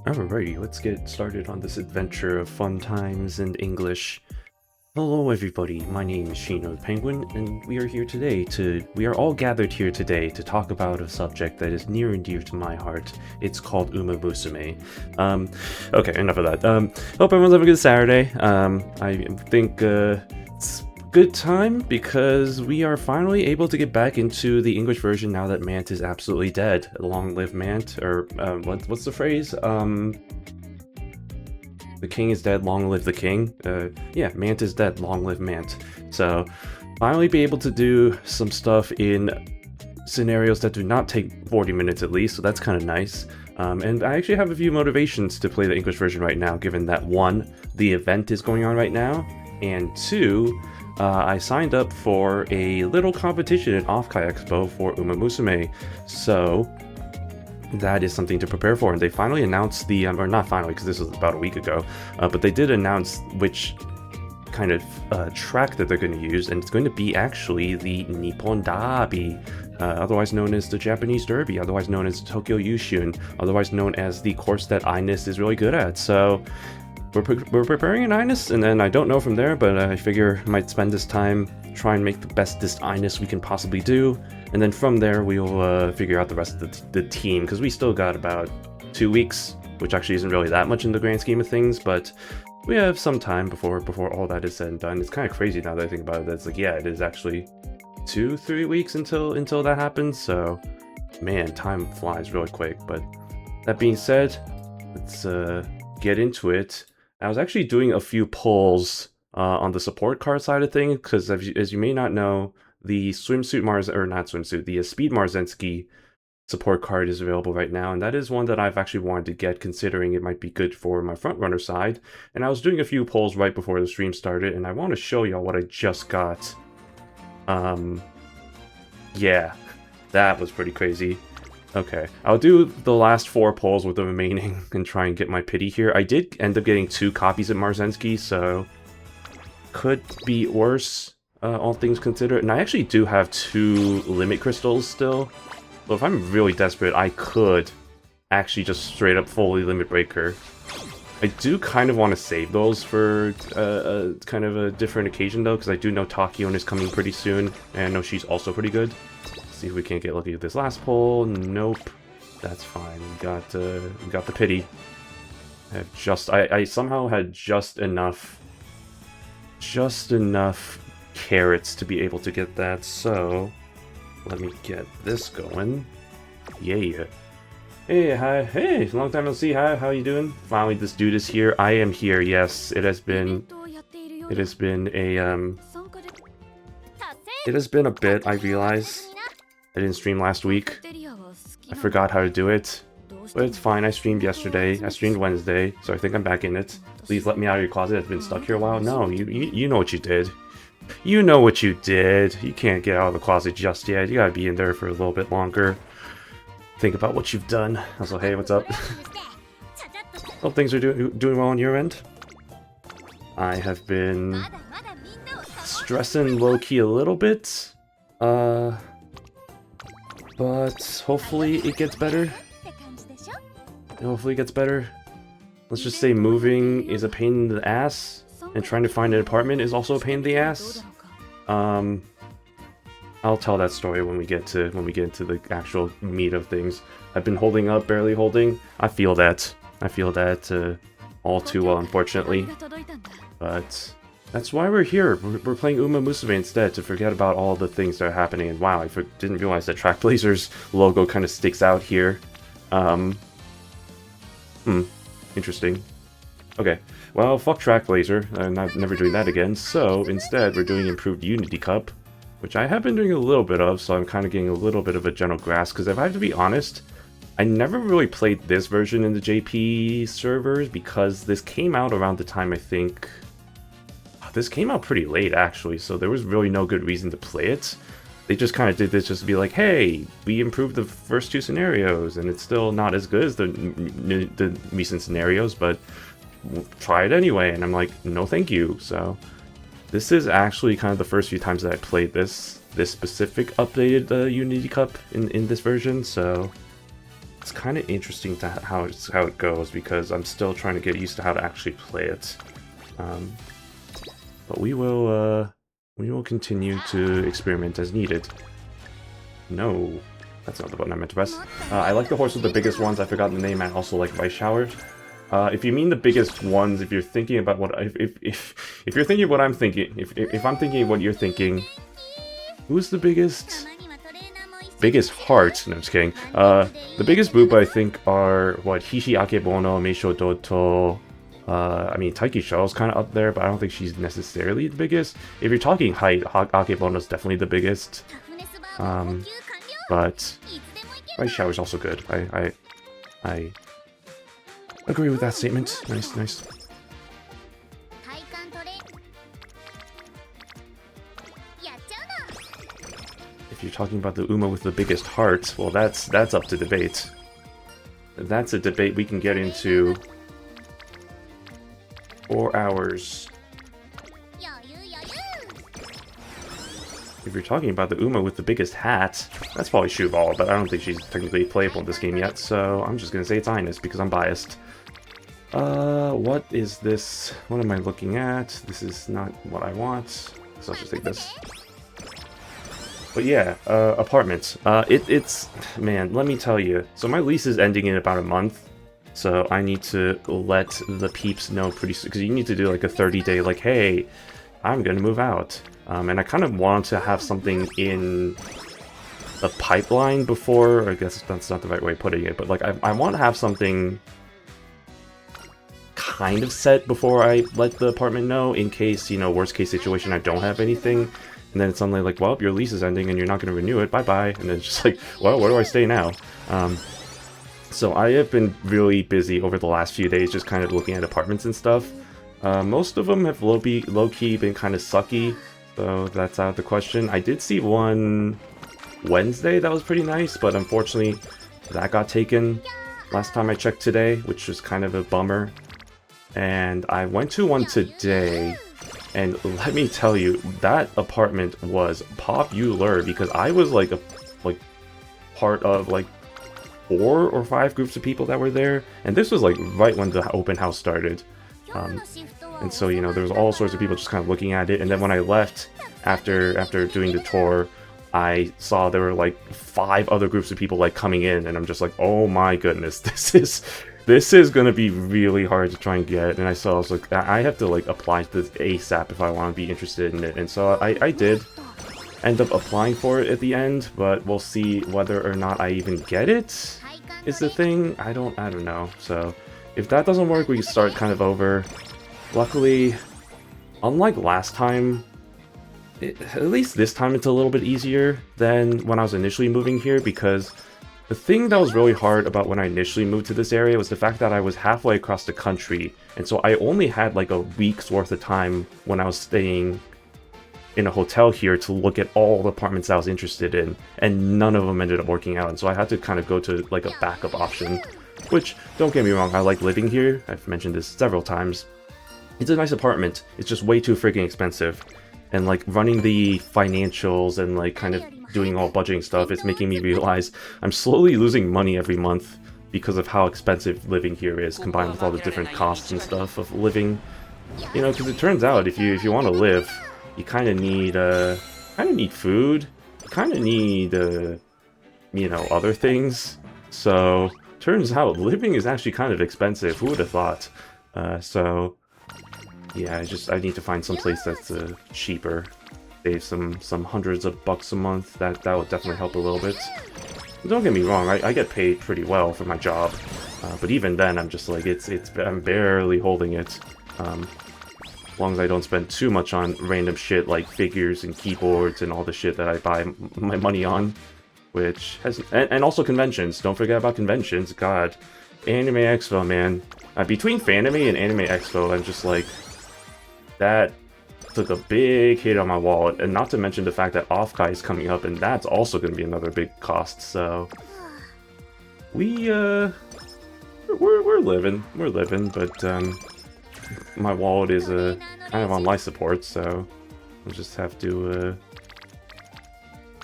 Alrighty, let's get started on this adventure of fun times and English. Hello everybody, my name is Shino the Penguin, and we are all gathered here today to talk about a subject that is near and dear to my heart. It's called Umamusume. Okay, enough of that. Hope everyone's having a good Saturday. I think, it's good time because we are finally able to get back into the English version now that MANT is absolutely dead. Long live MANT, or what's the phrase? The king is dead, long live the king. Yeah, MANT is dead, long live MANT. So finally be able to do some stuff in scenarios that do not take 40 minutes at least, so that's kind of nice. And I actually have a few motivations to play the English version right now, given that 1, the event is going on right now, and 2, I signed up for a little competition at Offkai Expo for Umamusume, so that is something to prepare for. And they finally announced the, or not finally, because this was about a week ago, but they did announce which kind of track that they're going to use, and it's going to be actually the Nippon Derby, otherwise known as the Japanese Derby, otherwise known as Tokyo Yushun, otherwise known as the course that Ines is really good at. So we're preparing an Ines, and then I don't know from there, but I figure I might spend this time try and make the bestest Ines we can possibly do, and then from there we'll figure out the rest of the team, because we still got about 2 weeks, which actually isn't really that much in the grand scheme of things, but we have some time before all that is said and done. It's kind of crazy now that I think about it. It's like, yeah, it is actually 2-3 weeks until that happens, so man, time flies really quick. But that being said, let's get into it. I was actually doing a few polls on the support card side of things, because as you may not know, the Speed Marzensky support card is available right now, and that is one that I've actually wanted to get, considering it might be good for my frontrunner side. And I was doing a few polls right before the stream started, and I want to show y'all what I just got. Yeah, that was pretty crazy. Okay, I'll do the last 4 polls with the remaining and try and get my pity here. I did end up getting 2 copies of Marzensky, so could be worse, all things considered. And I actually do have 2 limit crystals still. So if I'm really desperate, I could actually just straight up fully limit breaker. I do kind of want to save those for kind of a different occasion though, because I do know Takion is coming pretty soon, and I know she's also pretty good. See if we can't get lucky with this last pull. Nope, that's fine. We got the pity. I somehow had just enough carrots to be able to get that. So let me get this going. Yeah. Hey, hi. Hey, long time no see. Hi, how you doing? Finally, this dude is here. I am here. Yes, it has been a bit. I realize I didn't stream last week. I forgot how to do it, but it's fine. I streamed yesterday. I streamed Wednesday, so I think I'm back in it. Please let me out of your closet. I've been stuck here a while. No, you know what you did. You know what you did. You can't get out of the closet just yet. You gotta be in there for a little bit longer. Think about what you've done. Also, hey, what's up? Hope things are doing well on your end. I have been stressing low-key a little bit. But hopefully it gets better. Let's just say moving is a pain in the ass, and trying to find an apartment is also a pain in the ass. I'll tell that story when we get into the actual meat of things. I've been holding up, barely holding. I feel that all too well, unfortunately. But that's why we're here. We're playing Umamusume instead, to forget about all the things that are happening. And wow, I didn't realize that Trackblazer's logo kind of sticks out here. Interesting. Okay, well, fuck Trackblazer. I'm never doing that again. So instead, we're doing improved Unity Cup, which I have been doing a little bit of, so I'm kind of getting a little bit of a general grasp. Because if I have to be honest, I never really played this version in the JP servers, because this came out around the time, I think... This came out pretty late, actually, so there was really no good reason to play it. They just kind of did this just to be like, hey, we improved the first 2 scenarios, and it's still not as good as the recent scenarios, but we'll try it anyway. And I'm like, no thank you. So this is actually kind of the first few times that I played this specific updated Unity Cup in this version, so it's kind of interesting to how it goes, because I'm still trying to get used to how to actually play it. But we will continue to experiment as needed. No, that's not the button I meant to press. I like the horse with the biggest ones. I forgot the name. I also like Rice Shower. If you mean the biggest ones, if you're thinking about what if you're thinking what I'm thinking, if I'm thinking what you're thinking, who's the biggest? Biggest heart? No, I'm just kidding. The biggest group I think are what, Hishi Akebono, Meisho Doto. I mean, Taiki Shell's kind of up there, but I don't think she's necessarily the biggest. If you're talking height, Akebono's definitely the biggest. But Rice Shower's also good. I agree with that statement. Nice, nice. If you're talking about the Uma with the biggest heart, well, that's up to debate. That's a debate we can get into 4 hours. If you're talking about the Uma with the biggest hat, that's probably Shoeball, but I don't think she's technically playable in this game yet, so I'm just gonna say it's Ines because I'm biased. What is this? What am I looking at? This is not what I want, so I'll just take this. But yeah, apartments. It's... Man, let me tell you. So my lease is ending in about a month, so I need to let the peeps know pretty soon, because you need to do like a 30-day, like, hey, I'm gonna move out. And I kind of want to have something in the pipeline before, I guess that's not the right way of putting it, but like I want to have something kind of set before I let the apartment know, in case, you know, worst case situation, I don't have anything, and then it's suddenly like, well, your lease is ending and you're not going to renew it, bye-bye, and then it's just like, well, where do I stay now? So I have been really busy over the last few days just kind of looking at apartments and stuff. Most of them have low-key been kind of sucky, so that's out of the question. I did see one Wednesday that was pretty nice, but unfortunately that got taken last time I checked today, which was kind of a bummer. And I went to one today, and let me tell you, that apartment was popular, because I was like part of like 4 or 5 groups of people that were there, and this was like right when the open house started. And so, you know, there was all sorts of people just kind of looking at it, and then when I left after doing the tour, I saw there were like 5 other groups of people like coming in, and I'm just like, oh my goodness, this is gonna be really hard to try and get. And I was like, I have to like apply to this ASAP if I want to be interested in it, and so I did end up applying for it at the end, but we'll see whether or not I even get it is the thing. I don't know. So if that doesn't work, we can start kind of over. Luckily, unlike last time, at least this time it's a little bit easier than when I was initially moving here, because the thing that was really hard about when I initially moved to this area was the fact that I was halfway across the country, and so I only had like a week's worth of time when I was staying in a hotel here to look at all the apartments I was interested in, and none of them ended up working out, and so I had to kind of go to like a backup option, which, don't get me wrong, I like living here. I've mentioned this several times. It's a nice apartment, it's just way too freaking expensive. And like running the financials and like kind of doing all budgeting stuff, it's making me realize I'm slowly losing money every month because of how expensive living here is, combined with all the different costs and stuff of living. You know, because it turns out if you want to live, you kind of need food, you kind of need you know, other things. So turns out living is actually kind of expensive. Who would have thought? So yeah, I need to find some place that's cheaper. Save some hundreds of bucks a month. That would definitely help a little bit. Don't get me wrong, I get paid pretty well for my job, but even then, I'm just like, I'm barely holding it. As long as I don't spend too much on random shit like figures and keyboards and all the shit that I buy my money on, which has, and also conventions. Don't forget about conventions. God, Anime Expo, man. Between Fanime and Anime Expo, I'm just like, that took a big hit on my wallet, and not to mention the fact that Offkai is coming up, and that's also going to be another big cost. So we're living, but my wallet is kind of on life support, so we'll just have to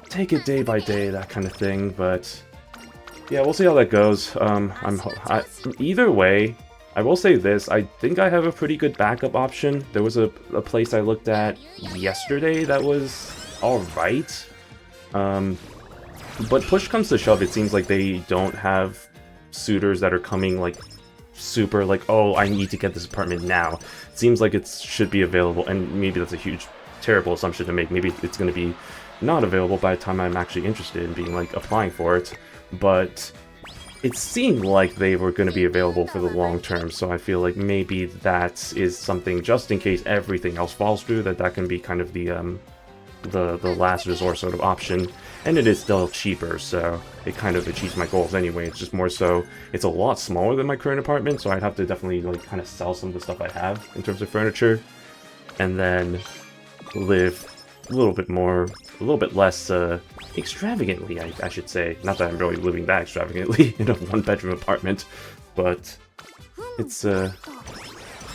take it day by day, that kind of thing. But Yeah, we'll see how that goes. Either way, I will say this, I think I have a pretty good backup option. There was a place I looked at yesterday that was alright. But push comes to shove, it seems like they don't have suitors that are coming, like, super, like, oh, I need to get this apartment now. It seems like it should be available, and maybe that's a huge, terrible assumption to make. Maybe it's going to be not available by the time I'm actually interested in being, like, applying for it. But it seemed like they were going to be available for the long term, so I feel like maybe that is something, just in case everything else falls through, that can be kind of the last resort sort of option. And it is still cheaper, so it kind of achieves my goals anyway. It's just more so, it's a lot smaller than my current apartment, so I'd have to definitely, like, kind of sell some of the stuff I have in terms of furniture, and then live a little bit less extravagantly, I should say. Not that I'm really living that extravagantly in a one-bedroom apartment, but it's a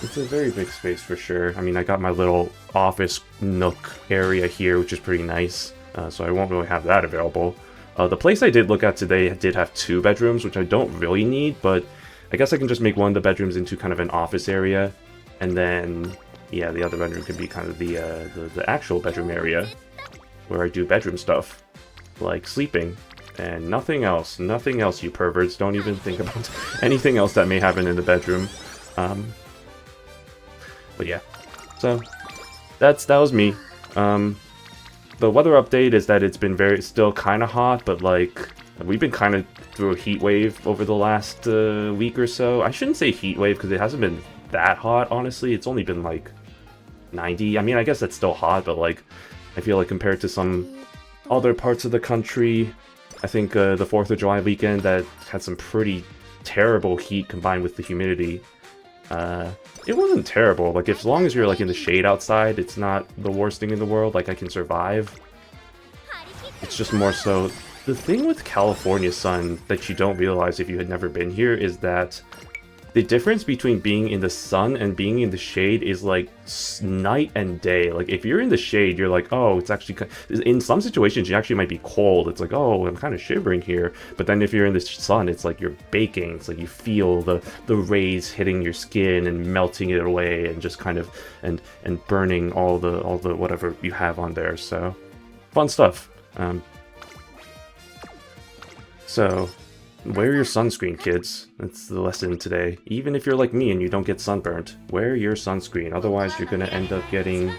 very big space for sure. I mean, I got my little office nook area here, which is pretty nice, so I won't really have that available. The place I did look at today did have 2 bedrooms, which I don't really need, but I guess I can just make one of the bedrooms into kind of an office area, and then, yeah, the other bedroom could be kind of the actual bedroom area, where I do bedroom stuff, like sleeping, and nothing else, you perverts. Don't even think about anything else that may happen in the bedroom. But yeah, so that was me. The weather update is that it's been still kind of hot, but like we've been kind of through a heat wave over the last week or so. I shouldn't say heat wave because it hasn't been that hot, honestly. It's only been like 90. I mean, I guess that's still hot, but like I feel like compared to some other parts of the country, I think the 4th of July weekend that had some pretty terrible heat combined with the humidity. It wasn't terrible. Like, as long as you're like in the shade outside, it's not the worst thing in the world. Like, I can survive. It's just more so, the thing with California sun that you don't realize if you had never been here is that the difference between being in the sun and being in the shade is like night and day. Like, if you're in the shade, you're like, oh, it's actually, in some situations you actually might be cold. It's like, oh, I'm kind of shivering here. But then if you're in the sun, it's like you're baking. It's like you feel the rays hitting your skin and melting it away, and just kind of and burning all the whatever you have on there. So fun stuff. So wear your sunscreen, kids. That's the lesson today. Even if you're like me and you don't get sunburnt, wear your sunscreen. Otherwise, you're gonna end up getting...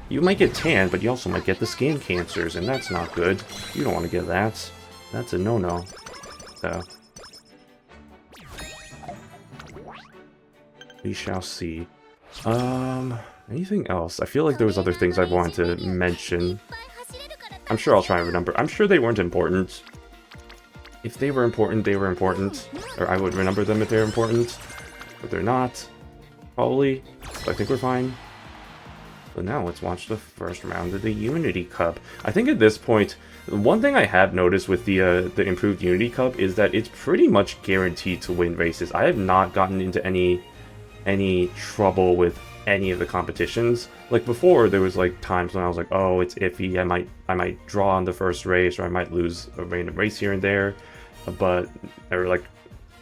You might get tan, but you also might get the skin cancers, and that's not good. You don't want to get that. That's a no-no. So, we shall see. Anything else? I feel like there was other things I wanted to mention. I'm sure I'll try and remember. I'm sure they weren't important. If they were important, they were important. Or I would remember them if they're important. But they're not. Probably. So I think we're fine. But now let's watch the first round of the Unity Cup. I think at this point, one thing I have noticed with the improved Unity Cup is that it's pretty much guaranteed to win races. I have not gotten into any trouble with any of the competitions. Like before, there was like times when I was like, oh, it's iffy, I might draw on the first race, or I might lose a random race here and there, or like,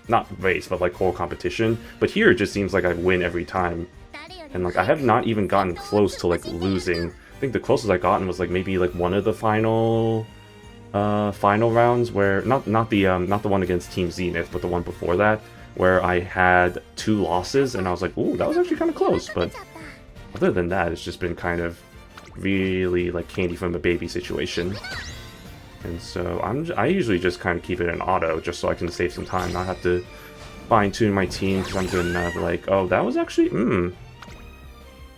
not race, but like whole competition. But here it just seems like I win every time, and like I have not even gotten close to like losing. I think the closest I gotten was like maybe like one of the final rounds, where not the one against Team Zenith, but the one before that, where I had 2 losses, and I was like, ooh, that was actually kind of close. But other than that, it's just been kind of really like candy from a baby situation. And so I usually just kind of keep it in auto, just so I can save some time, not have to fine-tune my team, because I'm good enough. Like, oh, that was actually,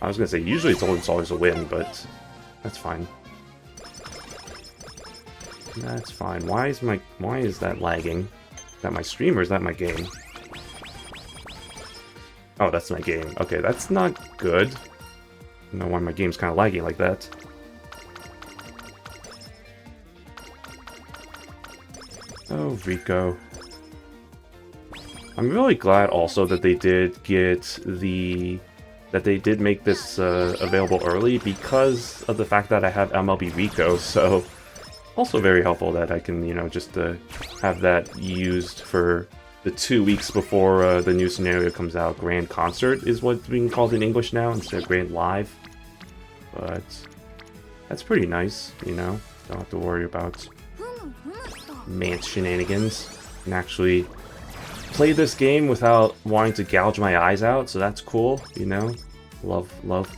I was gonna say, usually it's always a win, but that's fine. That's fine. Why is that lagging? Is that my stream, or is that my game? Oh, that's my game. Okay, that's not good. I don't know why my game's kind of lagging like that. Oh, Rico. I'm really glad also that they did make this available early, because of the fact that I have MLB Rico, so also very helpful that I can, you know, just have that used for the 2 weeks before the new scenario comes out. Grand Concert is what's being called in English now instead of Grand Live. But that's pretty nice, you know? Don't have to worry about MANT shenanigans. And actually play this game without wanting to gouge my eyes out, so that's cool, you know? Love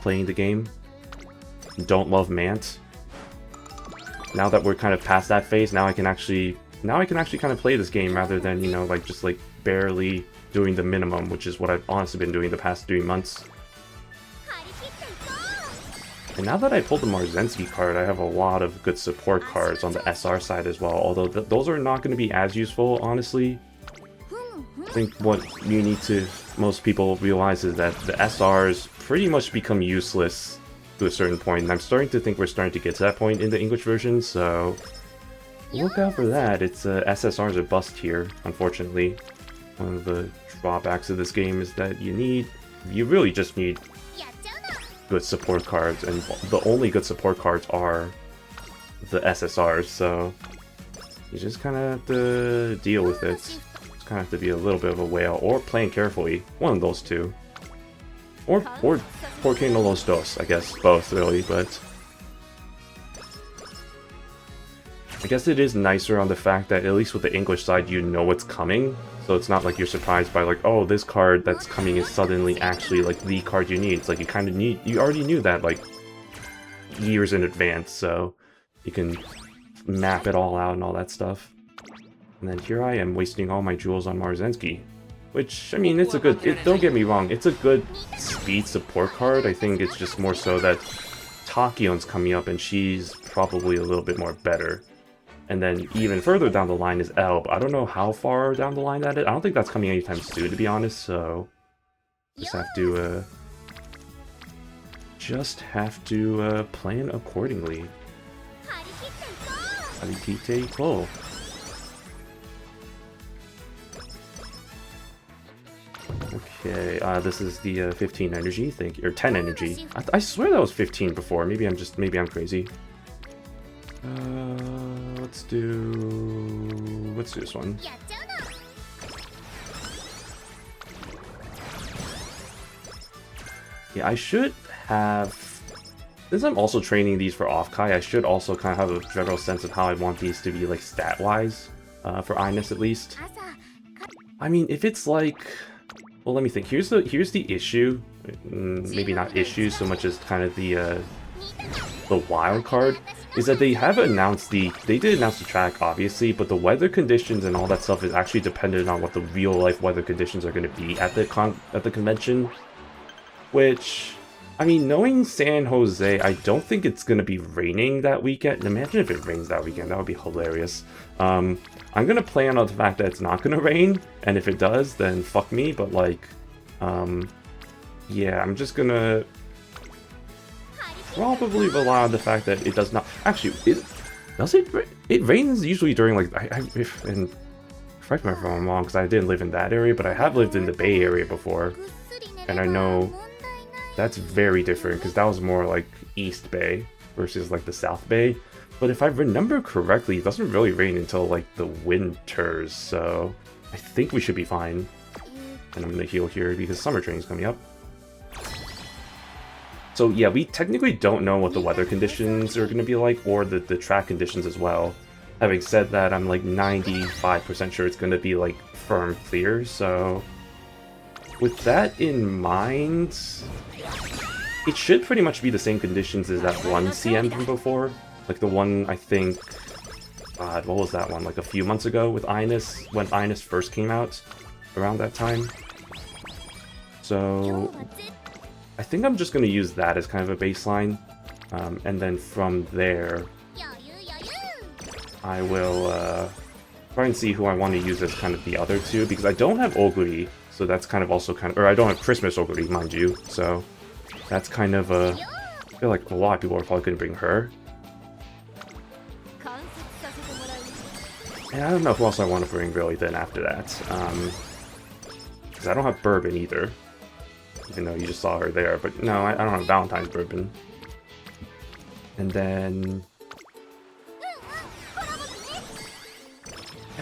playing the game. Don't love MANT. Now that we're kind of past that phase, now I can actually kind of play this game rather than, you know, like just like barely doing the minimum, which is what I've honestly been doing the past 3 months. And now that I pulled the Marzensky card, I have a lot of good support cards on the SR side as well, although those are not going to be as useful, honestly. I think what most people realize is that the SRs pretty much become useless to a certain point, and I'm starting to think we're starting to get to that point in the English version, so look out for that. It's SSRs are bust here, unfortunately. One of the drawbacks of this game is that you really just need good support cards, and the only good support cards are the SSRs, so you just kind of have to deal with it. Just kind of have to be a little bit of a whale, or playing carefully. One of those two. Or Porque no los dos, I guess. Both, really, but I guess it is nicer on the fact that at least with the English side, you know what's coming. So it's not like you're surprised by like, oh, this card that's coming is suddenly actually like the card you need. It's like you already knew that like years in advance, so you can map it all out and all that stuff. And then here I am wasting all my jewels on Marzensky. Which, I mean, it's a good, don't get me wrong, it's a good speed support card. I think it's just more so that Takion's coming up and she's probably a little bit more better. And then even further down the line is L, but I don't know how far down the line that is. I don't think that's coming anytime soon, to be honest, so just have to plan accordingly. Harikite Ko. Okay, this is the 15 energy, or 10 energy. I swear that was 15 before. Maybe I'm crazy. Let's do this one. Yeah, I should have, since I'm also training these for Offkai, I should also kind of have a general sense of how I want these to be like stat-wise, for Ines at least. I mean, if it's like, well, let me think. Here's the issue. Maybe not issue so much as kind of the wild card, is that they did announce the track, obviously, but the weather conditions and all that stuff is actually dependent on what the real life weather conditions are going to be at the convention. Which, I mean, knowing San Jose, I don't think it's going to be raining that weekend. Imagine if it rains that weekend, that would be hilarious. I'm going to plan on the fact that it's not going to rain, and if it does, then fuck me, but like, yeah, I'm just going to probably rely on the fact that it does not. Actually, it rains usually during like, correct me if I'm wrong, because I didn't live in that area, but I have lived in the Bay Area before, and I know that's very different, because that was more like East Bay versus like the South Bay. But if I remember correctly, it doesn't really rain until like the winters, so I think we should be fine. And I'm going to heal here because summer training's coming up. So yeah, we technically don't know what the weather conditions are going to be like, or the track conditions as well. Having said that, I'm like 95% sure it's going to be like firm clear, so with that in mind, it should pretty much be the same conditions as that one CM from before. Like the one, I think, God, what was that one? Like a few months ago with Ines, when Ines first came out, around that time. So I think I'm just going to use that as kind of a baseline, and then from there, I will try and see who I want to use as kind of the other two, because I don't have Oguri, so that's kind of also kind of, or I don't have Christmas Oguri, mind you, so that's kind of I feel like a lot of people are probably going to bring her. And I don't know who else I want to bring really then after that, because I don't have Bourbon either. Even though you just saw her there, but no, I don't have Valentine's Bourbon. And then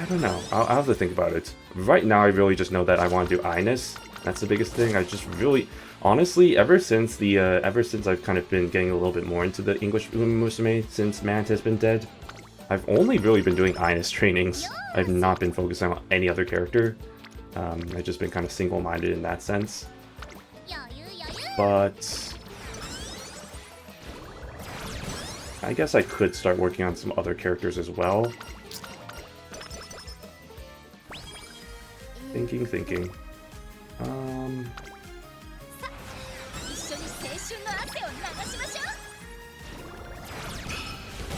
I don't know. I'll have to think about it. Right now, I really just know that I want to do Ines. That's the biggest thing. I just really, honestly, ever since I've kind of been getting a little bit more into the English Umamusume since MANT has been dead, I've only really been doing Ines trainings. I've not been focusing on any other character. I've just been kind of single-minded in that sense. But I guess I could start working on some other characters as well. Thinking.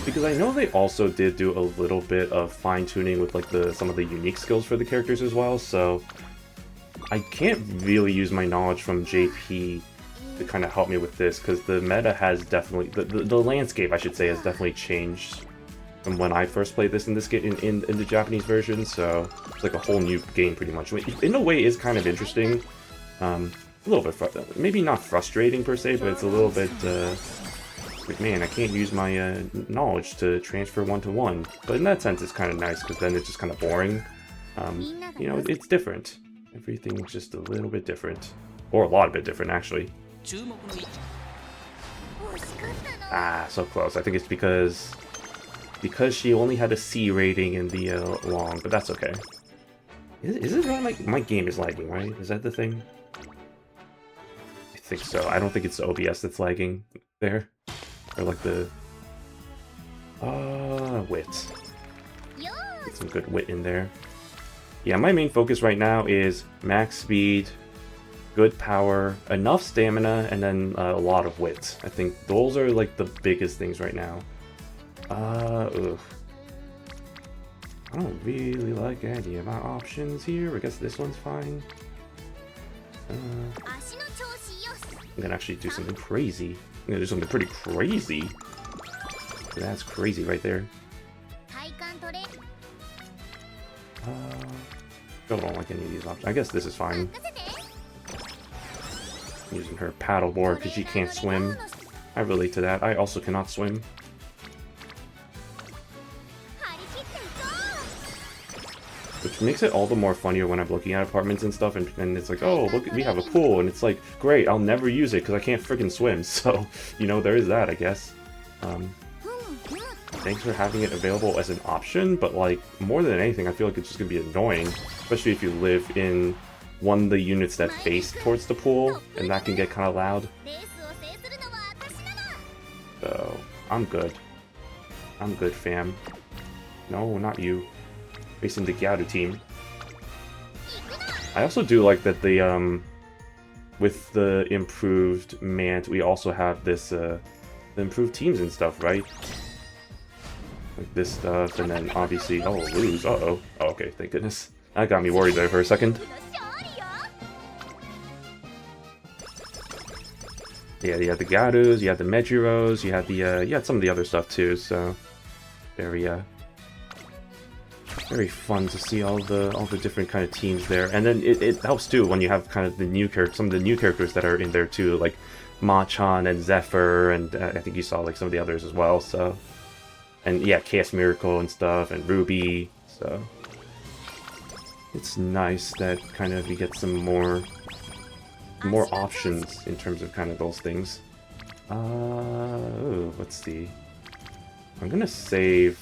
Because I know they also did do a little bit of fine-tuning with like some of the unique skills for the characters as well, so I can't really use my knowledge from JP to kind of help me with this, because the meta has definitely, the landscape, I should say, has definitely changed from when I first played this in the Japanese version, so it's like a whole new game pretty much. In a way, it's kind of interesting. A little bit, maybe not frustrating per se, but it's a little bit, like, man, I can't use my knowledge to transfer one-to-one. But in that sense, it's kind of nice, because then it's just kind of boring. You know, it's different. Everything's just a little bit different. Or a lot of bit different, actually. Ah, so close. I think it's because she only had a C rating in the long, but that's okay. Is it really my game is lagging, right? Is that the thing? I think so. I don't think it's the OBS that's lagging there. Or like the wit. Get some good wit in there. Yeah, my main focus right now is max speed, good power, enough stamina, and then a lot of wit. I think those are like the biggest things right now. Ugh. I don't really like any of my options here. I guess this one's fine. I'm gonna actually do something crazy. I'm gonna do something pretty crazy. That's crazy right there. Still don't like any of these options. I guess this is fine. Using her paddleboard because she can't swim. I relate to that. I also cannot swim. Which makes it all the more funnier when I'm looking at apartments and stuff, and it's like, oh, look, we have a pool, and it's like, great, I'll never use it because I can't freaking swim. So, you know, there is that, I guess. Thanks for having it available as an option, but like, more than anything, I feel like it's just gonna be annoying, especially if you live in one of the units that face towards the pool, and that can get kind of loud. So, I'm good. I'm good, fam. No, not you. Facing the Gyaru team. I also do like that the with the improved MANT, we also have this the improved teams and stuff, right? Like this stuff, and then obviously, oh, lose. Uh-oh. Oh, okay, thank goodness. That got me worried there for a second. Yeah, you had the Gyarus, you had the Mejiros, you had the you had some of the other stuff too. So very fun to see all the different kind of teams there, and then it helps too when you have kind of some of the new characters that are in there too, like Machan and Zephyr, and I think you saw like some of the others as well. So, and yeah, Chaos Miracle and stuff, and Ruby. So it's nice that kind of you get some more options in terms of kind of those things. Let's see. I'm gonna save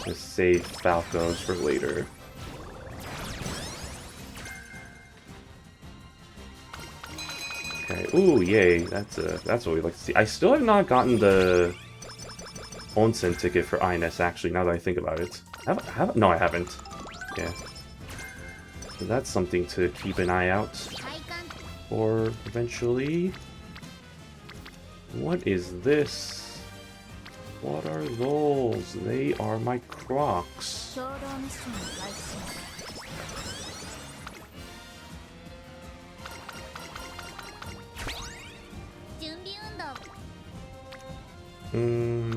Falcos for later. Okay. Ooh, yay! That's what we like to see. I still have not gotten the Onsen ticket for Ines. Actually, now that I think about it, no, I haven't. Yeah. So that's something to keep an eye out for eventually. What is this? What are those? They are my Crocs.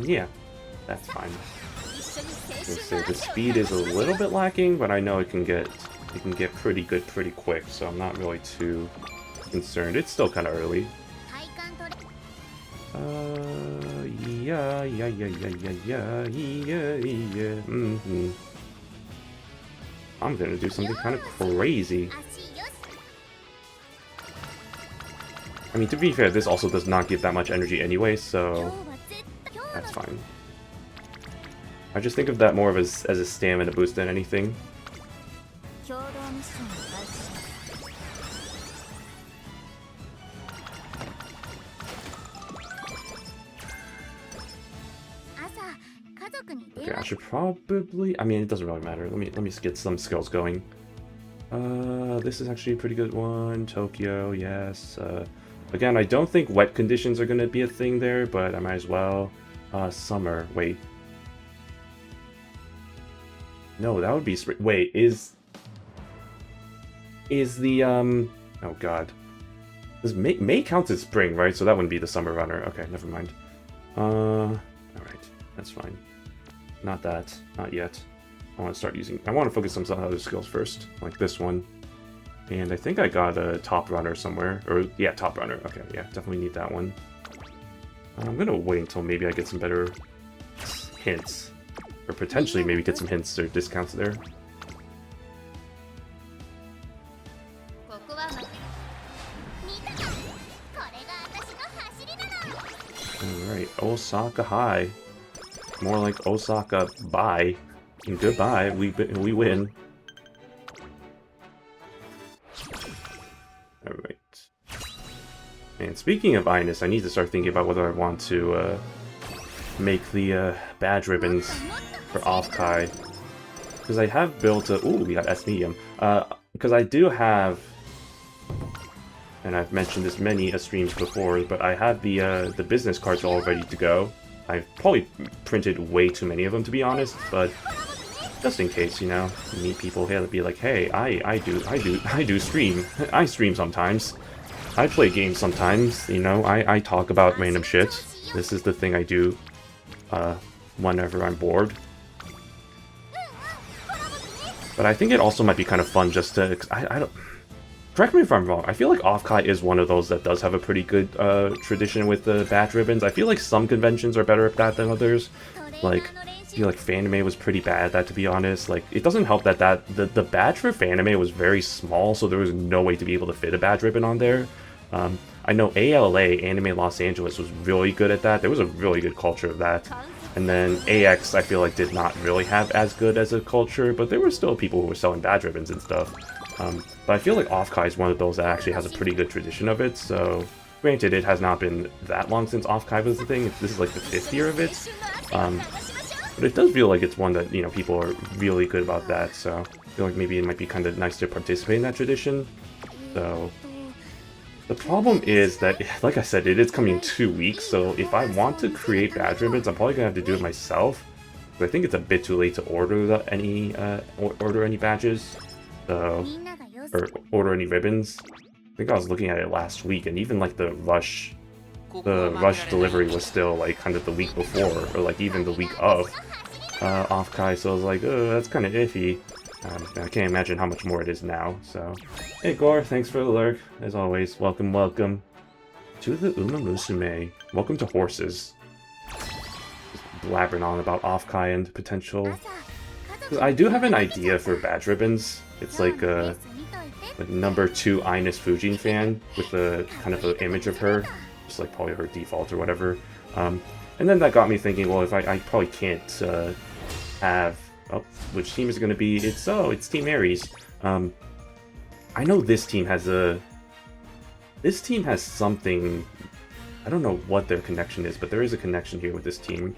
Yeah, that's fine. So the speed is a little bit lacking, but I know it can get pretty good pretty quick, so I'm not really too concerned. It's still kind of early. Yeah. I'm gonna do something kind of crazy. I mean, to be fair, this also does not give that much energy anyway, so that's fine. I just think of that more of as a stamina boost than anything. Okay, I should probably... I mean, it doesn't really matter. Let me get some skills going. This is actually a pretty good one. Tokyo, yes. Again, I don't think wet conditions are going to be a thing there, but I might as well. Summer. Wait. No, that would be spring. Wait, is the, oh god. Does May counts as spring, right? So that wouldn't be the summer runner. Okay, never mind. Alright. That's fine. Not that. Not yet. I want to focus on some other skills first, like this one. And I think I got a top runner somewhere. Or, yeah, top runner. Okay, yeah, definitely need that one. I'm gonna wait until maybe I get some better hints. Or potentially maybe get some hints or discounts there. Alright, Osaka High. More like Osaka bye. And goodbye, we win. Alright. And speaking of Ines, I need to start thinking about whether I want to make the badge ribbons for Offkai. Because I have built a... Ooh, we got S medium. Because I do have... And I've mentioned this many streams before, but I have the business cards all ready to go. I've probably printed way too many of them, to be honest, but just in case, you know, you meet people here that be like, hey, I do stream. I stream sometimes. I play games sometimes, you know, I talk about random shit. This is the thing I do whenever I'm bored. But I think it also might be kind of fun just to... I don't... Correct me if I'm wrong, I feel like Offkai is one of those that does have a pretty good tradition with the badge ribbons. I feel like some conventions are better at that than others. Like, I feel like Fanime was pretty bad at that, to be honest. Like, it doesn't help that the badge for Fanime was very small, so there was no way to be able to fit a badge ribbon on there. I know ALA, Anime Los Angeles, was really good at that. There was a really good culture of that. And then AX, I feel like, did not really have as good as a culture, but there were still people who were selling badge ribbons and stuff. But I feel like Offkai is one of those that actually has a pretty good tradition of it, so granted it has not been that long since Offkai was the thing, this is like the 5th year of it, but it does feel like it's one that, you know, people are really good about that, so I feel like maybe it might be kind of nice to participate in that tradition. So the problem is that, like I said, it is coming in 2 weeks, so if I want to create badge ribbons, I'm probably gonna have to do it myself. But I think it's a bit too late to order any badges. Or order any ribbons. I think I was looking at it last week, and even like the rush delivery was still like kind of the week before, or like even the week of Offkai. So I was like, oh, that's kind of iffy. I can't imagine how much more it is now. So, hey Gore, thanks for the lurk as always. Welcome, welcome to the Umamusume. Welcome to horses. Just blabbering on about Offkai and potential. I do have an idea for badge ribbons. It's like a number 2 Ines Fujin fan with a kind of an image of her, just like probably her default or whatever. And then that got me thinking, well, if I probably can't have... Oh, which team is it going to be? It's Team Aries. I know this team has something... I don't know what their connection is, but there is a connection here with this team.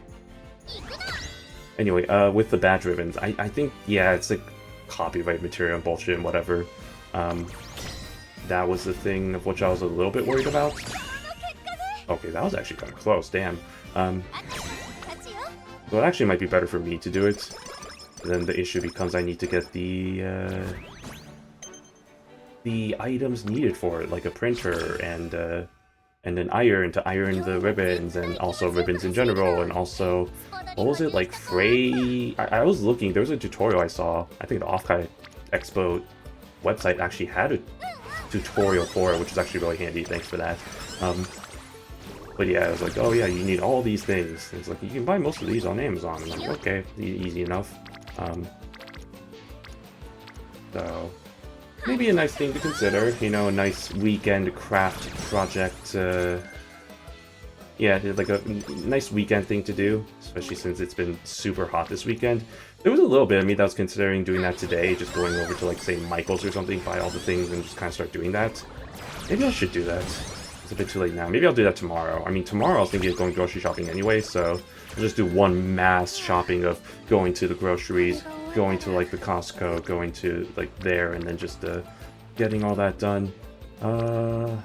Anyway, with the badge ribbons, I think, yeah, it's like copyright material and bullshit and whatever. That was the thing of which I was a little bit worried about. Okay, that was actually kind of close, damn. Well, it actually might be better for me to do it. Then the issue becomes I need to get the items needed for it, like a printer and an iron to iron the ribbons, and also ribbons in general, and also, what was it, like Frey? I was looking, there was a tutorial I saw, I think the Offkai Expo website actually had a tutorial for it, which is actually really handy, thanks for that. But yeah, I was like, oh yeah, you need all these things. And it's like, you can buy most of these on Amazon. I'm like, okay, easy enough. So maybe a nice thing to consider, you know, a nice weekend craft project, yeah, like a nice weekend thing to do, especially since it's been super hot this weekend. There was a little bit of me that was considering doing that today, just going over to, like, say, Michael's or something, buy all the things, and just kind of start doing that. Maybe I should do that. It's a bit too late now. Maybe I'll do that tomorrow. I mean, tomorrow I was thinking of going grocery shopping anyway, so I'll just do one mass shopping of going to the groceries, going to, like, the Costco, going to, like, there, and then just getting all that done. Yeah.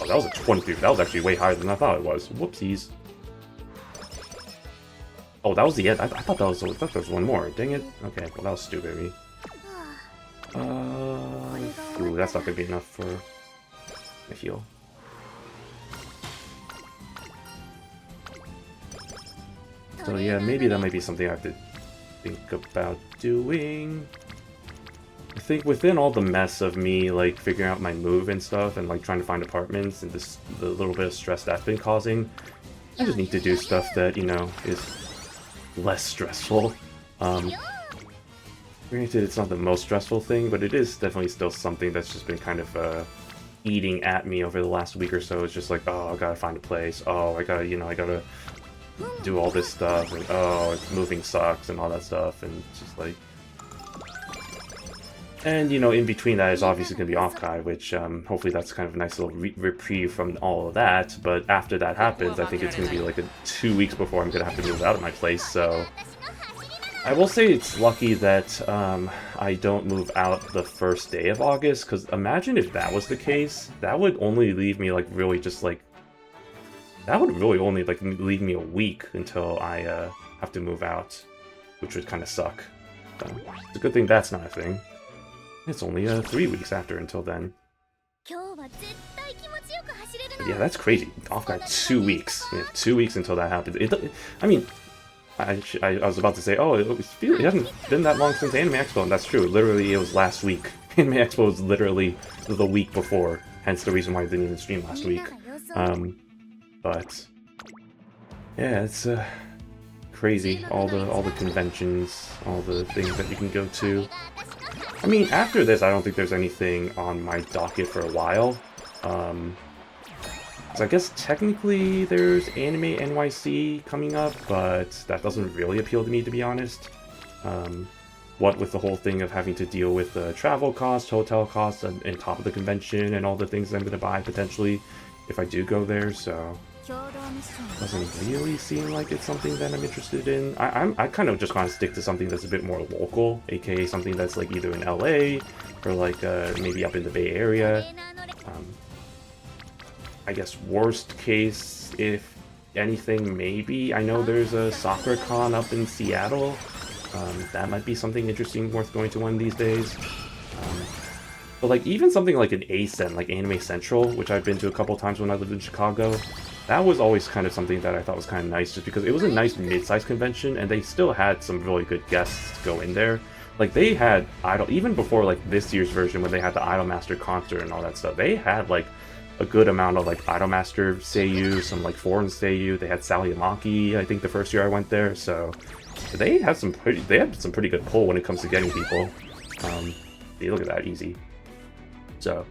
Oh, that was a 23. That was actually way higher than I thought it was. Whoopsies. Oh, that was the end. I thought there was one more. Dang it. Okay, well, that was stupid of me. Ooh, that's not gonna be enough for my heal. So yeah, maybe that might be something I have to think about doing. I think within all the mess of me, like, figuring out my move and stuff, and, like, trying to find apartments, and the little bit of stress that's been causing, I just need to do stuff that, you know, is less stressful. Granted, it's not the most stressful thing, but it is definitely still something that's just been kind of, eating at me over the last week or so. It's just like, oh, I gotta find a place, oh, I gotta do all this stuff, and oh, moving sucks, and all that stuff, and it's just like... And, you know, in between that is obviously going to be Offkai, which hopefully that's kind of a nice little reprieve from all of that. But after that happens, I think it's going to be like 2 weeks before I'm going to have to move out of my place. So I will say it's lucky that I don't move out the first day of August, because imagine if that was the case. That would only leave me, like, really just, like... That would really only, like, leave me a week until I have to move out, which would kind of suck. So it's a good thing that's not a thing. It's only 3 weeks after until then. But yeah, that's crazy. Offkai 2 weeks. Yeah, 2 weeks until that happens. I mean, I was about to say, oh, it hasn't been that long since Anime Expo, and that's true. Literally, it was last week. Anime Expo was literally the week before, hence the reason why I didn't even stream last week. But yeah, it's crazy. All the conventions, all the things that you can go to. I mean, after this, I don't think there's anything on my docket for a while. So I guess technically there's Anime NYC coming up, but that doesn't really appeal to me, to be honest. What with the whole thing of having to deal with the travel costs, hotel costs, and top of the convention, and all the things I'm going to buy potentially if I do go there, so... Doesn't really seem like it's something that I'm interested in. I kind of just want to stick to something that's a bit more local, aka something that's like either in LA or like maybe up in the Bay Area. I guess worst case, if anything, maybe. I know there's a soccer con up in Seattle. That might be something interesting worth going to one of these days. But like even something like an ACEN, like Anime Central, which I've been to a couple times when I lived in Chicago, that was always kind of something that I thought was kind of nice, just because it was a nice mid-sized convention, and they still had some really good guests go in there. Like, they had Idol, even before, like, this year's version, when they had the Idolmaster concert and all that stuff, they had, like, a good amount of, like, Idolmaster seiyuu, some, like, foreign seiyuu. They had Sally Amaki, I think, the first year I went there, so they had some pretty good pull when it comes to getting people. Yeah, look at that, easy. So...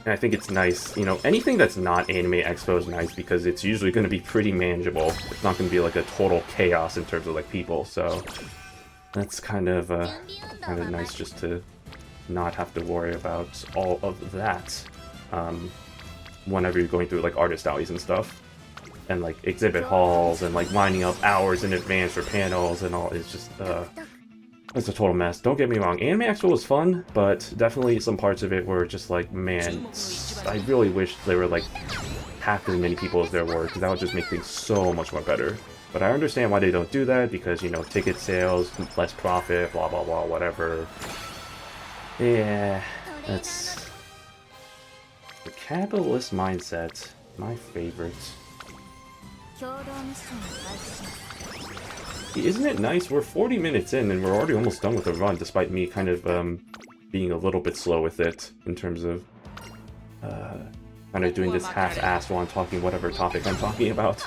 And I think it's nice, you know, anything that's not Anime Expo is nice because it's usually going to be pretty manageable. It's not going to be like a total chaos in terms of like people, so that's kind of nice just to not have to worry about all of that whenever you're going through like artist alleys and stuff, and like exhibit halls and like lining up hours in advance for panels and all. It's just it's a total mess. Don't get me wrong, Anime Expo was fun, but definitely some parts of it were just like, man, I really wish there were like half as many people as there were, because that would just make things so much more better. But I understand why they don't do that, because, you know, ticket sales, less profit, blah blah blah, whatever. Yeah, that's... The capitalist mindset, my favorite. Isn't it nice? We're 40 minutes in and we're already almost done with the run, despite me kind of being a little bit slow with it in terms of kind of doing this half-assed while I'm talking whatever topic I'm talking about.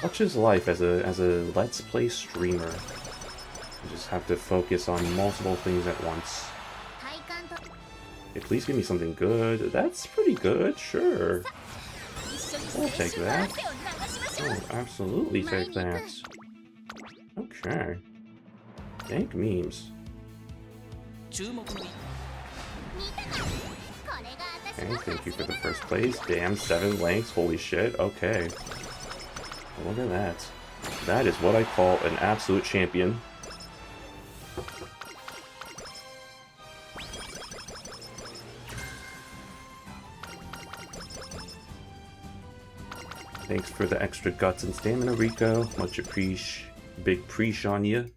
Such is life as a Let's Play streamer. You just have to focus on multiple things at once. Okay, please give me something good. That's pretty good, sure. We'll take that. Oh, absolutely take that. Okay. Thank memes. Okay, thank you for the first place. Damn, 7 lengths. Holy shit. Okay. Look at that. That is what I call an absolute champion. Thanks for the extra guts and stamina, Rico. Much appreciate. Big preach on you.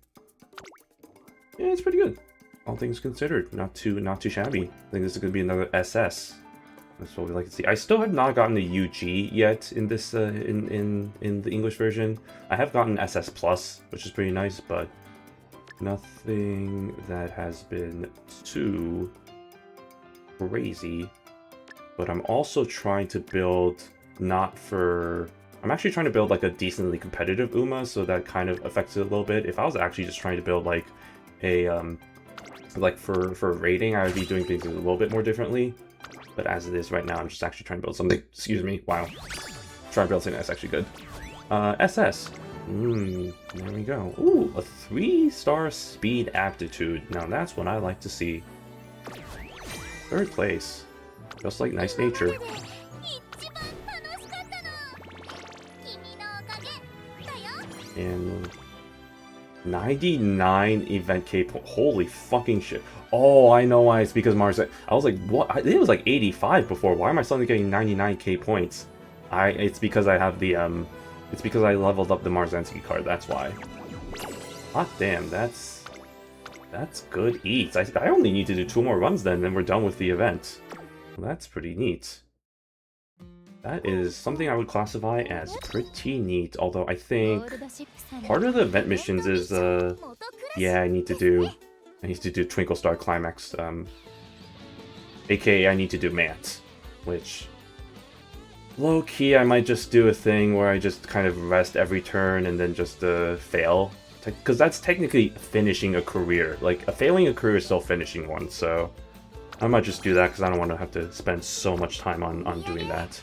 Yeah, it's pretty good. All things considered, not too shabby. I think this is gonna be another SS. That's what we like to see. I still have not gotten the UG yet in this in the English version. I have gotten SS Plus, which is pretty nice, but nothing that has been too crazy. But I'm also trying to build I'm actually trying to build like a decently competitive Uma, so that kind of affects it a little bit. If I was actually just trying to build like a like for rating, I would be doing things a little bit more differently. But as it is right now, I'm just actually trying to build something. Excuse me. Wow. Trying to build something that's actually good. SS. There we go. Ooh, a 3-star speed aptitude. Now that's what I like to see. 3rd place. Just like nice nature. And 99 event K point. Holy fucking shit. Oh, I know why. It's because Mars. I was like, what? It was like 85 before. Why am I suddenly getting 99k points? It's because I have the it's because I leveled up the Marzensky card. That's why. Hot damn, that's good eats. I only need to do 2 more runs then we're done with the event. Well, that's pretty neat. That is something I would classify as pretty neat, although I think part of the event missions is, yeah, I need to do Twinkle Star Climax, aka I need to do MANT, which, low-key, I might just do a thing where I just kind of rest every turn and then just, fail, because that's technically finishing a career. Like, failing a career is still finishing one, so I might just do that because I don't want to have to spend so much time on doing that.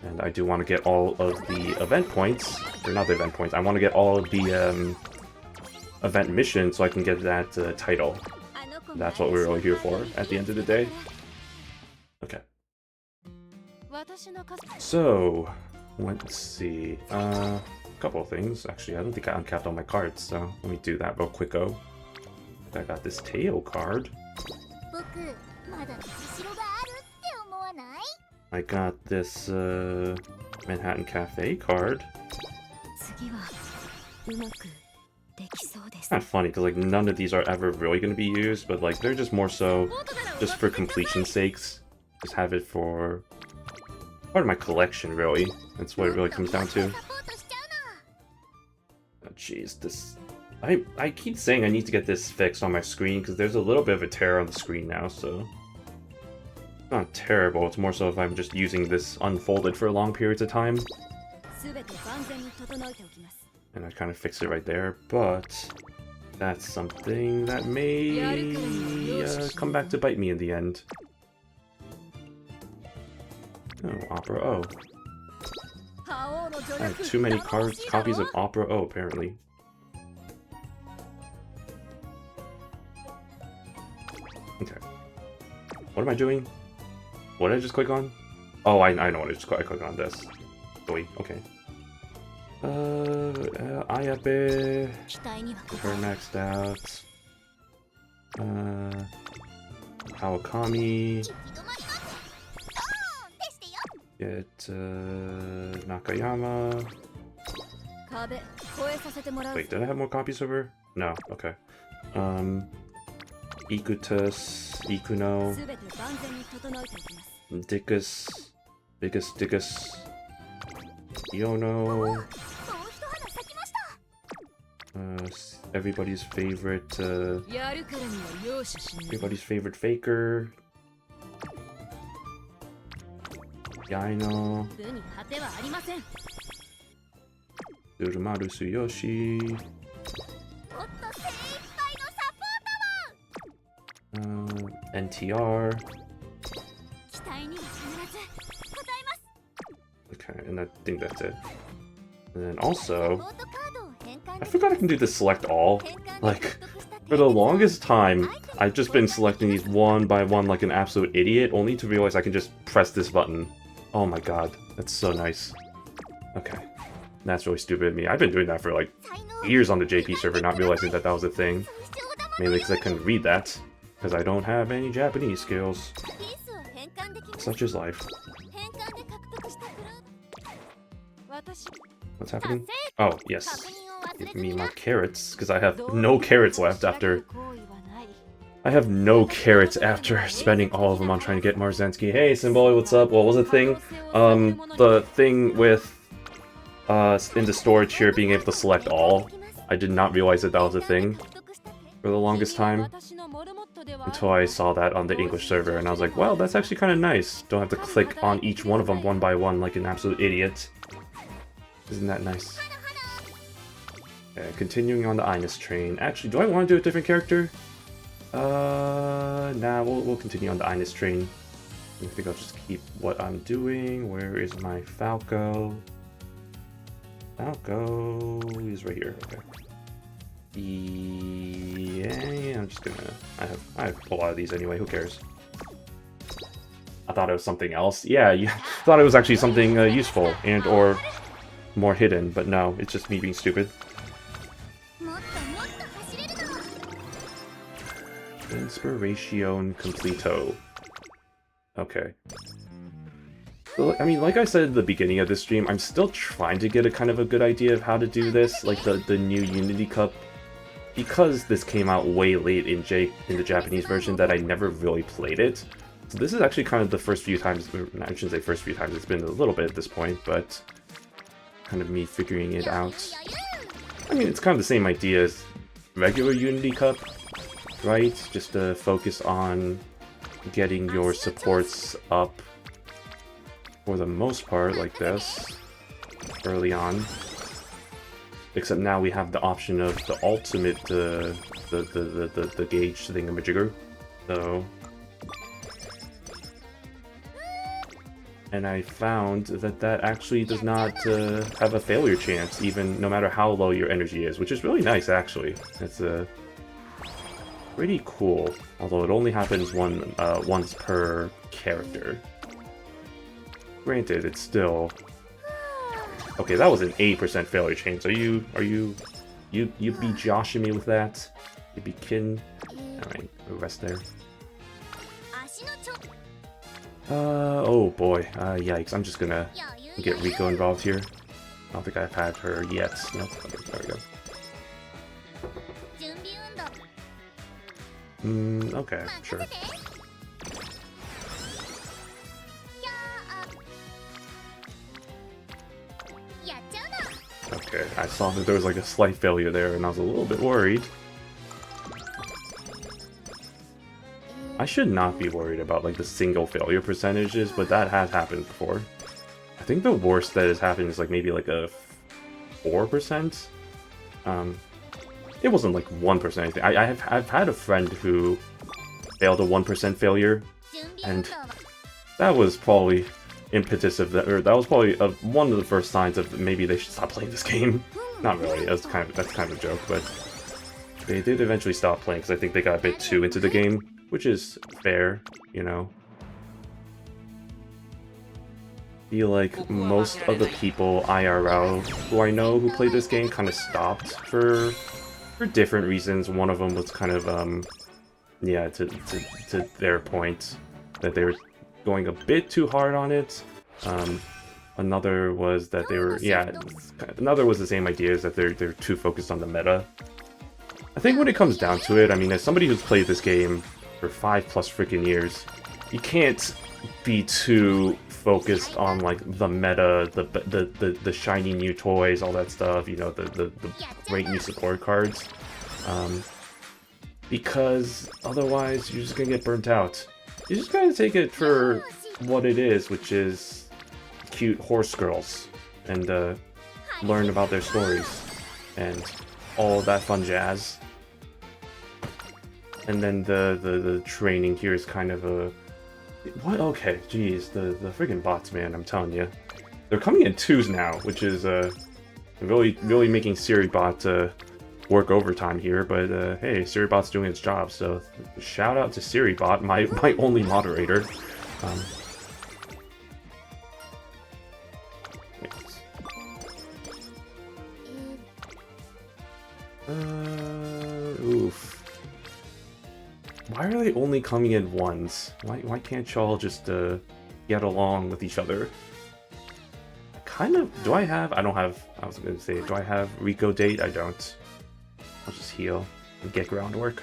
And I do want to get all of the event points, or not the event points, I want to get all of the event missions so I can get that title. That's what we're really here for at the end of the day. Okay. So, let's see. A couple of things. Actually, I don't think I uncapped all my cards, so let me do that real quicko. I got this Teo card. I got this Manhattan Cafe card. It's not funny because like none of these are ever really going to be used, but like they're just more so just for completion's sakes. Just have it for part of my collection, really. That's what it really comes down to. Oh, jeez, this I keep saying I need to get this fixed on my screen because there's a little bit of a tear on the screen now, so. Not terrible, it's more so if I'm just using this unfolded for long periods of time. And I kind of fix it right there, but that's something that may come back to bite me in the end. Oh, Opera O. I have too many copies of Opera O, apparently. Okay. What am I doing? What did I just click on? Oh, I know what I just click on this. Wait, okay. Ayabe. Her maxed out. Kawakami. Get Nakayama. Wait, did I have more copies of her? No, okay. Ikutus, Ikuno, Dickus, Dickus, Yono, everybody's favorite faker, Yaino, Urumaru Tsuyoshi, NTR. Okay, and I think that's it. And then also, I forgot I can do the select all. Like, for the longest time, I've just been selecting these one by one like an absolute idiot, only to realize I can just press this button. Oh my god, that's so nice. Okay, that's really stupid of me. I've been doing that for like years on the JP server, not realizing that that was a thing. Mainly because I couldn't read that, because I don't have any Japanese skills. Such is life. What's happening? Oh, yes. Give me my carrots, because I have no carrots left after... I have no carrots after spending all of them on trying to get Marzensky. Hey, Symbol, what's up? What was the thing? The thing with, in the storage here, being able to select all. I did not realize that that was a thing for the longest time, until I saw that on the English server, and I was like, well, that's actually kind of nice. Don't have to click on each one of them one by one like an absolute idiot. Isn't that nice? Okay, continuing on the Ines train. Actually, do I want to do a different character? Nah, we'll continue on the Ines train. I think I'll just keep what I'm doing. Where is my Falco? Falco is right here. Okay. Yeah, I'm just gonna... I have a lot of these anyway. Who cares? I thought it was something else. Yeah, you thought it was actually something useful and or more hidden, but no, it's just me being stupid. Inspiration Completo. Okay. So, I mean, like I said at the beginning of this stream, I'm still trying to get a kind of a good idea of how to do this, like the new Unity Cup. Because this came out way late in the Japanese version that I never really played it. So this is actually kind of the first few times, I shouldn't say first few times, it's been a little bit at this point, but kind of me figuring it out. I mean, it's kind of the same idea as regular Unity Cup, right? Just to focus on getting your supports up for the most part like this early on. Except now we have the option of the ultimate, the gauge thingamajigger. So, and I found that that actually does not have a failure chance, even no matter how low your energy is, which is really nice actually. It's pretty cool. Although it only happens once per character. Granted, it's still. Okay, that was an 8% failure chance. You be joshing me with that? You be kidding? Alright, rest there. Oh boy. Yikes. I'm just gonna get Rico involved here. I don't think I've had her yet. Nope. Okay, there we go. Okay, sure. Okay, I saw that there was like a slight failure there, and I was a little bit worried. I should not be worried about like the single failure percentages, but that has happened before. I think the worst that has happened is like maybe like a 4%. It wasn't like 1% or anything. I've had a friend who failed a 1% failure, and that was probably impetus of that, or that was probably one of the first signs of maybe they should stop playing this game. Not really. That's kind of a joke, but they did eventually stop playing because I think they got a bit too into the game, which is fair, you know. I feel like most of the people IRL who I know who played this game kind of stopped for different reasons. One of them was kind of yeah, to their point that they were going a bit too hard on it. Another was that they were, yeah, another was the same idea, is that they're too focused on the meta. I think when it comes down to it, I mean, as somebody who's played this game for 5+ freaking years, you can't be too focused on like the meta, the shiny new toys, all that stuff, you know, the great new support cards, because otherwise you're just gonna get burnt out. You just gotta take it for what it is, which is cute horse girls, and learn about their stories, and all that fun jazz. And then the training here is kind of a... What? Okay, geez, the friggin' bots, man, I'm telling you. They're coming in twos now, which is really making Siribot work overtime here, but hey, Siribot's doing its job, so shout out to Siribot, my only moderator. Oof. Why are they only coming in ones? Why can't y'all just get along with each other? Kind of. Do I have? I don't have. I was gonna say, do I have Rico date? I don't. I'll just heal and get groundwork.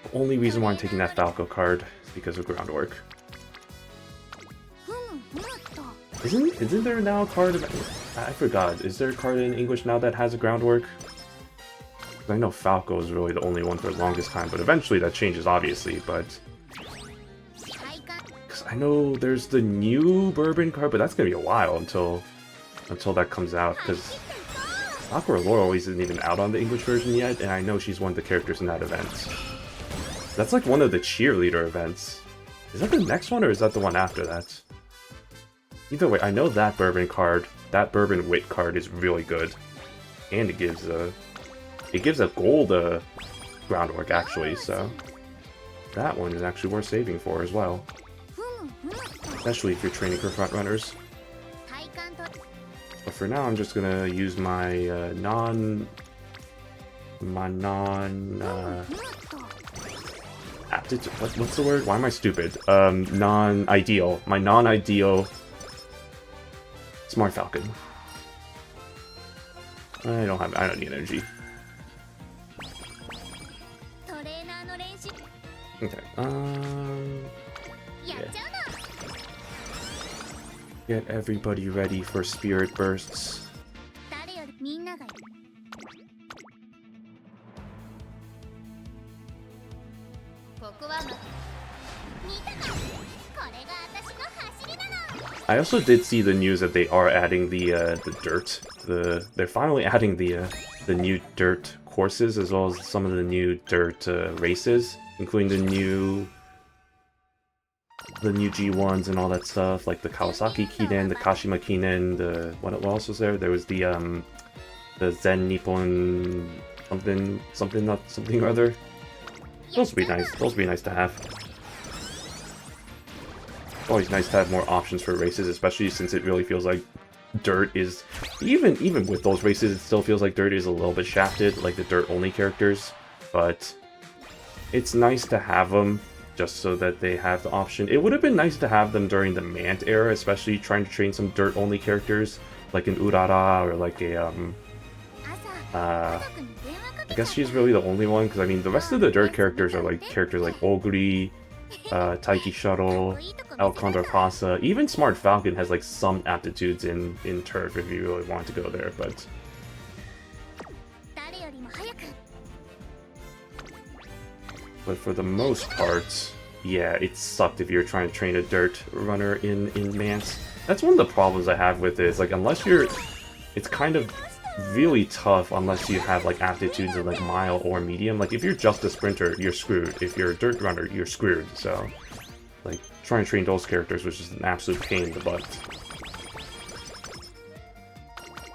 The only reason why I'm taking that Falco card is because of groundwork. Isn't there now a card? I forgot. Is there a card in English now that has a groundwork? I know Falco is really the only one for the longest time, but eventually that changes, obviously. But because I know there's the new Bourbon card, but that's gonna be a while until that comes out. Because Aqua Laurel isn't even out on the English version yet, and I know she's one of the characters in that event. That's like one of the cheerleader events. Is that the next one, or is that the one after that? Either way, I know that Bourbon card, that Bourbon Wit card is really good, and it gives a gold groundwork actually, so that one is actually worth saving for as well, especially if you're training for front runners. But for now, I'm just gonna use my aptitude. What's the word? Why am I stupid? Non-ideal. My non-ideal Smart Falcon. I don't need energy. Okay, yeah. Get everybody ready for Spirit Bursts. I also did see the news that they are adding the dirt. They're finally adding the new dirt courses, as well as some of the new dirt races, including the new G1s and all that stuff, like the Kawasaki Kinen, the Kashima Kinen, the what else was there? There was the Zen Nippon something or other. Those would be nice. Those would be nice to have. Always nice to have more options for races, especially since it really feels like dirt is, even with those races, it still feels like dirt is a little bit shafted, like the dirt only characters. But it's nice to have them just so that they have the option. It would have been nice to have them during the MANT era, especially trying to train some dirt only characters like an Urara or like a I guess she's really the only one, because I mean the rest of the dirt characters are like characters like Oguri, Taiki Shuttle, El Condor Pasa. Even Smart Falcon has like some aptitudes in turf if you really want to go there, but for the most part, yeah, it sucked if you're trying to train a dirt runner in MANT. That's one of the problems I have with it, is like unless you're, it's kind of really tough unless you have like aptitudes in like mile or medium. Like if you're just a sprinter, you're screwed. If you're a dirt runner, you're screwed. So like trying to train those characters was just an absolute pain in the butt.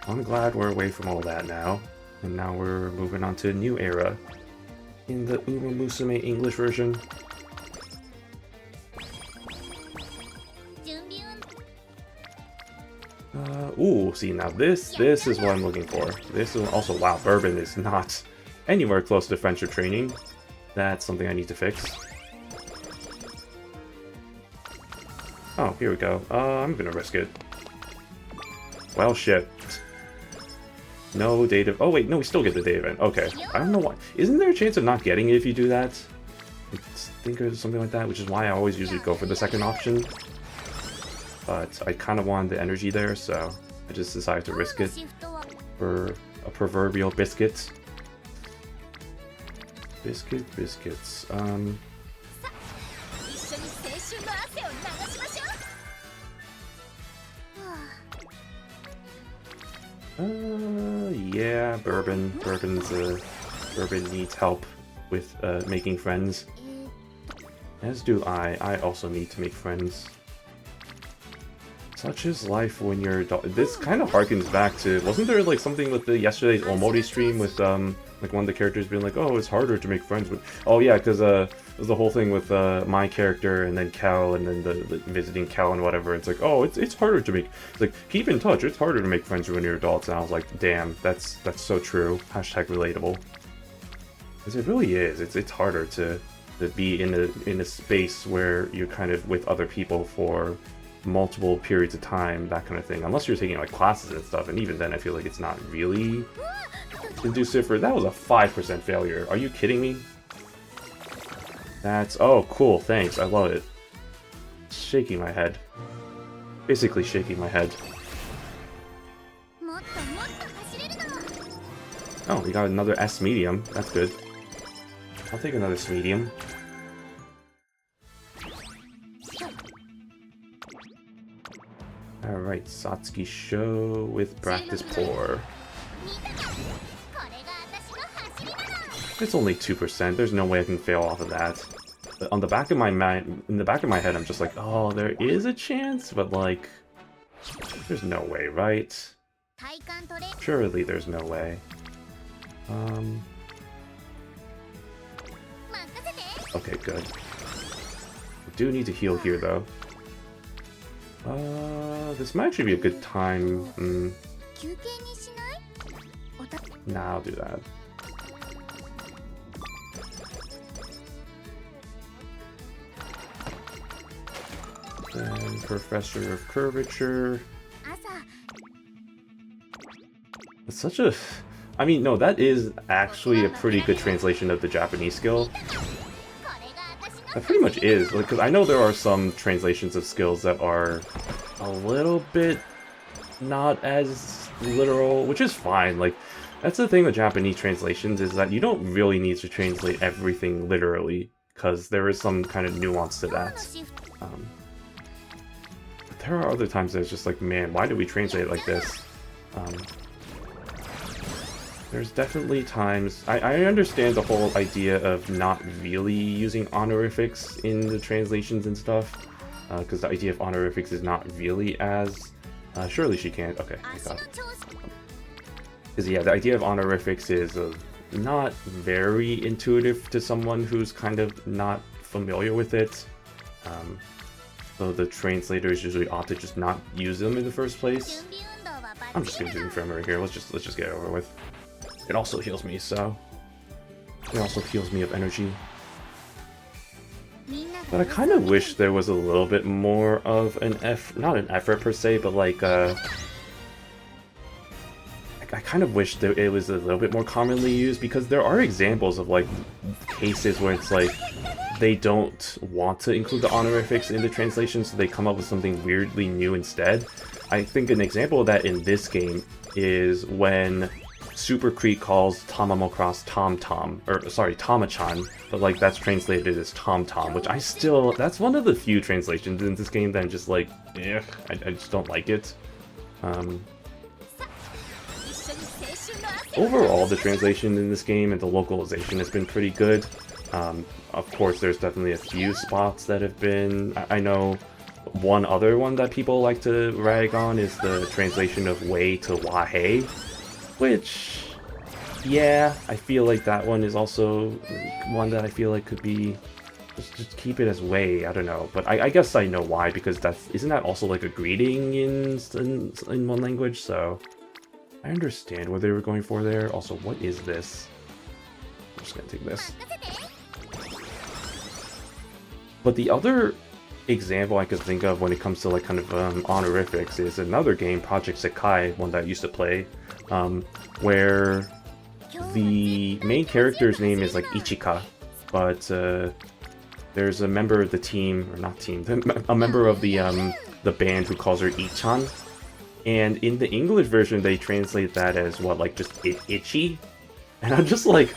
I'm glad we're away from all that now, and now we're moving on to a new era in the Umamusume English version. Ooh, see, now this is what I'm looking for. This is also, wow, Bourbon is not anywhere close to friendship training. That's something I need to fix. Oh, here we go. I'm gonna risk it. Well, shit. No data. Oh wait, no, we still get the day event. Okay, I don't know why. Isn't there a chance of not getting it if you do that? I think there's something like that, which is why I always usually go for the second option. But I kind of wanted the energy there, so I just decided to risk it for a proverbial biscuit. Biscuits. Yeah, Bourbon needs help with making friends. As do I. I also need to make friends. Such is life when you're adult. This kind of harkens back to, wasn't there like something with the yesterday's Omori stream with like one of the characters being like, oh, it's harder to make friends with. Oh yeah, because it was the whole thing with my character and then Cal and then the visiting Cal and whatever. It's like, oh, it's harder to make, like, keep in touch. It's harder to make friends when you're adults. And I was like, damn, that's so true. Hashtag relatable. Because it really is. It's harder to be in a space where you're kind of with other people for multiple periods of time, that kind of thing, unless you're taking like classes and stuff, and even then I feel like it's not really conducive for. That was a 5% failure. Are you kidding me? That's, oh cool, thanks, I love it. Shaking my head, basically shaking my head. Oh, we got another S medium, that's good. I'll take another S medium. Alright, Satsuki Show with Practice Pour. It's only 2%, there's no way I can fail off of that. But on the back of my mind, in the back of my head, I'm just like, oh, there is a chance, but like, there's no way, right? Surely there's no way. Okay, good. I do need to heal here, though. This might actually be a good time. Nah, I'll do that. Then Professor of Curvature. It's such a... I mean, no, that is actually a pretty good translation of the Japanese skill. That pretty much is, like, because I know there are some translations of skills that are a little bit not as literal, which is fine. Like, that's the thing with Japanese translations, is that you don't really need to translate everything literally, because there is some kind of nuance to that. But there are other times that it's just like, man, why did we translate it like this? There's definitely times... I understand the whole idea of not really using honorifics in the translations and stuff, because the idea of honorifics is not really as... surely she can't. Okay, thank God. Because yeah, the idea of honorifics is not very intuitive to someone who's kind of not familiar with it. So the translators usually opt to just not use them in the first place. I'm just gonna do infirmary here. Let's just get it over with. It also heals me, so... It also heals me of energy. But I kind of wish there was a little bit more of an not an effort per se, but like, I kind of wish that it was a little bit more commonly used, because there are examples of, like, cases where it's like, they don't want to include the honorifics in the translation, so they come up with something weirdly new instead. I think an example of that in this game is when Super Creek calls Tamamocross Tom-Tom, or sorry, Tama-chan, but like that's translated as Tom-Tom, which I still, that's one of the few translations in this game that I'm just like, eh, I just don't like it. Overall, the translation in this game and the localization has been pretty good. Of course, there's definitely a few spots that have been, I know one other one that people like to rag on is the translation of Wei to Wahei. Which, yeah, I feel like that one is also one that I feel like could be, just keep it as way, I don't know. But I guess I know why, because isn't that also like a greeting in one language? So I understand what they were going for there. Also, what is this? I'm just gonna take this. But the other example I could think of when it comes to like kind of honorifics is another game, Project Sekai, one that I used to play. Where the main character's name is like Ichika, but there's a member of the team, or not team, a member of the band who calls her Ichan, and in the English version they translate that as what, like just itchy, and I'm just like,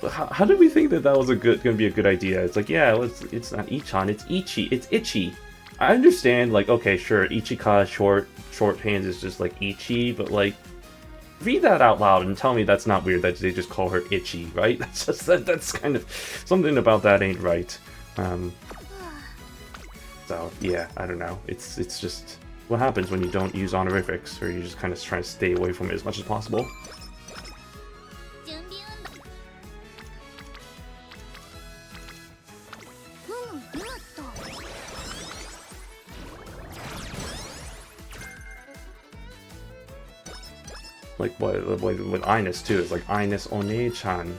how did we think that was gonna be a good idea? It's like, yeah, it's not Ichan, it's Ichi, it's itchy. I understand, like, okay, sure, Ichika shorthand is just like Ichi, but like, read that out loud and tell me that's not weird that they just call her Itchy, right? That's just that's kind of something about that ain't right. So yeah, I don't know. It's just what happens when you don't use honorifics, or you just kind of try to stay away from it as much as possible. Like with Ines too, it's like Ines One-chan,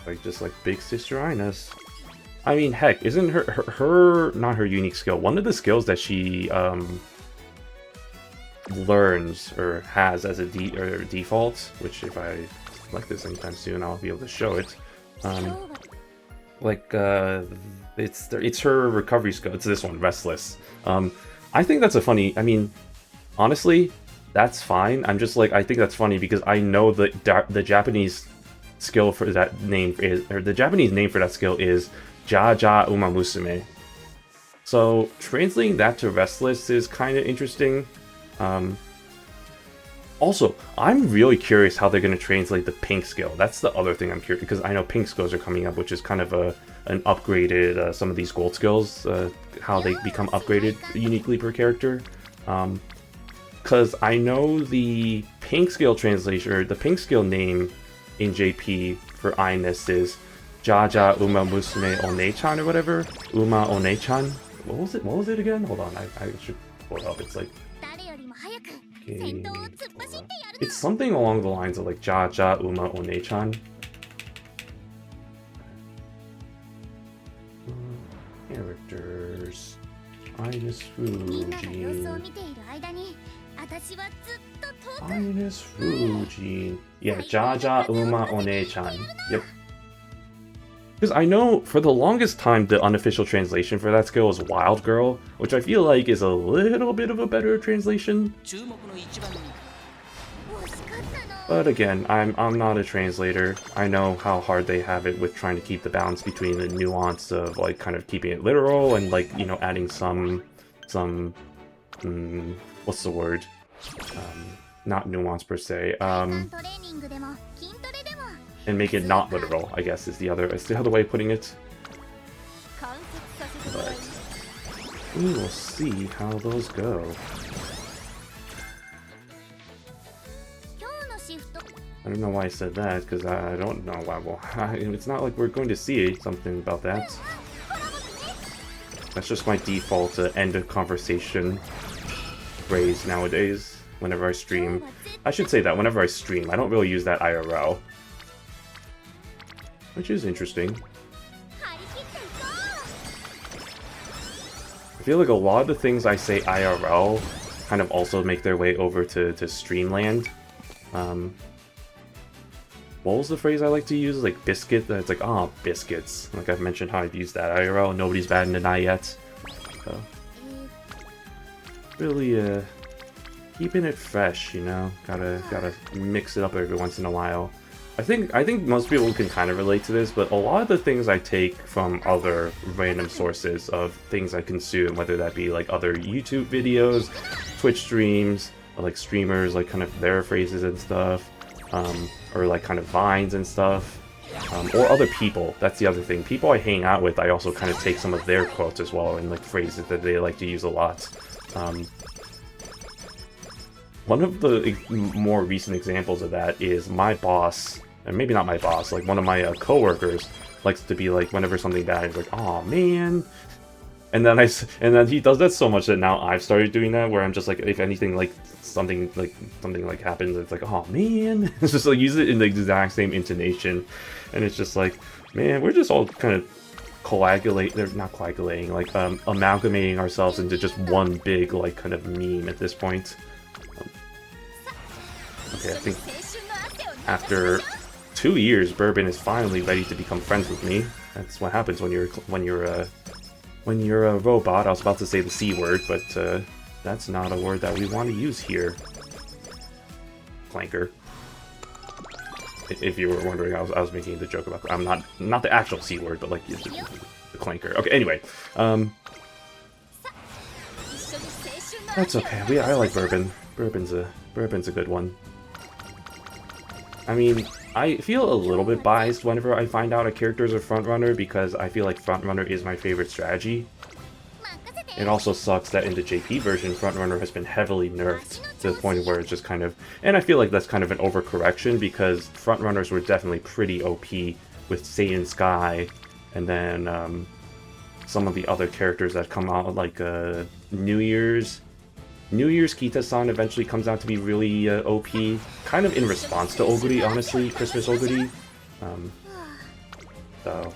like just like big sister Ines. I mean, heck, isn't her not her unique skill? One of the skills that she learns or has as a default, which if I select this anytime soon, I'll be able to show it. It's her recovery skill. It's this one, Restless. I think that's a funny. I mean, honestly, that's fine. I'm just like, I think that's funny because I know the Japanese skill for that name is, or the Japanese name for that skill is Ja Umamusume. So translating that to Restless is kind of interesting. Also, I'm really curious how they're going to translate the pink skill. That's the other thing I'm curious, because I know pink skills are coming up, which is kind of an upgraded, some of these gold skills, how they become upgraded uniquely per character. Because I know the pink skill translation, or the pink skill name in JP for Ines is Jaja Umamusume One-chan or whatever. Uma One-chan. What was it again? Hold on, I should pull it up. It's like... Okay. It's something along the lines of like Jaja Uma One-chan. Characters. Ines Fujin. Ines Fujin. Yeah, Jaja Uma One-chan. Yep. Because I know for the longest time the unofficial translation for that skill was Wild Girl, which I feel like is a little bit of a better translation. But again, I'm not a translator. I know how hard they have it with trying to keep the balance between the nuance of like kind of keeping it literal and like, you know, adding some what's the word? Not nuance per se. And make it not literal, I guess is the other way of putting it. But we will see how those go. I don't know why I said that, because I don't know why. Well, it's not like we're going to see something about that. That's just my default end of conversation phrase nowadays whenever I stream. I should say that whenever I stream. I don't really use that IRL. Which is interesting. I feel like a lot of the things I say IRL kind of also make their way over to Streamland. What was the phrase I like to use? Like biscuit? It's like, oh, biscuits. Like I've mentioned how I've used that IRL. Nobody's batting an eye yet. So, really, keeping it fresh, you know? Gotta mix it up every once in a while. I think most people can kind of relate to this, but a lot of the things I take from other random sources of things I consume, whether that be like other YouTube videos, Twitch streams, or like streamers, like kind of their phrases and stuff, or like kind of vines and stuff, or other people. That's the other thing. People I hang out with, I also kind of take some of their quotes as well, and like phrases that they like to use a lot. One of the more recent examples of that is my boss, and maybe not my boss, like one of my coworkers likes to be like, whenever something bad, he's like, "Oh man," and then he does that so much that now I've started doing that, where I'm just like, if anything like something like happens, it's like, "Oh man," it's just like use it in the exact same intonation, and it's just like, man, we're just all kind of amalgamating ourselves into just one big like kind of meme at this point. Okay, I think after 2 years, Bourbon is finally ready to become friends with me. That's what happens when you're a robot. I was about to say the C word, but that's not a word that we want to use here. Clanker. If you were wondering, I was making the joke about. I'm not the actual C word, but like the clanker. Okay, anyway. That's okay. I like Bourbon. Bourbon's a good one. I mean, I feel a little bit biased whenever I find out a character is a frontrunner because I feel like frontrunner is my favorite strategy. It also sucks that in the JP version, frontrunner has been heavily nerfed to the point where it's just kind of... And I feel like that's kind of an overcorrection because frontrunners were definitely pretty OP with Satan Sky, and then some of the other characters that come out, like New Year's Kita-san eventually comes out to be really OP, kind of in response to Oguri, honestly, Christmas Oguri. So,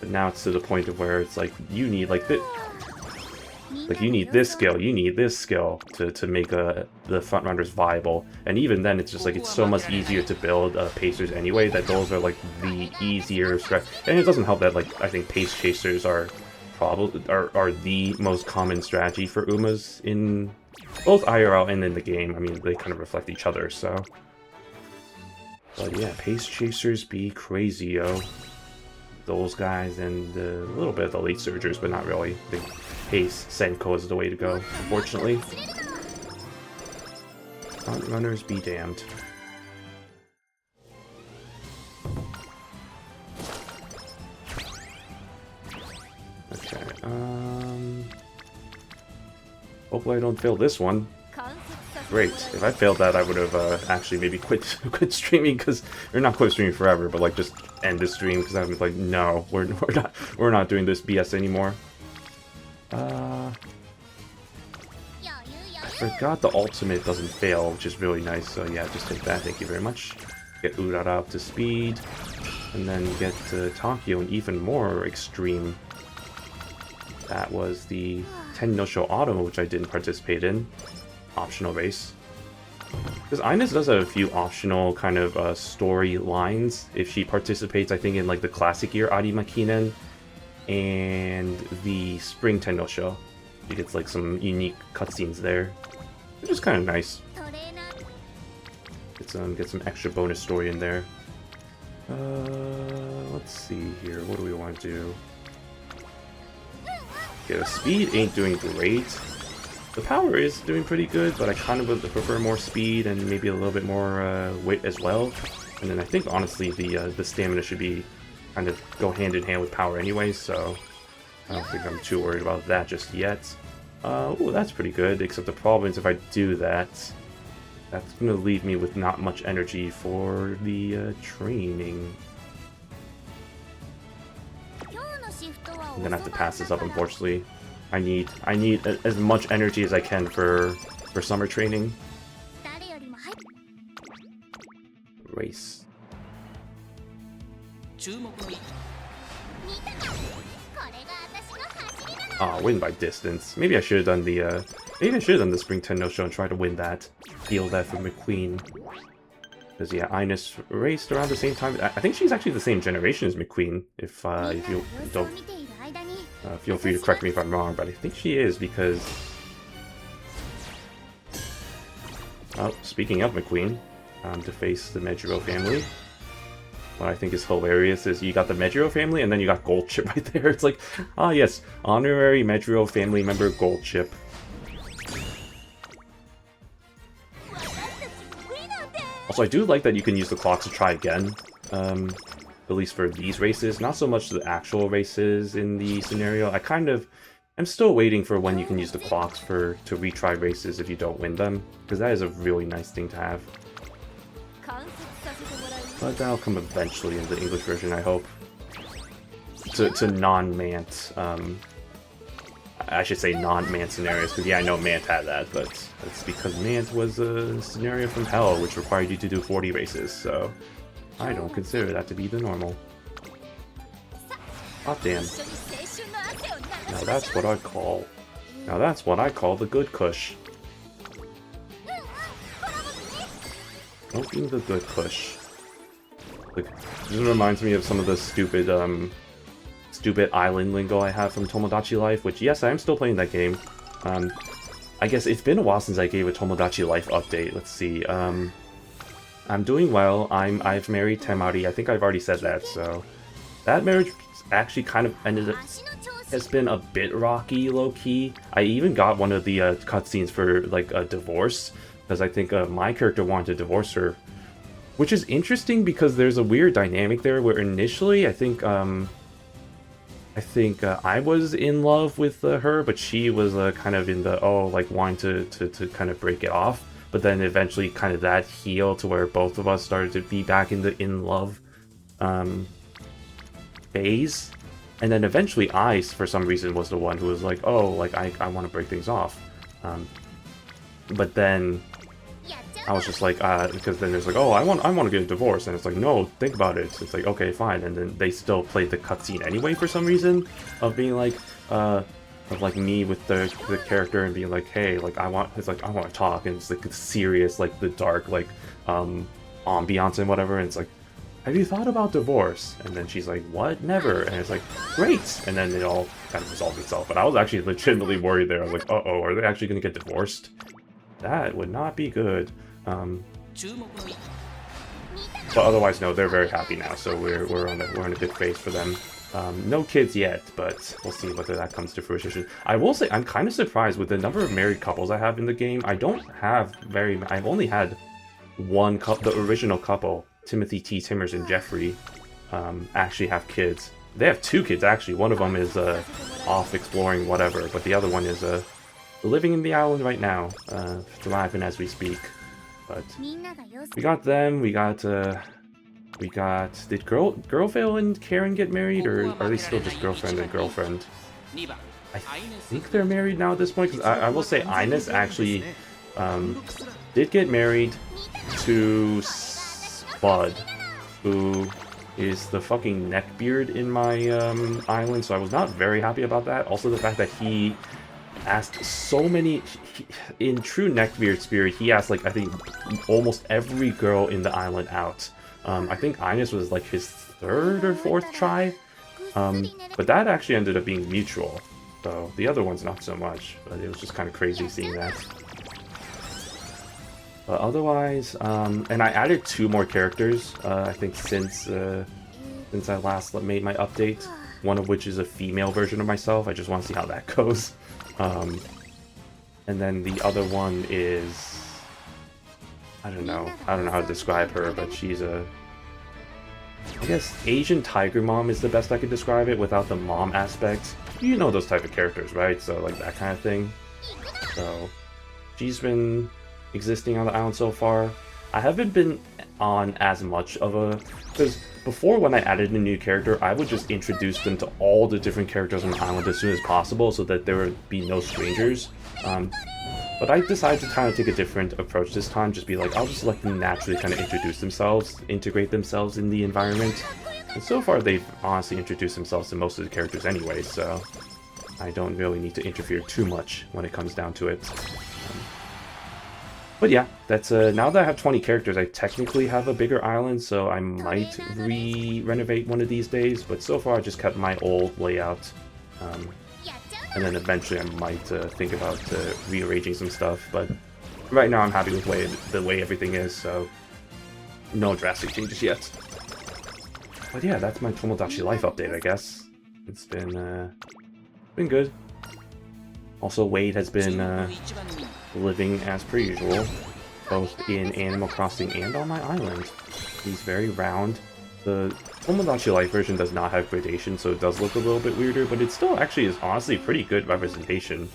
but now it's to the point of where it's like, you need like you need this skill, you need this skill to make the frontrunners viable. And even then, it's just like, it's so much easier to build pacers anyway, that those are like the easier strat. And it doesn't help that, like, I think pace chasers are the most common strategy for Umas in both IRL and in the game. I mean, they kind of reflect each other, so. But yeah, pace chasers be crazy, yo. Those guys and a little bit of the late surgers, but not really. The pace Senko is the way to go, unfortunately. Front runners be damned. Okay, hopefully I don't fail this one. Great. If I failed that, I would have actually maybe quit streaming, because, or not quit streaming forever, but like just end the stream, because I'm like, no, we're not doing this BS anymore. I forgot the ultimate doesn't fail, which is really nice. So yeah, just take that. Thank you very much. Get Urara up to speed, and then get Takio and even more extreme. That was the Ten no Sho Auto, which I didn't participate in. Optional race. Because Ines does have a few optional kind of story lines if she participates, I think, in like the classic year Arima Kinen and the Spring Ten no Sho. She gets like some unique cutscenes there, which is kind of nice. Get some extra bonus story in there. Let's see here. What do we want to do? Okay, the speed ain't doing great. The power is doing pretty good, but I kind of would prefer more speed and maybe a little bit more wit as well. And then I think, honestly, the stamina should be kind of go hand in hand with power anyway, so I don't think I'm too worried about that just yet. Ooh, that's pretty good, except the problem is if I do that, that's going to leave me with not much energy for the training. I'm going to have to pass this up, unfortunately. I need as much energy as I can for summer training. Race. Ah, win by distance. Maybe I should have done the Spring Ten no Sho and try to win that. Steal that from McQueen. Because yeah, Ines raced around the same time. I think she's actually the same generation as McQueen. If you don't. Feel free to correct me if I'm wrong, but I think she is, because... Oh, speaking of McQueen, to face the Medjiro family. What I think is hilarious is you got the Medjiro family, and then you got Gold Chip right there. It's like, ah yes, honorary Medjiro family member Gold Chip. Also, I do like that you can use the clocks to try again. At least for these races, not so much the actual races in the scenario. I'm still waiting for when you can use the clocks to retry races if you don't win them, because that is a really nice thing to have. But that'll come eventually in the English version, I hope. To non-MANT, I should say non-MANT scenarios, because yeah, I know MANT had that, but that's because MANT was a scenario from hell, which required you to do 40 races, so I don't consider that to be the normal. Oh damn. Now that's what I call the good kush. Smoking the good kush. Like, this reminds me of some of the stupid island lingo I have from Tomodachi Life, which yes, I am still playing that game. I guess it's been a while since I gave a Tomodachi Life update. Let's see. I'm doing well. I've married Temari. I think I've already said that, so that marriage actually kind of has been a bit rocky, low-key. I even got one of the cutscenes for like a divorce, because I think my character wanted to divorce her which is interesting because there's a weird dynamic there where initially I was in love with her, but she was kind of in the like wanting to kind of break it off. But then eventually, kind of that healed to where both of us started to be back in the in love um, phase. And then eventually, Ice for some reason was the one who was like, oh, like I want to break things off. But then I was just like, because then there's like, oh, I want to get a divorce, and it's like, no, think about it. It's like, okay, fine, and then they still played the cutscene anyway for some reason, of being like, of like me with the character and being like, hey, like I want to talk, and it's like it's serious, like the dark like ambiance and whatever, and it's like, have you thought about divorce? And then she's like, what? Never. And it's like, great. And then it all kind of resolved itself. But I was actually legitimately worried there. I was like, uh-oh, are they actually going to get divorced? That would not be good. But otherwise, no, they're very happy now, so we're on a good phase for them. No kids yet, but we'll see whether that comes to fruition. I will say I'm kind of surprised with the number of married couples I have in the game. I don't have I've only had one couple, the original couple, Timothy T. Timmers and Jeffrey, actually have kids. They have two kids actually. One of them is off exploring whatever, but the other one is living in the island right now, thriving as we speak. But we got them. We got. Did Girlvale and Karen get married, or are they still just girlfriend and girlfriend? I think they're married now at this point. Because I will say Ines actually did get married to Spud, who is the fucking neckbeard in my island. So I was not very happy about that. Also, the fact that he asked so many, in true neckbeard spirit, he asked like I think almost every girl in the island out. I think Ines was like his third or fourth try, but that actually ended up being mutual. So the other one's not so much, but it was just kind of crazy seeing that. But otherwise, and I added 2 more characters, I think since I last made my update. One of which is a female version of myself. I just want to see how that goes. And then the other one is, I don't know how to describe her, but she's I guess Asian tiger mom is the best I could describe it without the mom aspect. You know those type of characters, right? So like that kind of thing. So she's been existing on the island so far. I haven't been on as much of a, because before when I added a new character, I would just introduce them to all the different characters on the island as soon as possible so that there would be no strangers. But I decided to kind of take a different approach this time, just be like, I'll just let them naturally kind of introduce themselves, integrate themselves in the environment. And so far they've honestly introduced themselves to most of the characters anyway, so I don't really need to interfere too much when it comes down to it. But yeah, that's now that I have 20 characters, I technically have a bigger island, so I might renovate one of these days, but so far I just kept my old layout. And then eventually I might think about rearranging some stuff, but right now I'm happy with the way everything is, so no drastic changes yet. But yeah, that's my Tomodachi Life update, I guess. It's been good. Also, Wade has been living as per usual, both in Animal Crossing and on my island. He's very round. The Tomodachi Life version does not have gradation, so it does look a little bit weirder, but it still actually is honestly pretty good representation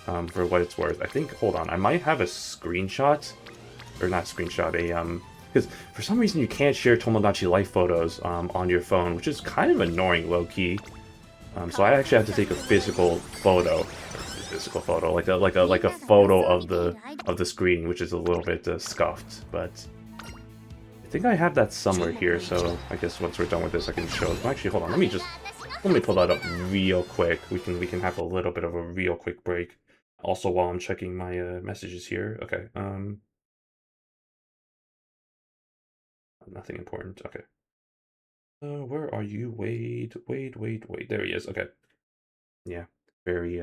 for what it's worth. I think, hold on, I might have a screenshot, or not screenshot, because for some reason you can't share Tomodachi Life photos on your phone, which is kind of annoying low-key. So I actually have to take a physical photo, like a photo of the screen, which is a little bit scuffed, but I think I have that somewhere here, so I guess once we're done with this I can show it. Actually, hold on, let me pull that up real quick. We can have a little bit of a real quick break. Also, while I'm checking my messages here. Okay, nothing important. Okay. Where are you? Wait. There he is. Okay. Yeah, very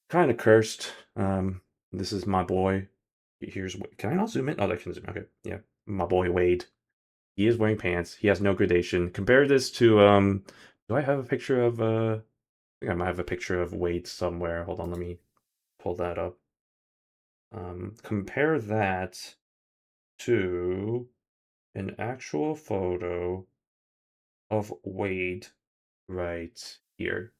kind of cursed. This is my boy. Here's, can I not zoom in? Oh, that can zoom. Okay, yeah, my boy Wade. He is wearing pants. He has no gradation. Compare this to do I have a picture of I think I might have a picture of Wade somewhere. Hold on, let me pull that up. Compare that to an actual photo of Wade right here.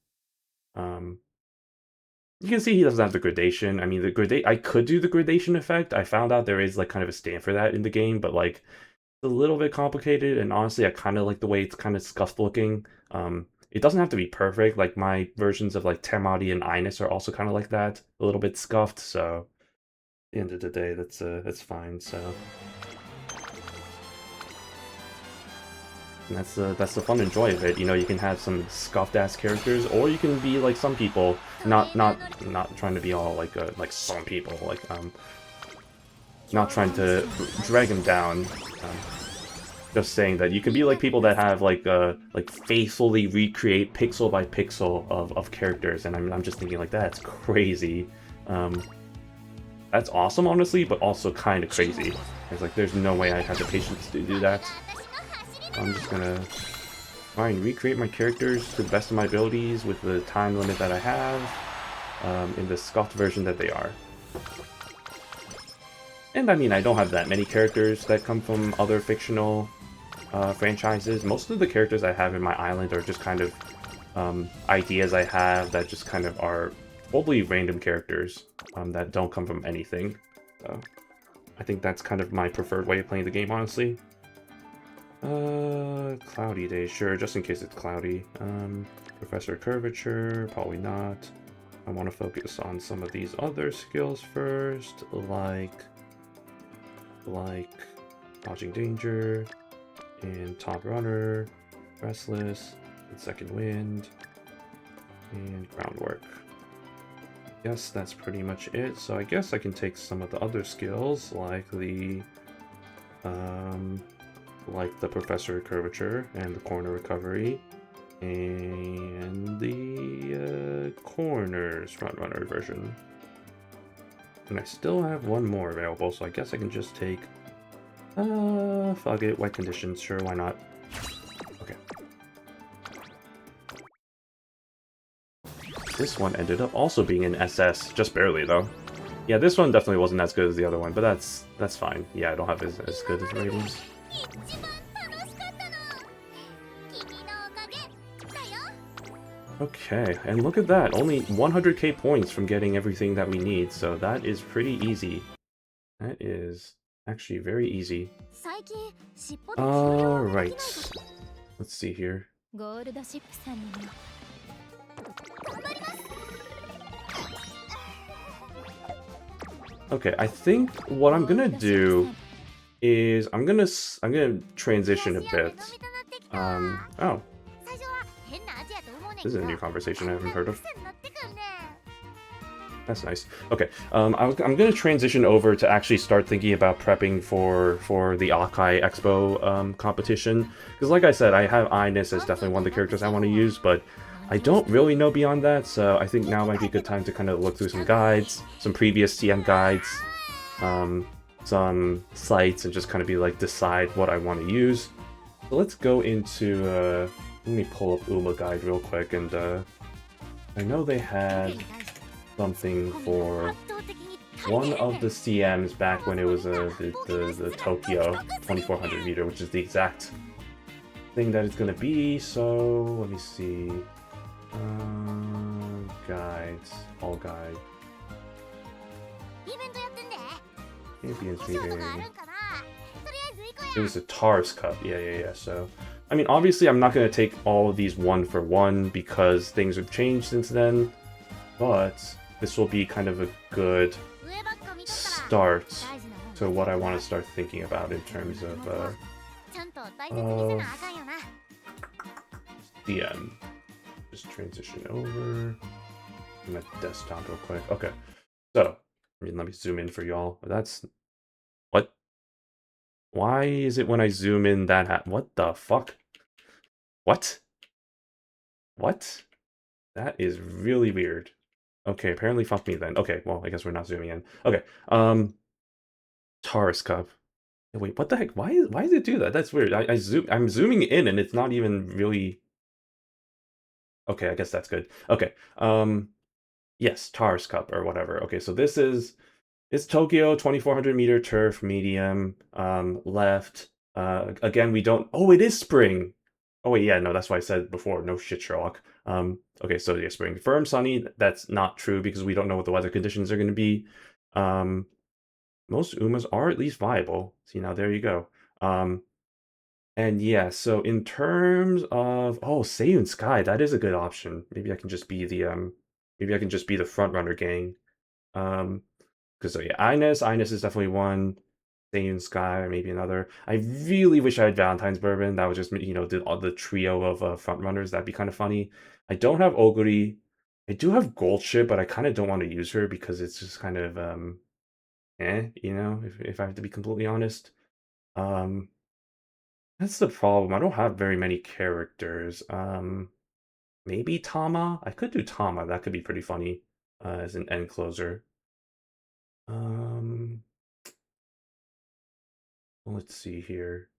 You can see he doesn't have the gradation. I mean, I could do the gradation effect. I found out there is like kind of a stand for that in the game, but like it's a little bit complicated. And honestly, I kind of like the way it's kind of scuffed looking. It doesn't have to be perfect. Like my versions of like Temari and Ines are also kind of like that, a little bit scuffed. So at the end of the day, that's fine. So. And that's the fun and joy of it. You know, you can have some scuffed ass characters, or you can be like some people, not trying to be all like some people, not trying to drag them down. Just saying that you can be like people that have like faithfully recreate pixel by pixel of characters, and I'm just thinking like that's crazy. That's awesome, honestly, but also kind of crazy. It's like there's no way I have the patience to do that. I'm just gonna try and recreate my characters to the best of my abilities with the time limit that I have in the scuffed version that they are. And I mean, I don't have that many characters that come from other fictional franchises. Most of the characters I have in my island are just kind of ideas I have that just kind of are totally random characters that don't come from anything. So I think that's kind of my preferred way of playing the game, honestly. Cloudy day, sure, just in case it's cloudy. Professor Curvature, probably not. I want to focus on some of these other skills first, like Dodging Danger, and Top Runner, Restless, and Second Wind, and Groundwork. Yes, that's pretty much it. So I guess I can take some of the other skills, like the Professor Curvature and the Corner Recovery, and the Corners Frontrunner version. And I still have one more available, so I guess I can just take, fuck it, White Conditions, sure, why not? Okay. This one ended up also being an SS, just barely though. Yeah, this one definitely wasn't as good as the other one, but that's fine. Yeah, I don't have as good as ratings. Okay, and look at that, only 100k points from getting everything that we need, so that is pretty easy. That is actually very easy. Alright, let's see here. Okay, I think what I'm gonna do is I'm gonna transition a bit. Oh. This is a new conversation I haven't heard of. That's nice. Okay, I'm gonna transition over to actually start thinking about prepping for the Offkai Expo competition. Because like I said, I have Ines as definitely one of the characters I want to use, but I don't really know beyond that, so I think now might be a good time to kind of look through some guides, some previous TM guides, some sites, and just kind of be like, decide what I want to use. So let's go into, let me pull up Uma Guide real quick, and I know they had something for one of the CMs back when it was the Tokyo 2400 meter, which is the exact thing that it's going to be, so let me see. Guides, all guide. Champions meeting. It was a TARS Cup, yeah, so I mean, obviously I'm not going to take all of these one for one because things have changed since then, but this will be kind of a good start to what I want to start thinking about in terms of DM. Just transition over to my desktop real quick. Okay, so let me zoom in for y'all. That's what? Why is it when I zoom in that what the fuck? What? What? That is really weird. Okay, apparently fuck me then. Okay, well, I guess we're not zooming in. Okay, Taurus Cup. Wait, what the heck? Why does it do that? That's weird. I'm zooming in and it's not even really. Okay, I guess that's good. Okay, yes, Taurus Cup or whatever. Okay, so this is It's Tokyo, 2400-meter turf, medium, left. Again, we don't. Oh, it is spring. Oh wait, yeah, no, that's why I said before. No shit, Sherlock. Okay, so yeah, spring, firm, sunny. That's not true because we don't know what the weather conditions are going to be. Um, most Umas are at least viable. See, now there you go. And yeah, so in terms of Seiyun Sky, that is a good option. Maybe I can just be the front runner gang. Because so yeah, Ines is definitely one. Seiyun Sky, maybe another. I really wish I had Valentine's Bourbon. That would just all the trio of front runners. That'd be kind of funny. I don't have Oguri. I do have Goldship, but I kind of don't want to use her because it's just kind of if I have to be completely honest. Um, that's the problem. I don't have very many characters. Maybe Tama. I could do Tama. That could be pretty funny as an end closer. Um, let's see here.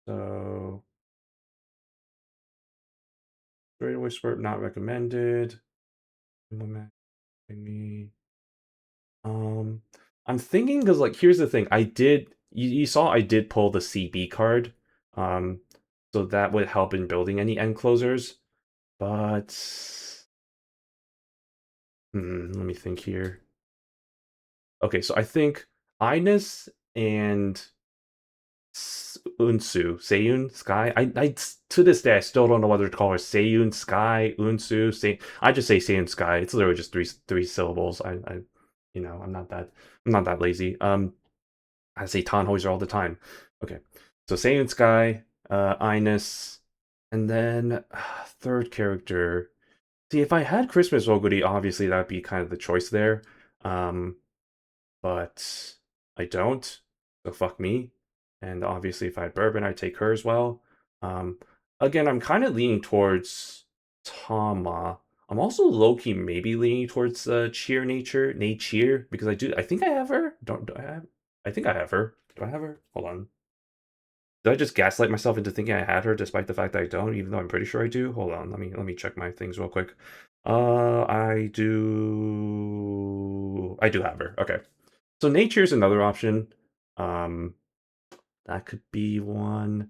So straightaway spurt not recommended. Implement me. Um, I'm thinking because like here's the thing. You saw I did pull the CB card. Um, so that would help in building any end closers. But let me think here. Okay, so I think Ines and Unsu, Seiyun, Sky. To this day I still don't know whether to call her Seiyun, Sky, Unsu, I just say Seiyun Sky. It's literally just three syllables. I'm not that lazy. I say Tannhäuser all the time. Okay. So Seiyun Sky, Ines, and then third character. See, if I had Christmas Oguri, obviously that'd be kind of the choice there. Um, but I don't, so fuck me. And obviously, if I had Bourbon, I'd take her as well. Um, Again, I'm kind of leaning towards Tama. I'm also low-key maybe leaning towards Nature, because I think I have her. Do I have? I think I have her. Do I have her? Hold on. Did I just gaslight myself into thinking I had her, despite the fact that I don't, even though I'm pretty sure I do? Hold on, let me check my things real quick. I do have her. Okay. So Nature's another option. Um, that could be one.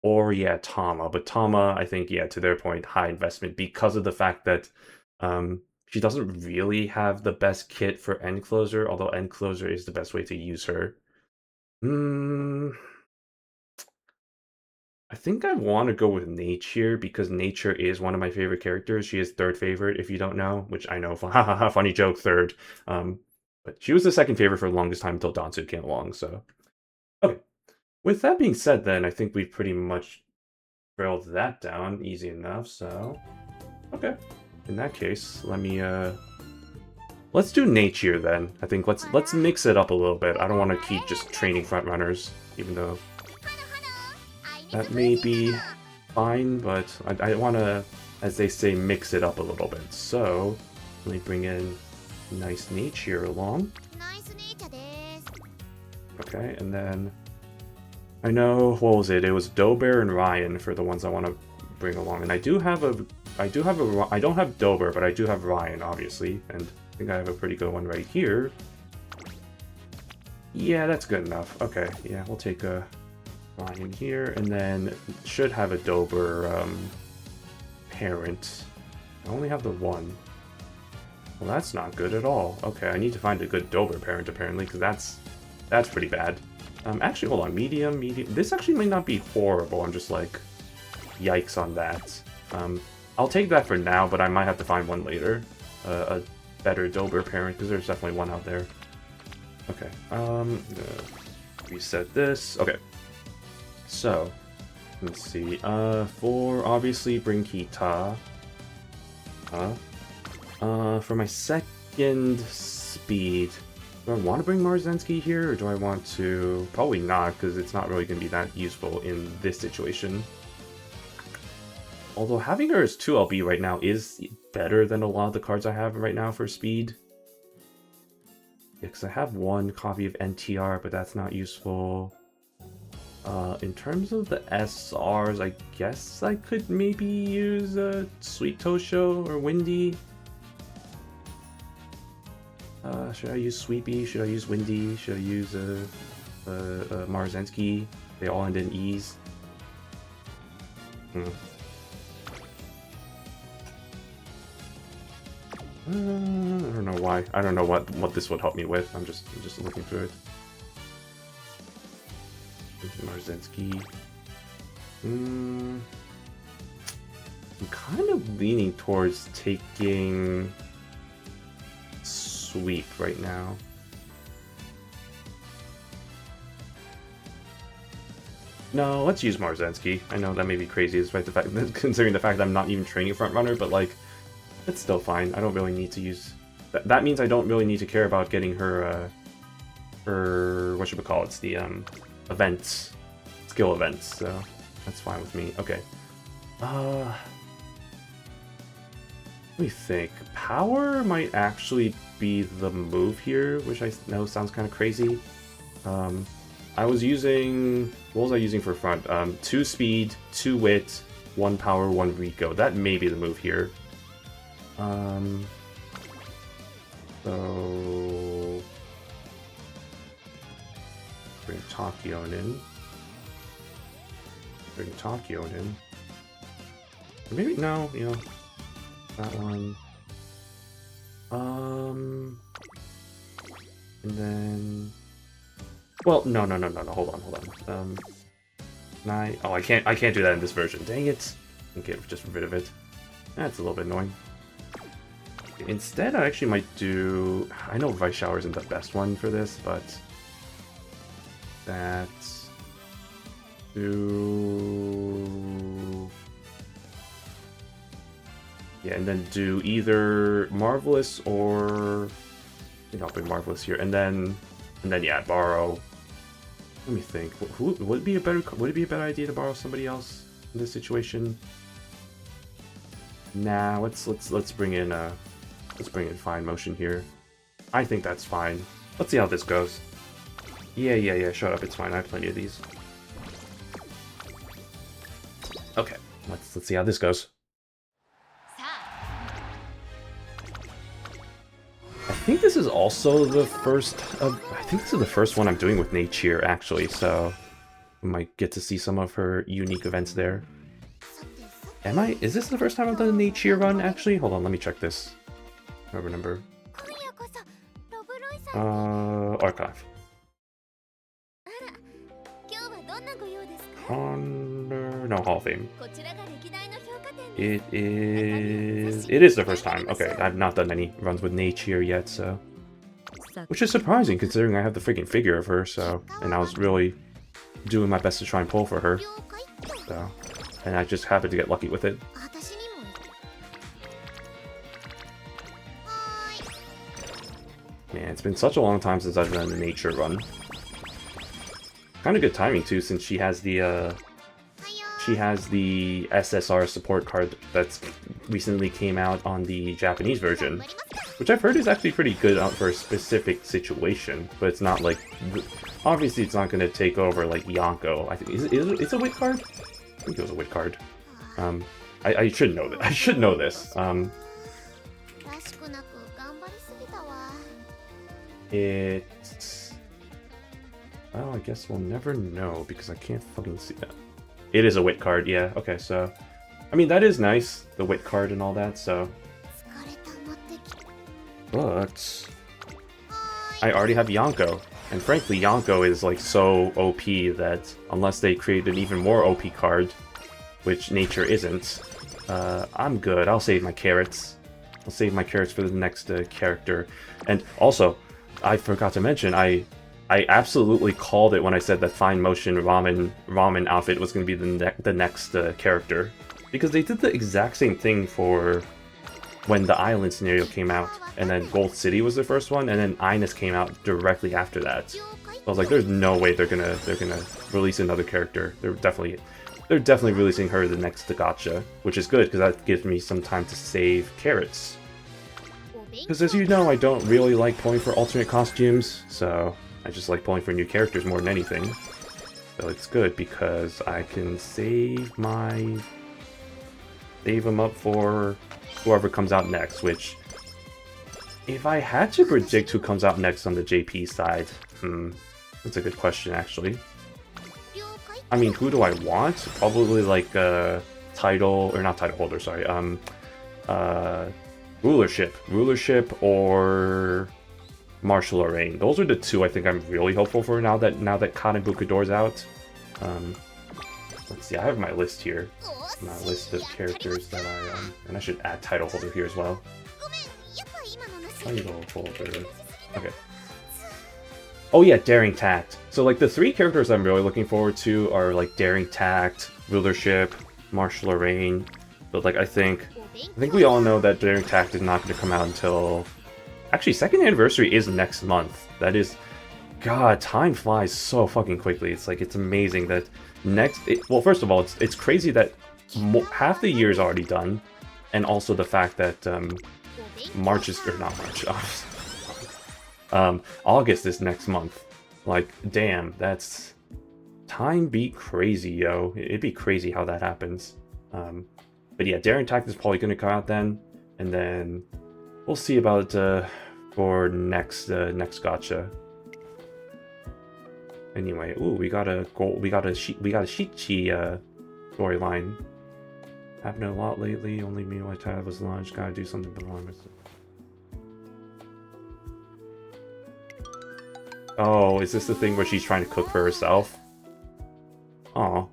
Or yeah, Tama. But Tama, I think, yeah, to their point, high investment because of the fact that she doesn't really have the best kit for End Closer, although End Closer is the best way to use her. I think I want to go with Nature because Nature is one of my favorite characters. She is third favorite, if you don't know, which I know, funny joke, third. But she was the second favorite for the longest time until Dansu came along, so. Okay. With that being said, then, I think we've pretty much drilled that down easy enough, so. Okay. In that case, let's do Nature then. I think let's mix it up a little bit. I don't want to keep just training front runners, even though that may be fine, but I want to, as they say, mix it up a little bit. So, let me bring in nice Nature along. Okay, and then I know, what was it? It was Dober and Ryan for the ones I want to bring along. And I don't have Dober, but I do have Ryan, obviously. And I think I have a pretty good one right here. Yeah, that's good enough. Okay, yeah, we'll take a Ryan here, and then should have a Dober parent. I only have the one. Well, that's not good at all. Okay, I need to find a good Dober parent, apparently, because that's pretty bad. Actually, hold on. Medium. This actually might not be horrible. I'm just like, yikes on that. I'll take that for now, but I might have to find one later. A better Dober parent, because there's definitely one out there. Okay. Reset this. Okay. So, let's see. For obviously bring Kita. For my second speed. Do I want to bring Marzensky here, or do I want to... Probably not, because it's not really going to be that useful in this situation. Although having her as 2LB right now is better than a lot of the cards I have right now for speed. Yeah, because I have one copy of NTR, but that's not useful. In terms of the SRs, I guess I could maybe use Sweet Tosho or Windy. Should I use Sweepy? Should I use Windy? Should I use Marzensky? They all end in E's. I don't know why. I don't know what this would help me with. I'm just looking through it. Marzensky. I'm kind of leaning towards taking Sweep right now. No, let's use Marzensky. I know that may be crazy, despite the fact, considering the fact that I'm not even training front runner, but like, it's still fine. I don't really need to use. That means I don't really need to care about getting her, what should we call it? It's the events, skill events. So that's fine with me. Okay. Let me think. Power might actually be the move here, which I know sounds kind of crazy. I was using, what was I using for front? 2 speed, 2 wit, 1 power, 1 Rico. That may be the move here. So bring Tachyon in. Bring Tachyon in. Or maybe no, you know, that one. And then. Well, no. Hold on. Oh, I can't do that in this version. Dang it! I'll get just rid of it. That's a little bit annoying. Instead, I actually might do. I know Vice Shower isn't the best one for this, but that's do. Yeah, and then do either Marvelous or. I think I'll bring Marvelous here, and then yeah, borrow. Let me think. Who would it be a better idea to borrow somebody else in this situation? Nah, let's bring in Fine Motion here. I think that's fine. Let's see how this goes. Yeah. Shut up. It's fine. I have plenty of these. Okay. Let's see how this goes. I think this is also the first I think this is the first one I'm doing with Nature, actually, so we might get to see some of her unique events there. Is this the first time I've done a Nature run, actually? Hold on, let me check this. I don't remember. Archive. No, Hall of Fame. It is the first time. Okay, I've not done any runs with Nature yet, so. Which is surprising, considering I have the freaking figure of her, so. And I was really doing my best to try and pull for her. So. And I just happened to get lucky with it. Man, it's been such a long time since I've done a Nature run. Kind of good timing, too, since she has the SSR support card that's recently came out on the Japanese version, which I've heard is actually pretty good for a specific situation, but it's not like, obviously it's not going to take over like Yonko. I think it's a wit card? I think it was a wit card. I should know that. I should know this. Well, I guess we'll never know because I can't fucking see that. It is a wit card, yeah. Okay, so I mean that is nice, the wit card and all that. So, but I already have Yonko, and frankly, Yonko is like so OP that unless they create an even more OP card, which Nature isn't, I'm good. I'll save my carrots. I'll save my carrots for the next character. And also, I forgot to mention, I absolutely called it when I said that Fine Motion Ramen outfit was going to be the next character, because they did the exact same thing for when the Island scenario came out, and then Gold City was the first one, and then Ines came out directly after that. So I was like, there's no way they're gonna release another character. They're definitely releasing her the next gacha, which is good because that gives me some time to save carrots. Because as you know, I don't really like pulling for alternate costumes, so I just like pulling for new characters more than anything. So it's good because I can save them up for whoever comes out next, which If I had to predict who comes out next on the JP side, that's a good question, actually. I mean, who do I want? Probably like title, or not title holder, sorry. Rulership or martial arraign. Those are the two I think I'm really hopeful for now that Kanebukador's out. Let's see, I have my list here. My list of characters that and I should add title holder here as well. Title holder. Okay. Oh yeah, Daring Tact. So like the three characters I'm really looking forward to are like Daring Tact, Rulership, Martial Arraign. But like I think we all know that Daring Tact is not going to come out until... Actually, second anniversary is next month. That is... God, time flies so fucking quickly. It's like, it's amazing that well, first of all, it's crazy that half the year is already done. And also the fact that March is... Or not March. August is next month. Like, damn, that's... Time beat crazy, yo. It'd be crazy how that happens. But yeah, Daring Tact is probably going to come out then. And then we'll see about for next gacha. Anyway, ooh, we got a Shichi storyline. Happened a lot lately. Only me while Tab was launched. Gotta do something before. Oh, is this the thing where she's trying to cook for herself? Aw.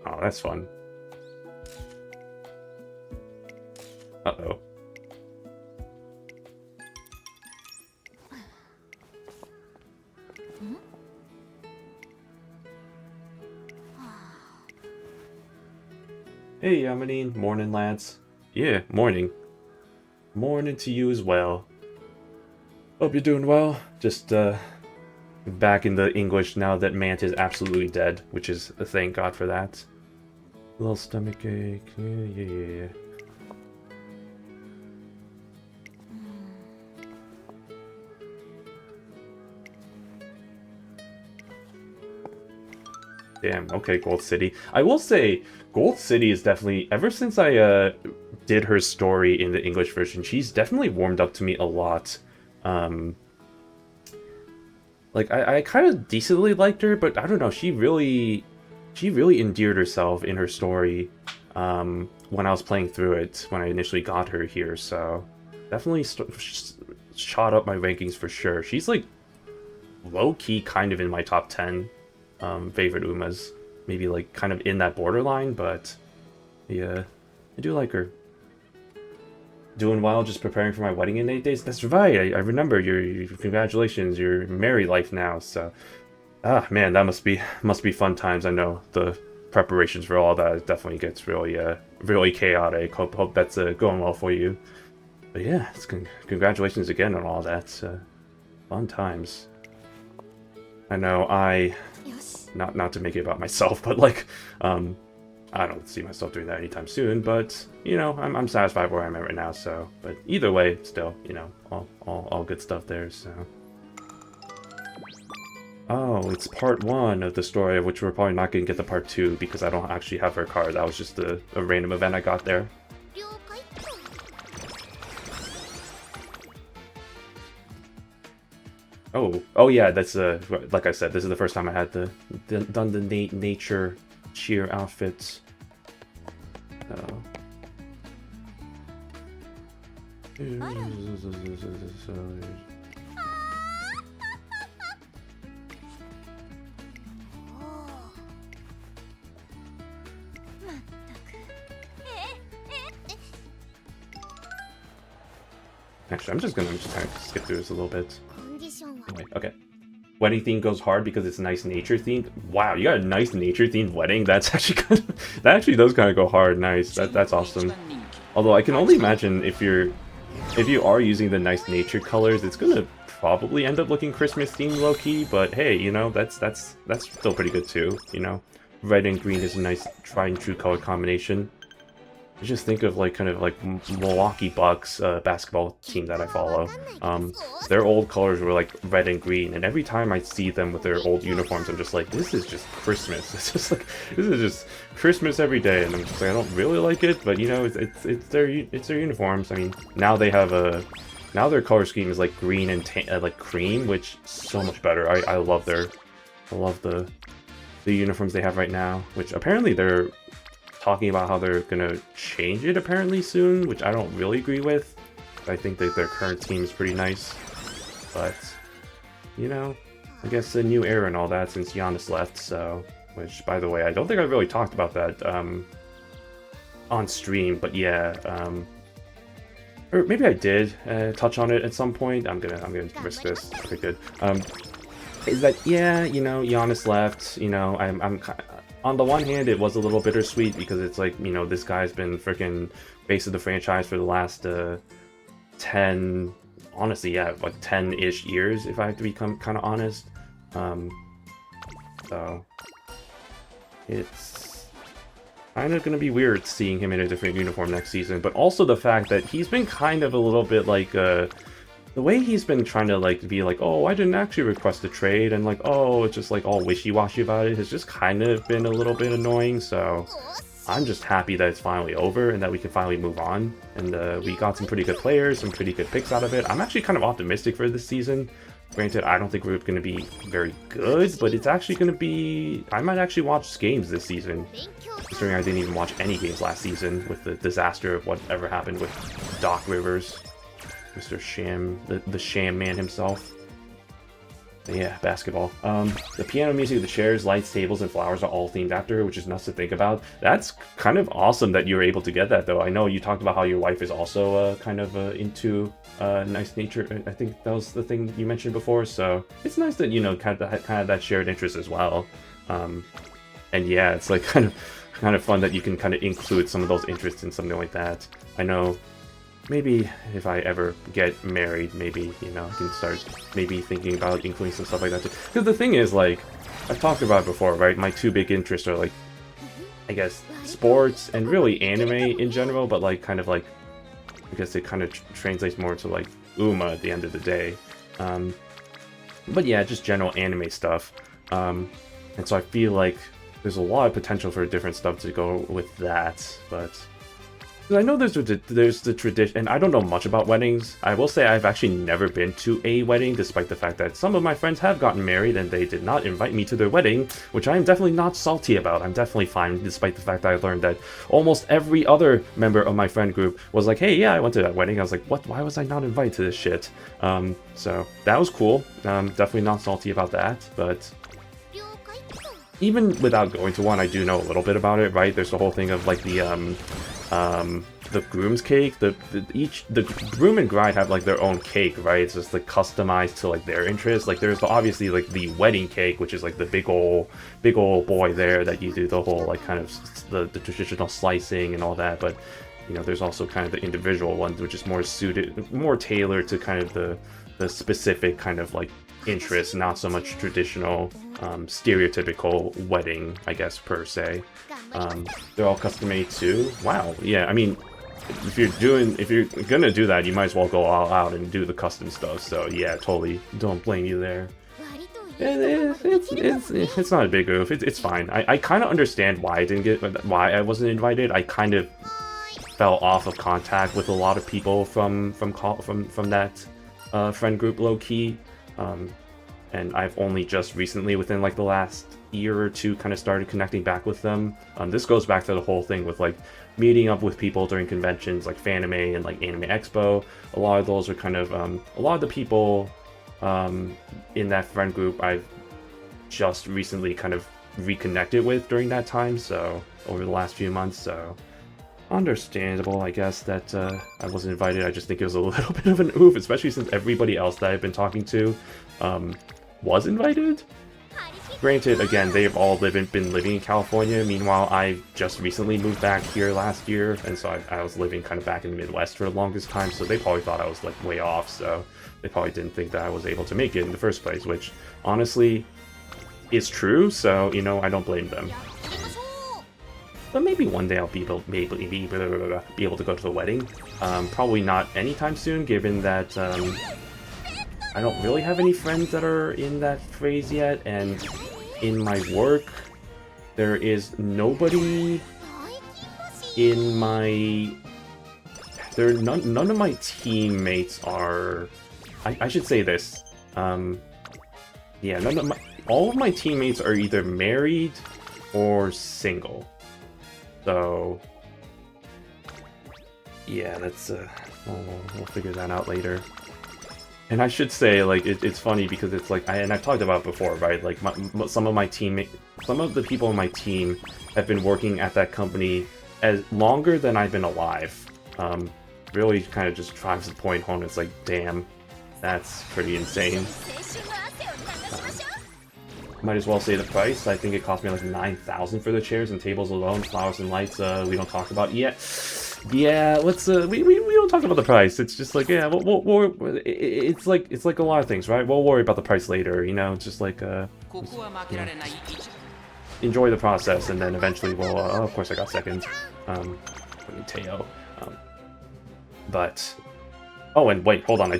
Oh, that's fun. Uh-oh. Hey, Yamanine. Morning, lads. Yeah, morning. Morning to you as well. Hope you're doing well. Just, back in the English now that MANT is absolutely dead, which is thank God for that. A little stomach ache. Yeah. Damn, okay, Gold City. I will say, Gold City is definitely, ever since I did her story in the English version, she's definitely warmed up to me a lot. Like, I kind of decently liked her, but I don't know, she really endeared herself in her story when I was playing through it, when I initially got her here, so definitely shot up my rankings for sure. She's like, low-key kind of in my top 10 favorite Umas. Maybe like kind of in that borderline, but yeah, I do like her. Doing well, just preparing for my wedding in 8 days. That's right. I remember your congratulations. Your married life now. So, man, that must be fun times. I know the preparations for all that definitely gets really chaotic. Hope that's going well for you. But yeah, congratulations again on all that. Fun times. I know not to make it about myself, but like, I don't see myself doing that anytime soon, but, you know, I'm satisfied where I'm at right now, so, but either way, still, you know, all good stuff there, so. Oh, it's part 1 of the story, of which we're probably not going to get the part 2, because I don't actually have her card. That was just a random event I got there. Oh yeah, that's like I said, this is the first time I had done the nature cheer outfits. Actually, I'm just gonna kind of skip through this a little bit. Anyway, okay. Wedding theme goes hard because it's nice nature themed. Wow, you got a nice nature themed wedding. That's actually kind of, that actually does kind of go hard. Nice. That's awesome. Although I can only imagine if you are using the nice nature colors, it's gonna probably end up looking Christmas themed low key. But hey, you know, that's still pretty good too. You know, red and green is a nice tried and true color combination. I just think of like kind of like Milwaukee Bucks basketball team that I follow. Their old colors were like red and green, and every time I see them with their old uniforms, I'm just like, this is just Christmas. It's just like, this is just Christmas every day, and I'm just like, I don't really like it, but you know, it's their uniforms. I mean, now they have now their color scheme is like green and like cream, which is so much better. I love the uniforms they have right now, which apparently they're talking about how they're gonna change it apparently soon, which I don't really agree with. I think that their current team is pretty nice, but you know, I guess a new era and all that since Giannis left. So, which by the way, I don't think I've really talked about that on stream, but yeah, or maybe I did touch on it at some point. I'm gonna risk this. Okay, good. Is that, yeah, you know, Giannis left. You know, I'm on the one hand, it was a little bittersweet because it's like, you know, this guy's been freaking face of the franchise for the last 10, honestly, yeah, like 10-ish years, if I have to become kind of honest. So it's kind of going to be weird seeing him in a different uniform next season, but also the fact that he's been kind of a little bit like the way he's been trying to like be like, oh, I didn't actually request a trade, and like, oh, it's just like all wishy-washy about it, has just kind of been a little bit annoying. So I'm just happy that it's finally over and that we can finally move on, and we got some pretty good players, some pretty good picks out of it. I'm actually kind of optimistic for this season. Granted, I don't think we're going to be very good, but it's actually going to be, I might actually watch games this season, considering I didn't even watch any games last season with the disaster of whatever happened with Doc Rivers. Mr. Sham, the Sham Man himself. But yeah, basketball. The piano music, the chairs, lights, tables, and flowers are all themed after, which is nuts to think about. That's kind of awesome that you were able to get that, though. I know you talked about how your wife is also kind of into nice nature. I think that was the thing you mentioned before. So it's nice that, you know, kind of that shared interest as well. And yeah, it's like kind of fun that you can kind of include some of those interests in something like that. I know. Maybe if I ever get married, maybe, you know, I can start maybe thinking about including some stuff like that too. Because the thing is, like, I've talked about it before, right? My two big interests are, like, I guess, sports and really anime in general, but, like, kind of, like, I guess it kind of translates more to, like, Uma at the end of the day. But yeah, just general anime stuff. And so I feel like there's a lot of potential for different stuff to go with that, but I know there's the tradition, and I don't know much about weddings. I will say I've actually never been to a wedding, despite the fact that some of my friends have gotten married and they did not invite me to their wedding, which I am definitely not salty about. I'm definitely fine, despite the fact that I learned that almost every other member of my friend group was like, hey, yeah, I went to that wedding. I was like, what? Why was I not invited to this shit? So that was cool. Definitely not salty about that, but even without going to one, I do know a little bit about it, right? There's the whole thing of like the groom's cake. The groom and bride have like their own cake, right? It's just like customized to like their interests. Like there's obviously like the wedding cake, which is like the big old boy there that you do the whole like kind of the traditional slicing and all that. But you know, there's also kind of the individual ones, which is more suited, more tailored to kind of the specific kind of like interests, not so much traditional stereotypical wedding, I guess, per se. They're all custom made too. Wow, yeah, I mean, if you're gonna do that, you might as well go all out and do the custom stuff. So yeah, totally don't blame you there. It's not a big oof. It's fine. I kind of understand why I wasn't invited. I kind of fell off of contact with a lot of people from that friend group, low key. And I've only just recently, within like the last year or two, kind of started connecting back with them. This goes back to the whole thing with like meeting up with people during conventions like Fanime and like Anime Expo. A lot of those are kind of a lot of the people in that friend group I've just recently kind of reconnected with during that time, so over the last few months. So understandable, I guess, that I wasn't invited. I just think it was a little bit of an oof, especially since everybody else that I've been talking to was invited. Granted, again, they've all been living in California. Meanwhile, I just recently moved back here last year, and so I was living kind of back in the Midwest for the longest time, so they probably thought I was like way off, so they probably didn't think that I was able to make it in the first place, which honestly is true, so, you know, I don't blame them. but maybe one day I'll be able to go to the wedding. Probably not anytime soon, given that I don't really have any friends that are in that phase yet, and in my work, there is nobody in my... None of my teammates are... I should say this. Yeah, all of my teammates are either married or single. So... yeah, that's... we'll figure that out later. And I should say, like, it's funny because it's like, and I've talked about it before, right? Like, some of the people on my team have been working at that company as longer than I've been alive. Really kind of just drives the point home. It's like, damn, that's pretty insane. Might as well say the price. I think it cost me like 9,000 for the chairs and tables alone. Flowers and lights, we don't talk about yet. Yeah, let's we don't talk about the price. It's just like, yeah, it's like a lot of things, right? We'll worry about the price later, you know. It's just like enjoy the process, and then eventually we'll. Oh, of course, I got second. Teo. But oh, and wait, hold on.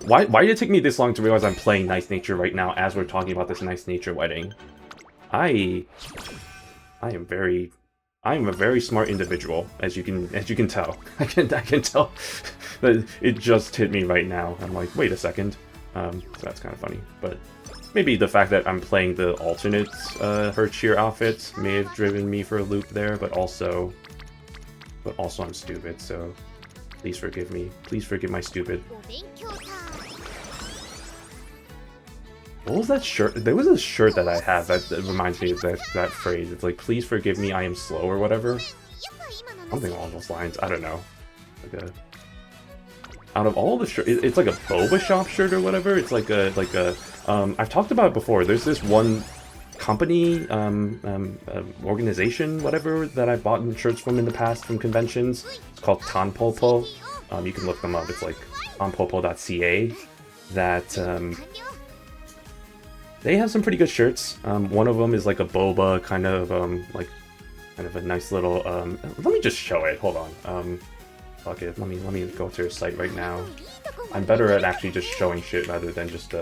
Why did it take me this long to realize I'm playing Nice Nature right now as we're talking about this Nice Nature wedding? I am a very smart individual, as you can tell. I can tell that it just hit me right now. I'm like, wait a second. So that's kind of funny. But maybe the fact that I'm playing the alternate her cheer outfit may have driven me for a loop there, but also I'm stupid, so please forgive me. Please forgive my stupid. What was that shirt? There was a shirt that I have that reminds me of that phrase. It's like, please forgive me, I am slow, or whatever. Something along those lines. I don't know. Like out of all the shirts, it's like a boba shop shirt or whatever. It's like a I've talked about it before. There's this one company, organization, whatever, that I've bought shirts from in the past from conventions. It's called Tanpopo. You can look them up. It's like tanpopo.ca. That they have some pretty good shirts. One of them is like a boba kind of a nice little let me just show it. Hold on. Fuck it. Let me go to their site right now. I'm better at actually just showing shit rather than just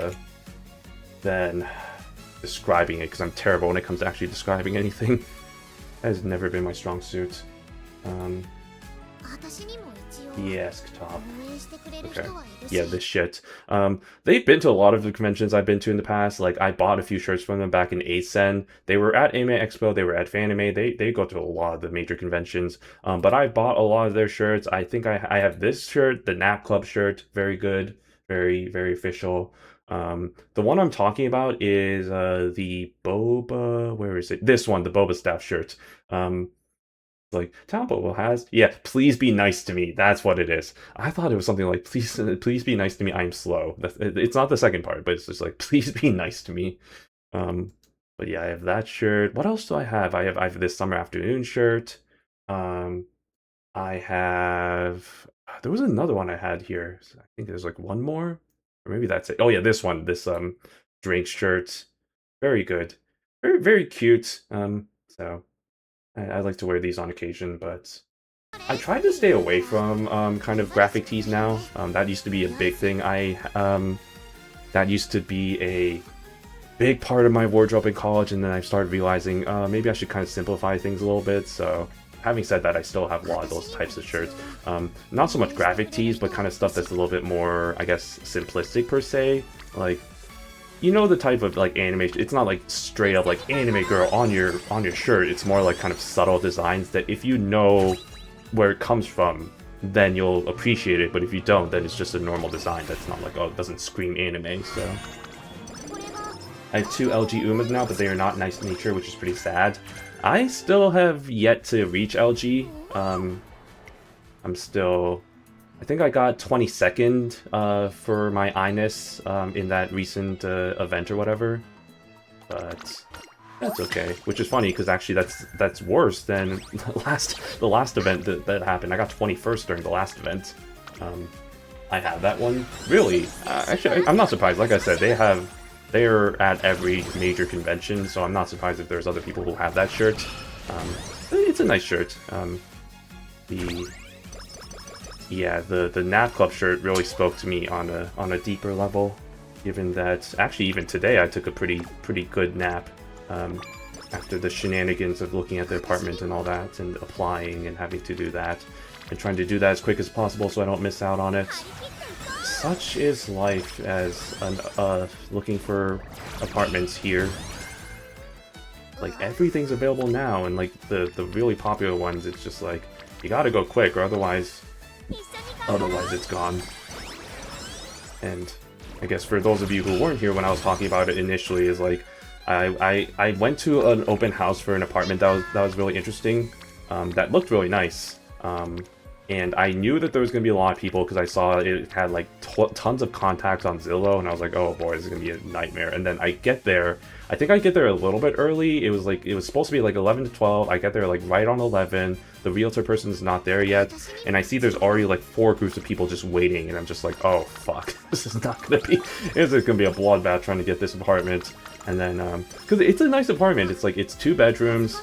than describing it, because I'm terrible when it comes to actually describing anything. That has never been my strong suit. Yes, top. Okay. Yeah, this shit. They've been to a lot of the conventions I've been to in the past. Like, I bought a few shirts from them back in ASEN. They were at MAT Expo, they were at Fanime. They go to a lot of the major conventions. But I bought a lot of their shirts. I think I have this shirt, the Nap Club shirt. Very good. Very, very official. The one I'm talking about is the Boba... Where is it? This one, the Boba Staff shirt. Like, Talbobo has... Yeah, please be nice to me. That's what it is. I thought it was something like, please be nice to me, I'm slow. It's not the second part, but it's just like, please be nice to me. But yeah, I have that shirt. What else do I have? I have this Summer Afternoon shirt. I have... There was another one I had here. I think there's like one more. Or maybe that's it. Oh yeah, this one. This drink shirt. Very good. Very, very cute. So... I like to wear these on occasion, but I try to stay away from kind of graphic tees now. That used to be a big thing. That used to be a big part of my wardrobe in college, and then I started realizing maybe I should kind of simplify things a little bit. So having said that, I still have a lot of those types of shirts. Not so much graphic tees, but kind of stuff that's a little bit more, I guess, simplistic per se. Like, you know, the type of like animation, it's not like straight up like anime girl on your shirt. It's more like kind of subtle designs that if you know where it comes from, then you'll appreciate it. But if you don't, then it's just a normal design that's not like, oh, it doesn't scream anime. So I have 2 LG Umas now, but they are not Nice Nature, which is pretty sad. I still have yet to reach LG. I'm still... I think I got 22nd for my INIS in that recent event or whatever, but that's okay. Which is funny because actually that's worse than the last event that happened. I got 21st during the last event. I have that one. Really, actually, I'm not surprised. Like I said, they're at every major convention, so I'm not surprised if there's other people who have that shirt. It's a nice shirt. The nap club shirt really spoke to me on a deeper level, given that actually even today I took a pretty good nap after the shenanigans of looking at the apartment and all that, and applying and having to do that, and trying to do that as quick as possible so I don't miss out on it. Such is life as looking for apartments here. Like, everything's available now, and like the really popular ones, it's just like you gotta go quick, or otherwise it's gone. And I guess for those of you who weren't here when I was talking about it initially, is like I went to an open house for an apartment that was really interesting, that looked really nice, and I knew that there was gonna be a lot of people because I saw it had like tons of contacts on Zillow, and I was like, oh boy, this is gonna be a nightmare. And then I get there, I think I get there a little bit early. It was supposed to be like 11 to 12. I get there like right on 11. The realtor person is not there yet, and I see there's already like 4 groups of people just waiting, and I'm just like, oh fuck, this is gonna be a bloodbath trying to get this apartment. And then because it's a nice apartment, it's like it's 2 bedrooms,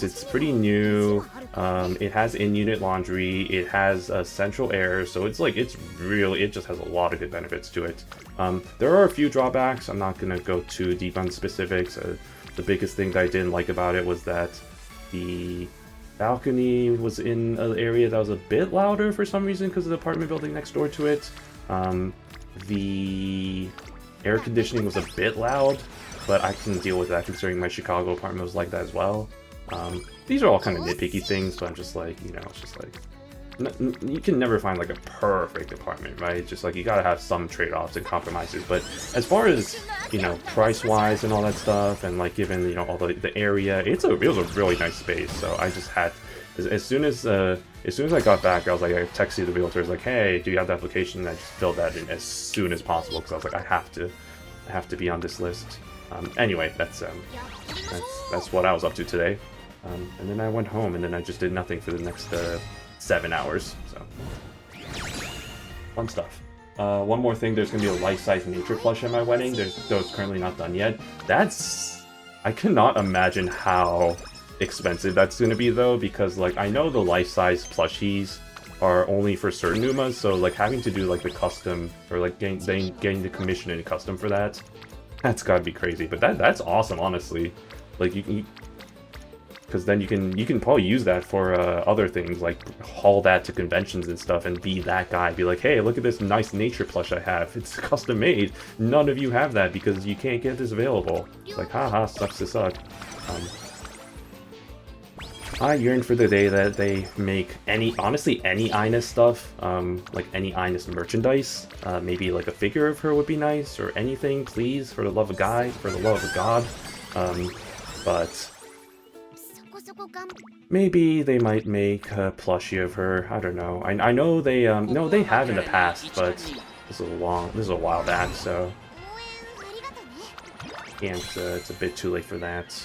it's pretty new. It has in-unit laundry, it has central air, so it just has a lot of good benefits to it. There are a few drawbacks. I'm not gonna go too deep on specifics. The biggest thing that I didn't like about it was that the balcony was in an area that was a bit louder for some reason because of the apartment building next door to it. The air conditioning was a bit loud, but I can deal with that considering my Chicago apartment was like that as well. These are all kind of nitpicky things, but I'm just like, you know, it's just like, you can never find like a perfect apartment, right? It's just like, you gotta have some trade-offs and compromises. But as far as, you know, price-wise and all that stuff, and like given, you know, all the area, it was a really nice space. So I just had, as soon as I got back, I was like, I texted the realtor, I was like, hey, do you have the application? And I just filled that in as soon as possible because I was like, I have to be on this list. Anyway, that's what I was up to today. And then I went home, and then I just did nothing for the next 7 hours. So fun stuff. One more thing, there's gonna be a life-size nature plush at my wedding. Though it's currently not done yet. I cannot imagine how expensive that's gonna be though, because like I know the life-size plushies are only for certain Umas, so like having to do like the custom, or like getting the commission and custom for that's gotta be crazy. But that's awesome, honestly. Like because then you can probably use that for other things, like haul that to conventions and stuff and be that guy. Be like, hey, look at this nice nature plush I have. It's custom made. None of you have that because you can't get this available. It's like, haha, sucks to suck. I yearn for the day that they make honestly any Ines stuff, like any Ines merchandise. Maybe like a figure of her would be nice, or anything, please, for the love of God. But maybe they might make a plushie of her. I don't know. I know they no, they have in the past, but this is a while back, so can't. It's a bit too late for that.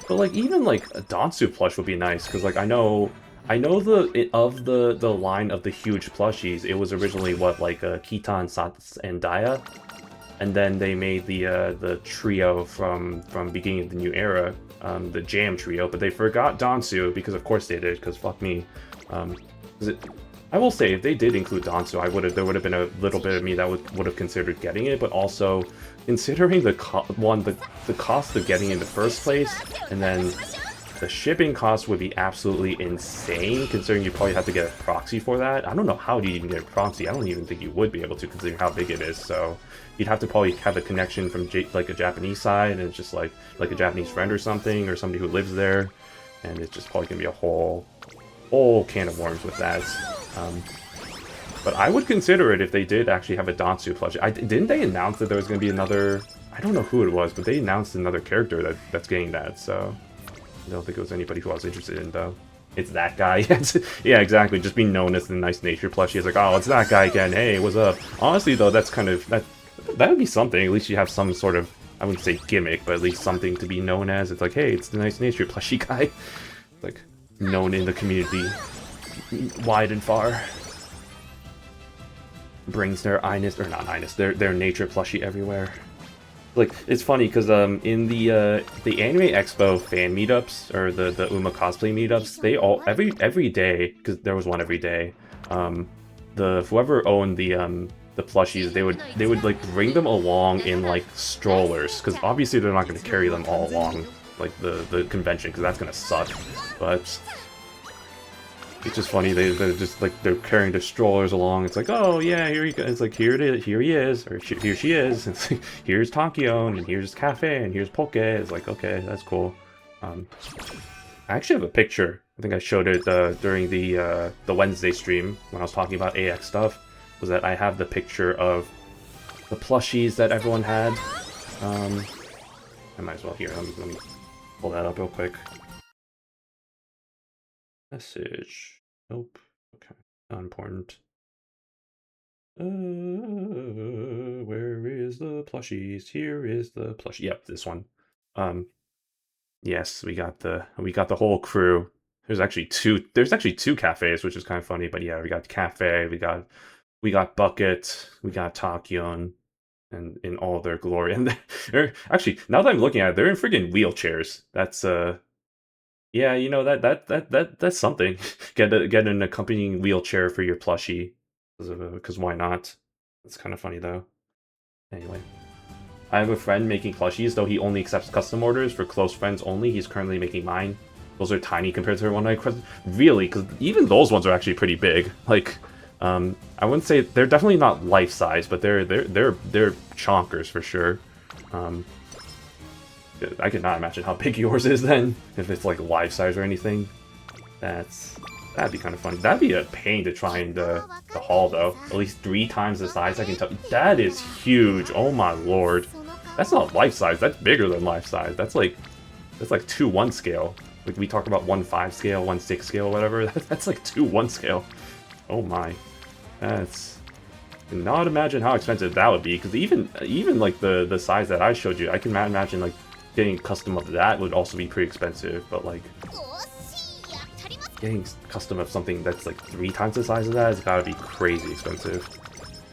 But like even like a Dansu plush would be nice, because like I know the line of the huge plushies, it was originally what, like Kitan, Sats, and Daya, and then they made the trio from beginning of the new era, the Jam trio, but they forgot Dansu, because of course they did, because fuck me. I will say, if they did include Dansu, there would have been a little bit of me that would have considered getting it, but also considering the cost of getting it in the first place, and then the shipping cost would be absolutely insane, considering you probably have to get a proxy for that. I don't know how do you even get a proxy. I don't even think you would be able to, considering how big it is. So you'd have to probably have a connection from like a Japanese side, and it's just like a Japanese friend or something, or somebody who lives there, and it's just probably gonna be a whole can of worms with that. But I would consider it if they did actually have a Dansu plushie. Didn't they announce that there was going to be another... I don't know who it was, but they announced another character that's getting that, so... I don't think it was anybody who I was interested in, though. It's that guy. Yeah, exactly. Just being known as the nice nature plushie. It's like, oh, it's that guy again. Hey, what's up? Honestly, though, that's kind of... That would be something. At least you have some sort of... I wouldn't say gimmick, but at least something to be known as. It's like, hey, it's the nice nature plushie guy. Like, known in the community. Wide and far. Brings their Ines, or not Ines, their nature plushie everywhere. Like, it's funny because in the Anime Expo fan meetups or the Uma cosplay meetups, they all every day, because there was one every day. The whoever owned the plushies, they would like bring them along in like strollers, because obviously they're not going to carry them all along like the convention, because that's going to suck. But it's just funny, they're just like, they're carrying their strollers along. It's like, oh yeah, here he goes. It's like, here it is, here he is, or here she is. It's like, here's Takio, and here's Cafe, and here's Poke. It's like, okay, that's cool. I actually have a picture. I think I showed it during the Wednesday stream when I was talking about AX stuff. Was that I have the picture of the plushies that everyone had. I might as well here. Let me pull that up real quick. Message. Nope. Okay. Not important. Where is the plushies? Here is the plushie. Yep, this one. Yes, we got the whole crew. There's actually two cafes, which is kind of funny, but yeah, we got Cafe, we got Bucket, we got Takyon, and in all their glory. And they're actually, now that I'm looking at it, they're in friggin' wheelchairs. That's yeah, you know, that's something. Get an accompanying wheelchair for your plushie, because why not? It's kind of funny though. Anyway, I have a friend making plushies, though he only accepts custom orders for close friends only. He's currently making mine. Those are tiny compared to her one night. Really, because even those ones are actually pretty big. Like, I wouldn't say they're definitely not life size, but they're chonkers for sure. I cannot imagine how big yours is then, if it's like life size or anything. That'd be kind of funny. That'd be a pain to try and haul though. At least 3 times the size, I can tell. That is huge. Oh my lord. That's not life size. That's bigger than life size. That's like 2-1 scale. Like we talk about 1-5 scale, 1-6 scale, whatever. That's like 2-1 scale. Oh my. That's. Cannot imagine how expensive that would be. Because even like the size that I showed you, I can imagine like getting custom of that would also be pretty expensive. But like, getting custom of something that's like 3 times the size of that has gotta be crazy expensive.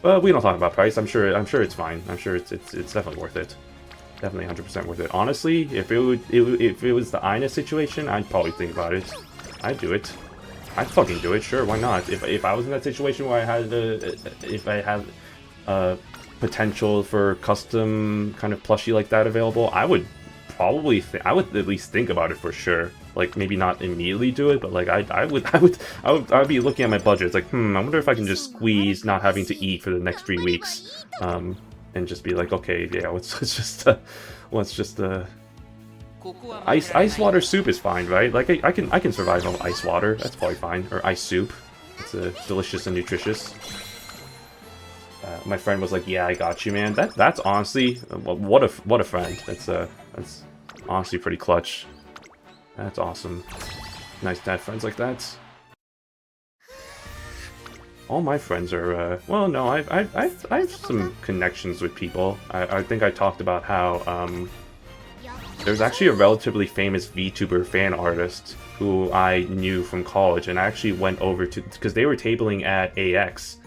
But we don't talk about price. I'm sure it's fine. I'm sure it's definitely worth it. Definitely 100% worth it. Honestly, if it was the Ina situation, I'd probably think about it. I'd do it. I'd fucking do it. Sure, why not? If I was in that situation where I had potential for custom kind of plushie like that available, I would probably I would at least think about it for sure. Like maybe not immediately do it, but like I'd be looking at my budget. It's like, I wonder if I can just squeeze not having to eat for the next 3 weeks, and just be like, okay, yeah, let's just ice water soup is fine, right? Like I can survive on ice water. That's probably fine. Or ice soup. It's delicious and nutritious. My friend was like, "Yeah, I got you, man." That's honestly, what a friend. That's honestly pretty clutch. That's awesome. Nice to have friends like that. All my friends are well, no, I have some connections with people. I think I talked about how there's actually a relatively famous VTuber fan artist who I knew from college, and I actually went over to, because they were tabling at AX.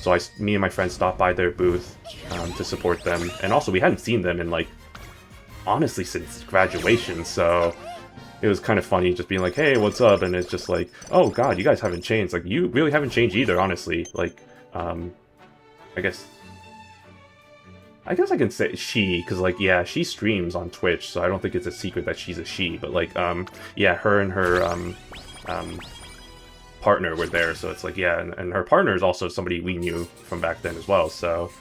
So me and my friend stopped by their booth to support them, and also we hadn't seen them in like, honestly, since graduation, so it was kind of funny just being like, hey, what's up? And it's just like, oh god, you guys haven't changed. Like, you really haven't changed either, honestly. Like, I guess I can say she, because like, yeah, she streams on Twitch, so I don't think it's a secret that she's a she, but like, yeah, her and her partner were there, so it's like, yeah, and her partner is also somebody we knew from back then as well, so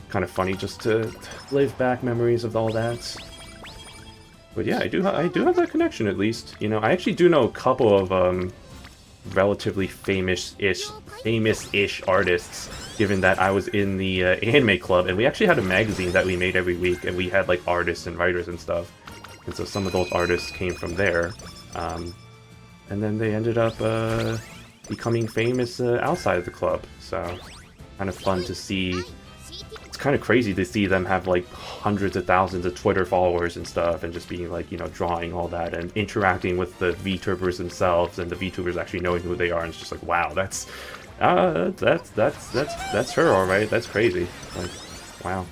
kind of funny just to live back memories of all that. But yeah, I do have that connection, at least. You know, I actually do know a couple of relatively famous-ish artists, given that I was in the anime club, and we actually had a magazine that we made every week, and we had like artists and writers and stuff, and so some of those artists came from there, and then they ended up becoming famous outside of the club, so kind of fun to see. It's kind of crazy to see them have like hundreds of thousands of Twitter followers and stuff, and just being like, you know, drawing all that and interacting with the VTubers themselves, and the VTubers actually knowing who they are, and it's just like, wow, that's her, all right. That's crazy. Like, Wow.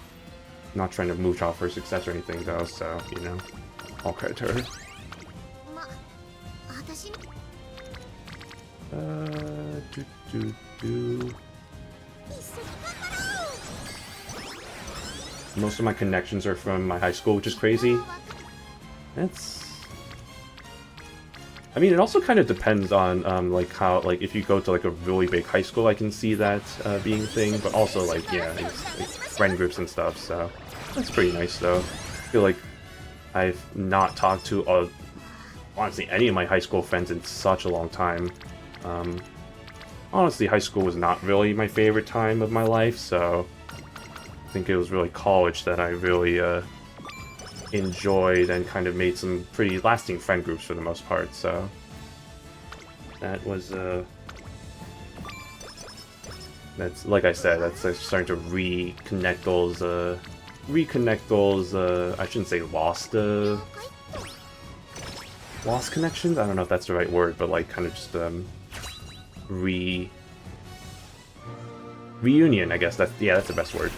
Not trying to mooch off her success or anything though, so, you know, all credit to her. Most of my connections are from my high school, which is crazy. I mean, it also kind of depends on, like, how, like, if you go to, like, a really big high school, I can see that being a thing, but also, like, yeah, it's, like, friend groups and stuff, so that's pretty nice, though. I feel like I've not talked to, honestly, any of my high school friends in such a long time. Honestly, high school was not really my favorite time of my life, so I think it was really college that I really, enjoyed and kind of made some pretty lasting friend groups for the most part, so that was that's, like I said, that's starting to reconnect those I shouldn't say lost connections, I don't know if that's the right word, but like kind of just reunion, I guess. That's the best word.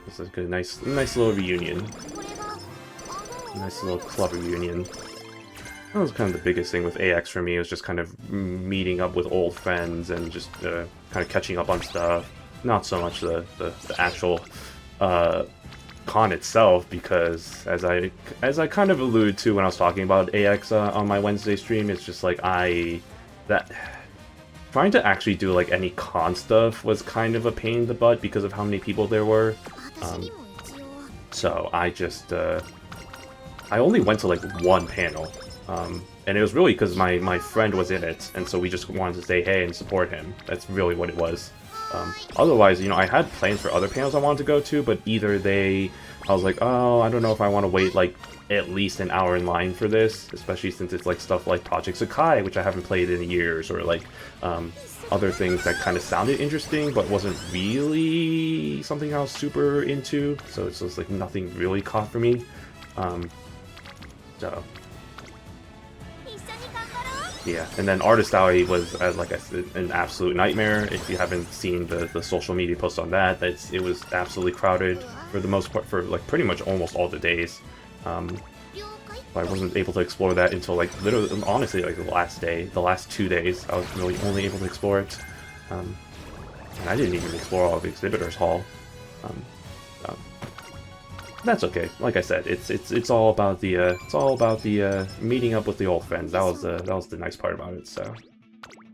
This is a nice little reunion. Nice little club reunion. That was kind of the biggest thing with AX for me, was just kind of meeting up with old friends and just kind of catching up on stuff. Not so much the actual con itself, because as I kind of alluded to when I was talking about AX on my Wednesday stream, it's just like trying to actually do like any con stuff was kind of a pain in the butt because of how many people there were. So I just I only went to like one panel, and it was really because my friend was in it, and so we just wanted to say hey and support him. That's really what it was. Otherwise, you know, I had plans for other panels I wanted to go to, but either I was like, oh, I don't know if I want to wait like at least an hour in line for this, especially since it's like stuff like Project Sakai, which I haven't played in years, or like other things that kind of sounded interesting but wasn't really something I was super into, so it's just like nothing really caught for me. So yeah, and then Artist Alley was, like I said, an absolute nightmare. If you haven't seen the social media posts on that, it was absolutely crowded for the most part, for like pretty much almost all the days. I wasn't able to explore that until like literally, honestly, like the last 2 days, I was really only able to explore it. And I didn't even explore all of the Exhibitors Hall. That's okay. Like I said, it's all about the meeting up with the old friends. That was the nice part about it. So,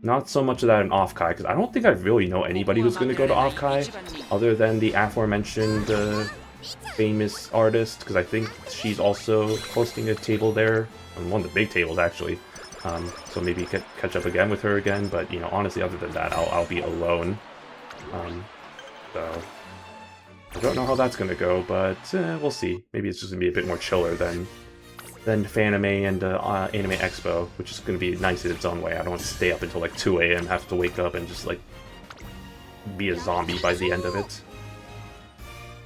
not so much of that in Offkai, because I don't think I really know anybody who's going to go to Offkai other than the aforementioned famous artist, because I think she's also hosting a table there, on one of the big tables actually. So maybe catch up again with her again. But you know, honestly, other than that, I'll be alone. So. I don't know how that's gonna go, but we'll see. Maybe it's just gonna be a bit more chiller than Fanime and Anime Expo, which is gonna be nice in its own way. I don't want to stay up until like 2 AM, have to wake up and just like be a zombie by the end of it.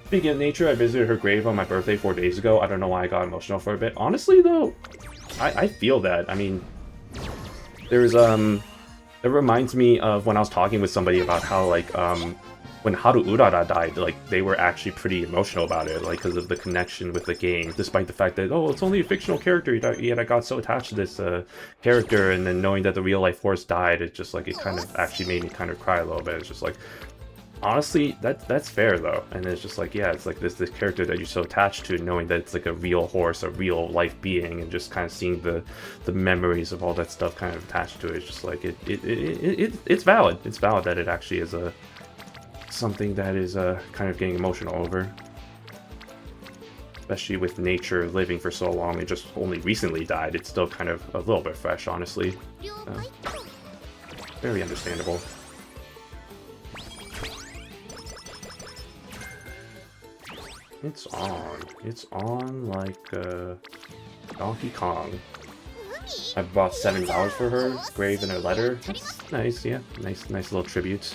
Speaking of nature, I visited her grave on my birthday 4 days ago. I don't know why I got emotional for a bit. Honestly, though, I feel that. I mean, there's it reminds me of when I was talking with somebody about how like when Haru Urara died, like, they were actually pretty emotional about it, like, because of the connection with the game, despite the fact that, oh, it's only a fictional character, yet I got so attached to this character, and then knowing that the real-life horse died, it just, like, it kind of actually made me kind of cry a little bit. It's just like, honestly, that's fair, though, and it's just like, yeah, it's like this character that you're so attached to, knowing that it's, like, a real horse, a real-life being, and just kind of seeing the memories of all that stuff kind of attached to it, it's just like, it's valid. It's valid that it actually is something that is kind of getting emotional over, especially with nature living for so long and just only recently died. It's still kind of a little bit fresh, honestly. Very understandable. It's on like Donkey Kong. I bought $7 for her, grave in her letter. That's nice, yeah, nice little tribute.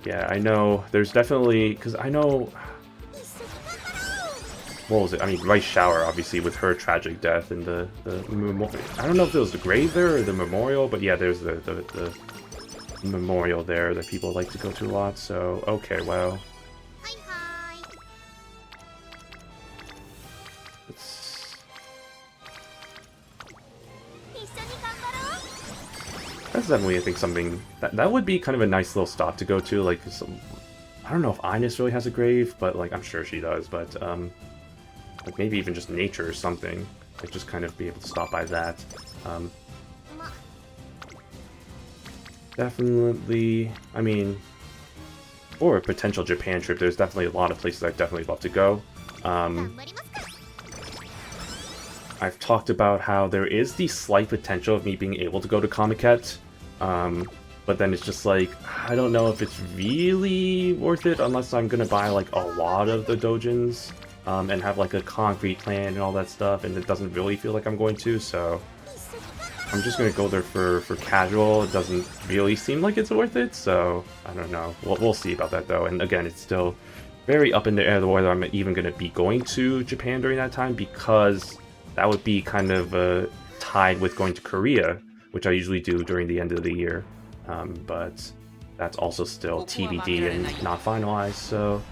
Yeah, I know, there's definitely, because I know what was it? I mean, Rice Shower, obviously, with her tragic death and the I don't know if it was the grave there or the memorial, but yeah, there's the memorial there that people like to go to a lot. So okay, well, that's definitely, I think, something that would be kind of a nice little stop to go to. Like, I don't know if Ines really has a grave, but like I'm sure she does. But like maybe even just nature or something. Like just kind of be able to stop by that. Definitely, I mean, or a potential Japan trip. There's definitely a lot of places I'd definitely love to go. I've talked about how there is the slight potential of me being able to go to Comiket, but then it's just like, I don't know if it's really worth it unless I'm gonna buy like a lot of the dojins, and have like a concrete plan and all that stuff, and it doesn't really feel like I'm going to, so I'm just gonna go there for casual. It doesn't really seem like it's worth it, so I don't know. We'll see about that though, and again, it's still very up in the air whether I'm even gonna be going to Japan during that time, because that would be kind of tied with going to Korea, which I usually do during the end of the year. But that's also still TBD and not finalized, so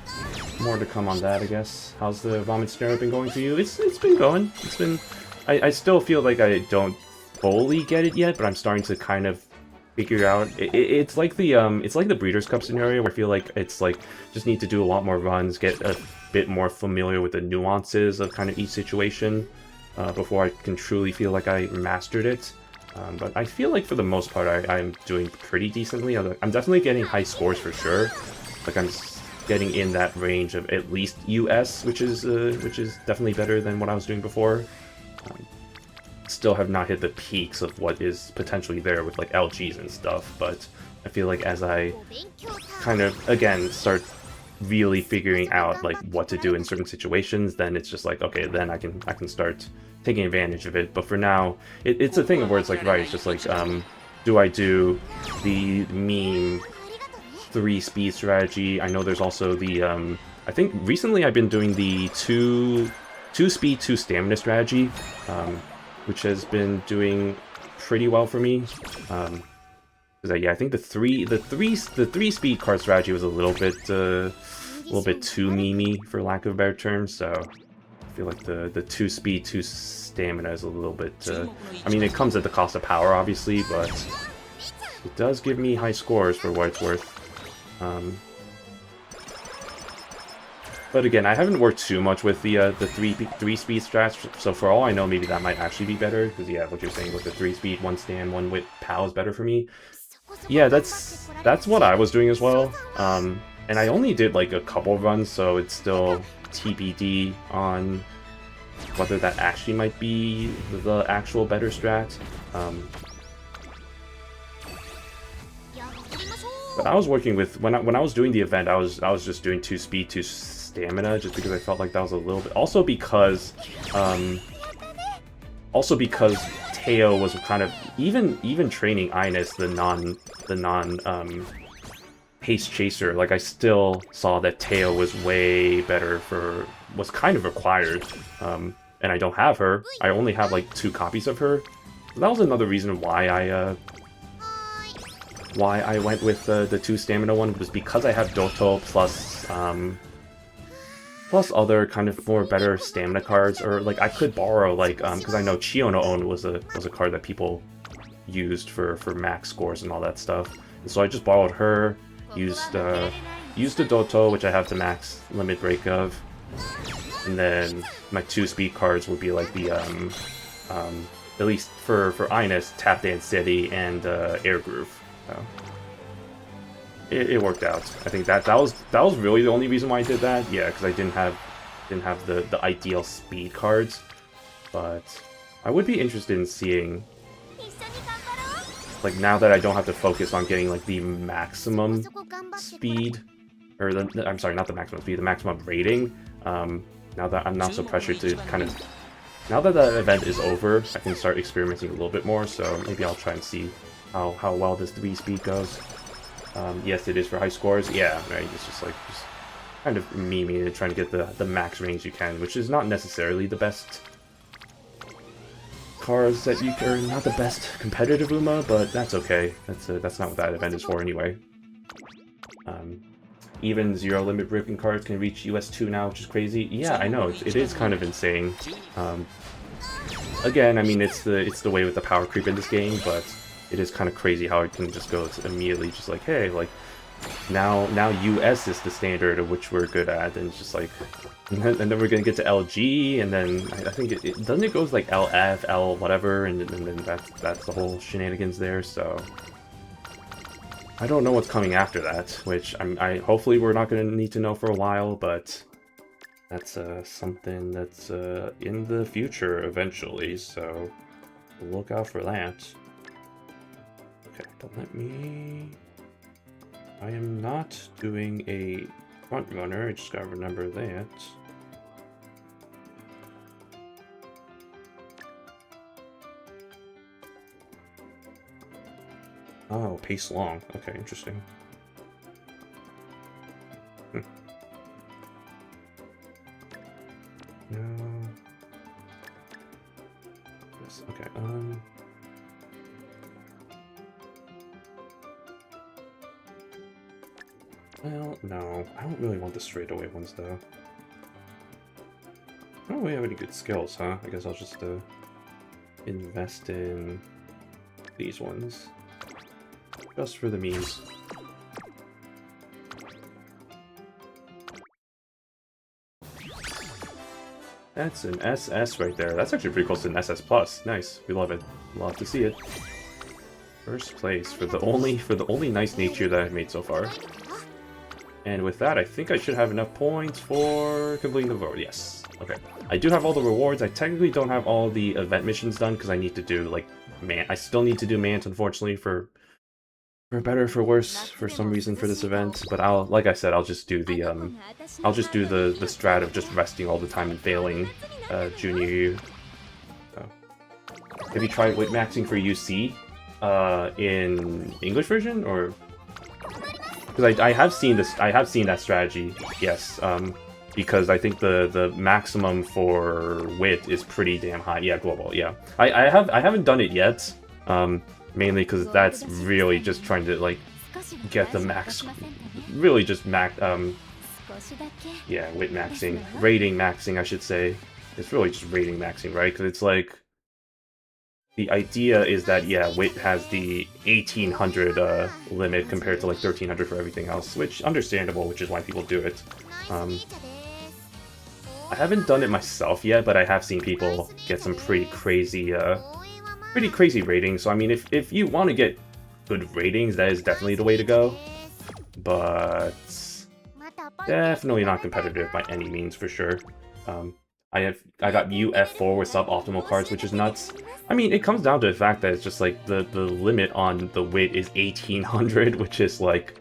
more to come on that, I guess. How's the vomit scenario been going for you? It's been going. It's been... I still feel like I don't fully get it yet, but I'm starting to kind of figure out... It's like the Breeders' Cup scenario, where I feel like it's like, just need to do a lot more runs, get a bit more familiar with the nuances of kind of each situation, before I can truly feel like I mastered it. But I feel like for the most part I'm doing pretty decently. I'm definitely getting high scores for sure. Like I'm getting in that range of at least US, which is definitely better than what I was doing before. Still have not hit the peaks of what is potentially there with like LGs and stuff, but I feel like as I kind of again start really figuring out like what to do in certain situations, then it's just like, okay, then I can start taking advantage of it. But for now, it's a thing where it's like, right, it's just like, do I do the meme 3-speed strategy? I know there's also the I think recently I've been doing the 2-speed 2 stamina strategy, which has been doing pretty well for me. Yeah, I think the three speed card strategy was a little bit too memey, for lack of a better term. So I feel like the 2 speed 2 stamina is a little bit. I mean, it comes at the cost of power, obviously, but it does give me high scores for what it's worth. But again, I haven't worked too much with the 3-speed strats, so for all I know, maybe that might actually be better. Because yeah, what you're saying with the 3-speed, 1 stand, 1 wit POW is better for me. Yeah, that's what I was doing as well. And I only did like a couple runs, so it's still TBD on whether that actually might be the actual better strat. But I was working with when I was doing the event, I was just doing 2 speed 2 stamina, just because I felt like that was a little bit. Also because Teo was kind of even training Ines, the non haste chaser. Like I still saw that Teo was way better was kind of required. And I don't have her. I only have like 2 copies of her. So that was another reason why I went with the 2 stamina one, was because I have Doto plus other kind of more better stamina cards, or like I could borrow like because I know Chio no On was a card that people used for max scores and all that stuff, and so I just borrowed her, used the Doto, which I have the max limit break of, and then my 2 speed cards would be like the at least for Ines, Tap Dance City and Air Groove. So it worked out. I think that was really the only reason why I did that. Yeah, because I didn't have the ideal speed cards. But I would be interested in seeing, like, now that I don't have to focus on getting like the maximum speed, or I'm sorry, not the maximum speed, the maximum rating. Now that I'm not so pressured to kind of, now that the event is over, I can start experimenting a little bit more. So maybe I'll try and see how well this 3 speed goes. Yes, it is for high scores. Yeah, right. It's just like kind of memey trying to get the max range you can, which is not necessarily the best cards that you are not the best competitive Uma, but that's okay. That's not what that event is for anyway. Even zero limit broken cards can reach US2 now, which is crazy. Yeah, I know it is kind of insane. Again, I mean it's the way with the power creep in this game, but it is kind of crazy how it can just go to immediately just like, hey, like now US is the standard of which we're good at, and it's just like, and then we're gonna get to LG, and then I think it doesn't it goes like LF, L whatever, and then that's the whole shenanigans there. So I don't know what's coming after that, which I hopefully we're not gonna need to know for a while, but that's something that's in the future eventually. So look out for that. Okay, don't let me. I am not doing a front runner, I just gotta remember that. Oh, pace long. Okay, interesting. No. Yes, okay, well, no. I don't really want the straightaway ones, though. I don't really have any good skills, huh? I guess I'll just, invest in these ones. Just for the memes. That's an SS right there. That's actually pretty close to an SS+. Nice. We love it. Love to see it. First place for the only nice nature that I've made so far. And with that, I think I should have enough points for completing the vote. Yes. Okay. I do have all the rewards. I technically don't have all the event missions done because I need to do, like, MANT. I still need to do MANT, unfortunately, for better or for worse, for some reason for this event. But like I said, I'll just do the strat of just resting all the time and failing junior year. So. Have you tried wit maxing for UC in English version, or? Because I have seen this. I have seen that strategy. Yes. Because I think the maximum for wit is pretty damn high. Yeah, global. Yeah. I haven't done it yet. Mainly because that's really just trying to like get the max. Really just max. Yeah, wit maxing, rating maxing, I should say. It's really just rating maxing, right? Because it's like. The idea is that, yeah, wit has the 1800 limit compared to like 1300 for everything else, which understandable, which is why people do it. I haven't done it myself yet, but I have seen people get some pretty crazy ratings. So I mean, if you want to get good ratings, that is definitely the way to go. But definitely not competitive by any means, for sure. I got UF4 with suboptimal cards, which is nuts. I mean, it comes down to the fact that it's just like the limit on the wit is 1800, which is like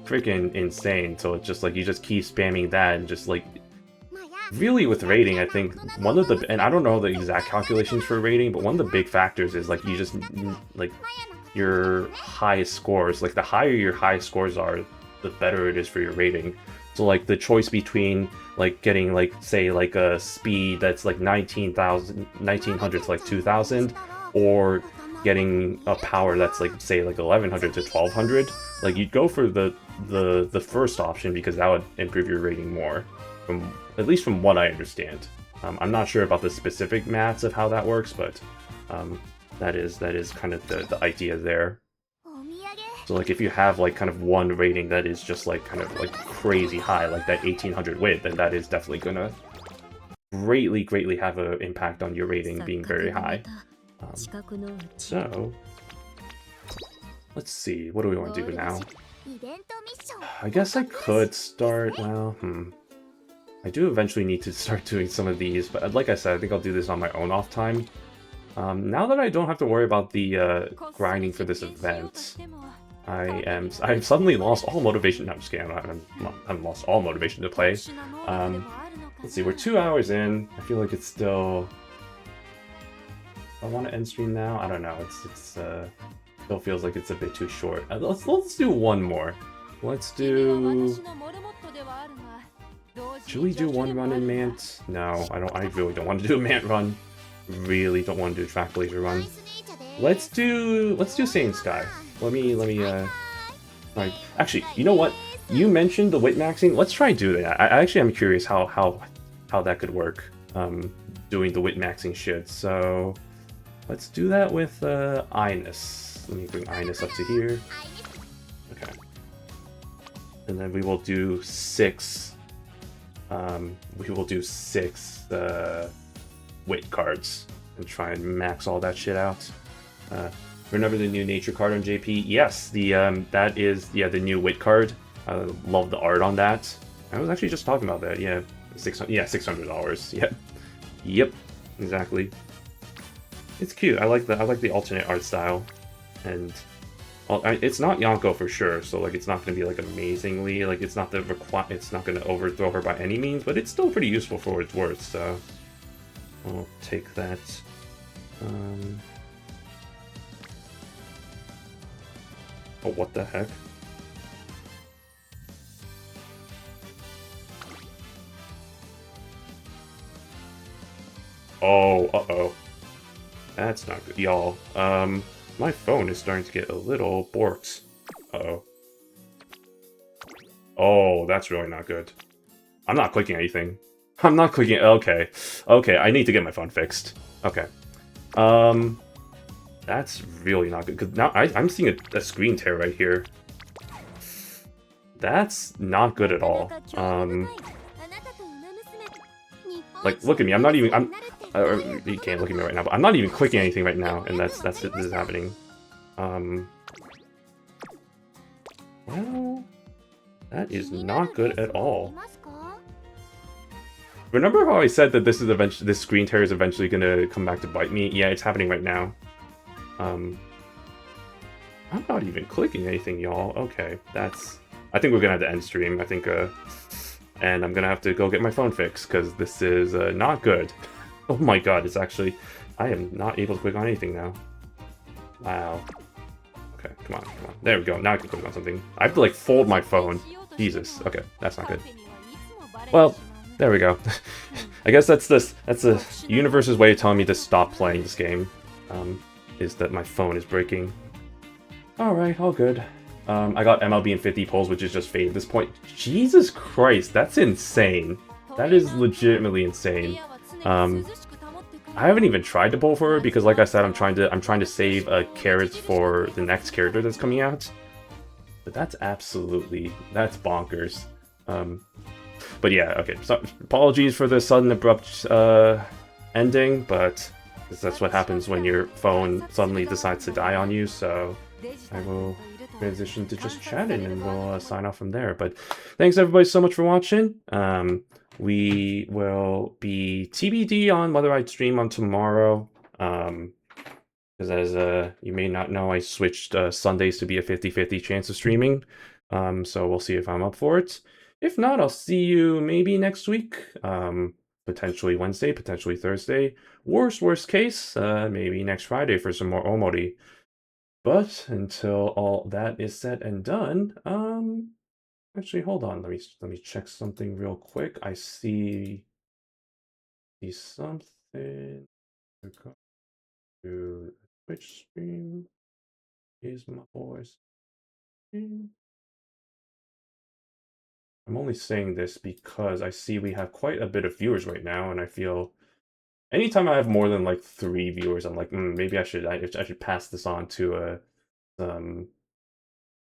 freaking insane. So it's just like you just keep spamming that and just like really with rating, I think one of the, and I don't know the exact calculations for rating, but one of the big factors is like you just like your highest scores. Like the higher your highest scores are, the better it is for your rating. So like the choice between like getting like say like a speed that's like 1900 to like 2000, or getting a power that's like say like 1100 to 1200, like you'd go for the first option because that would improve your rating more, from at least from what I understand. I'm not sure about the specific maths of how that works, but that is kind of the idea there. So like if you have like kind of one rating that is just like kind of like crazy high, like that 1800 wit, then that is definitely gonna greatly have an impact on your rating being very high. So let's see, what do we want to do now? I guess I could start, well, I do eventually need to start doing some of these, but like I said, I think I'll do this on my own off time. Now that I don't have to worry about the grinding for this event, I've suddenly lost all motivation. No, I'm just kidding. I haven't lost all motivation to play. Let's see, we're 2 hours in. I feel like it's still. I want to end stream now. I don't know. It's still feels like it's a bit too short. Let's do one more. Let's do. Should we do one run in MANT? No, I don't. I really don't want to do a MANT run. Really don't want to do a Trackblazer run. Let's do Saiyan Sky. Let me. Right. Actually, you know what? You mentioned the wit maxing. Let's try and do that. I actually am curious how that could work. Doing the wit maxing shit. So let's do that with Ines. Let me bring Ines up to here. Okay. And then we will do 6. We will do 6 wit cards and try and max all that shit out. Remember the new nature card on JP? Yes, the that is the new wit card. I love the art on that. I was actually just talking about that. Yeah, $600. Yep, yep, exactly. It's cute. I like the alternate art style, and it's not Yonko for sure. So like, it's not gonna be like amazingly like it's not gonna overthrow her by any means, but it's still pretty useful for what it's worth. So I'll take that. Oh, what the heck? Oh, uh-oh. That's not good. Y'all, my phone is starting to get a little borked. Uh-oh. Oh, that's really not good. I'm not clicking anything. I'm not clicking... Okay. Okay, I need to get my phone fixed. Okay. That's really not good, because now I'm seeing a screen tear right here. That's not good at all. Like, look at me, I'm not even... you can't look at me right now, but I'm not even clicking anything right now, and this is happening. Well... That is not good at all. Remember how I said that this screen tear is eventually gonna come back to bite me? Yeah, it's happening right now. I'm not even clicking anything, y'all. Okay, that's... I think we're gonna have to end stream. I think, and I'm gonna have to go get my phone fixed, because this is, not good. Oh my god, it's actually... I am not able to click on anything now. Wow. Okay, come on. There we go, now I can click on something. I have to, like, fold my phone. Jesus, okay, that's not good. Well, there we go. I guess that's the universe's way of telling me to stop playing this game. Is that my phone is breaking. Alright, all good. I got MLB and 50 pulls, which is just fate at this point. Jesus Christ, that's insane. That is legitimately insane. I haven't even tried to pull for her because, like I said, I'm trying to save carrots for the next character that's coming out. But that's bonkers. But yeah, okay. So apologies for the sudden abrupt ending, but that's what happens when your phone suddenly decides to die on you. So I will transition to just chatting, and we'll sign off from there. But thanks everybody so much for watching. We will be TBD on whether I'd stream on tomorrow. Because as you may not know, I switched Sundays to be a 50-50 chance of streaming. So we'll see if I'm up for it. If not, I'll see you maybe next week. Potentially Wednesday, potentially Thursday. Worst case, maybe next Friday for some more Omori. But until all that is said and done, actually, hold on. Let me check something real quick. I see something. Go to Twitch stream. Is my voice? I'm only saying this because I see we have quite a bit of viewers right now, and I feel anytime I have more than like 3 viewers, I'm like, maybe I should pass this on to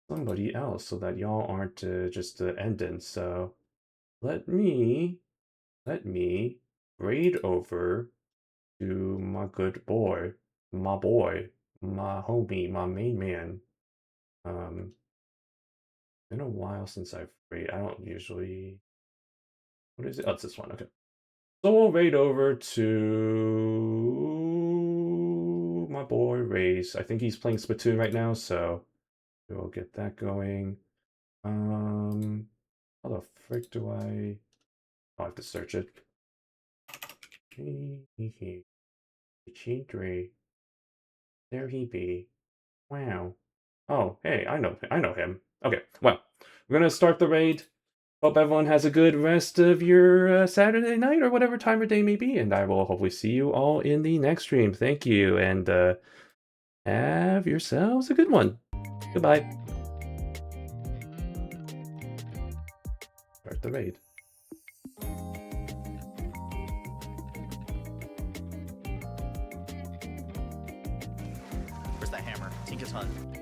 somebody else so that y'all aren't just ending. So let me raid over to my good boy, my homie, my main man. Been a while since I've raid. I don't usually. What is it? Oh, it's this one. Okay. So we'll raid over to my boy Race. I think he's playing Splatoon right now, so we'll get that going. How the frick do I? I'll have to search it. There he be. Wow. Oh, hey, I know him. Okay, well, we're gonna start the raid. Hope everyone has a good rest of your Saturday night or whatever time or day may be, and I will hopefully see you all in the next stream. Thank you, and have yourselves a good one. Goodbye. Start the raid. Where's that hammer? Tinker's Hunt.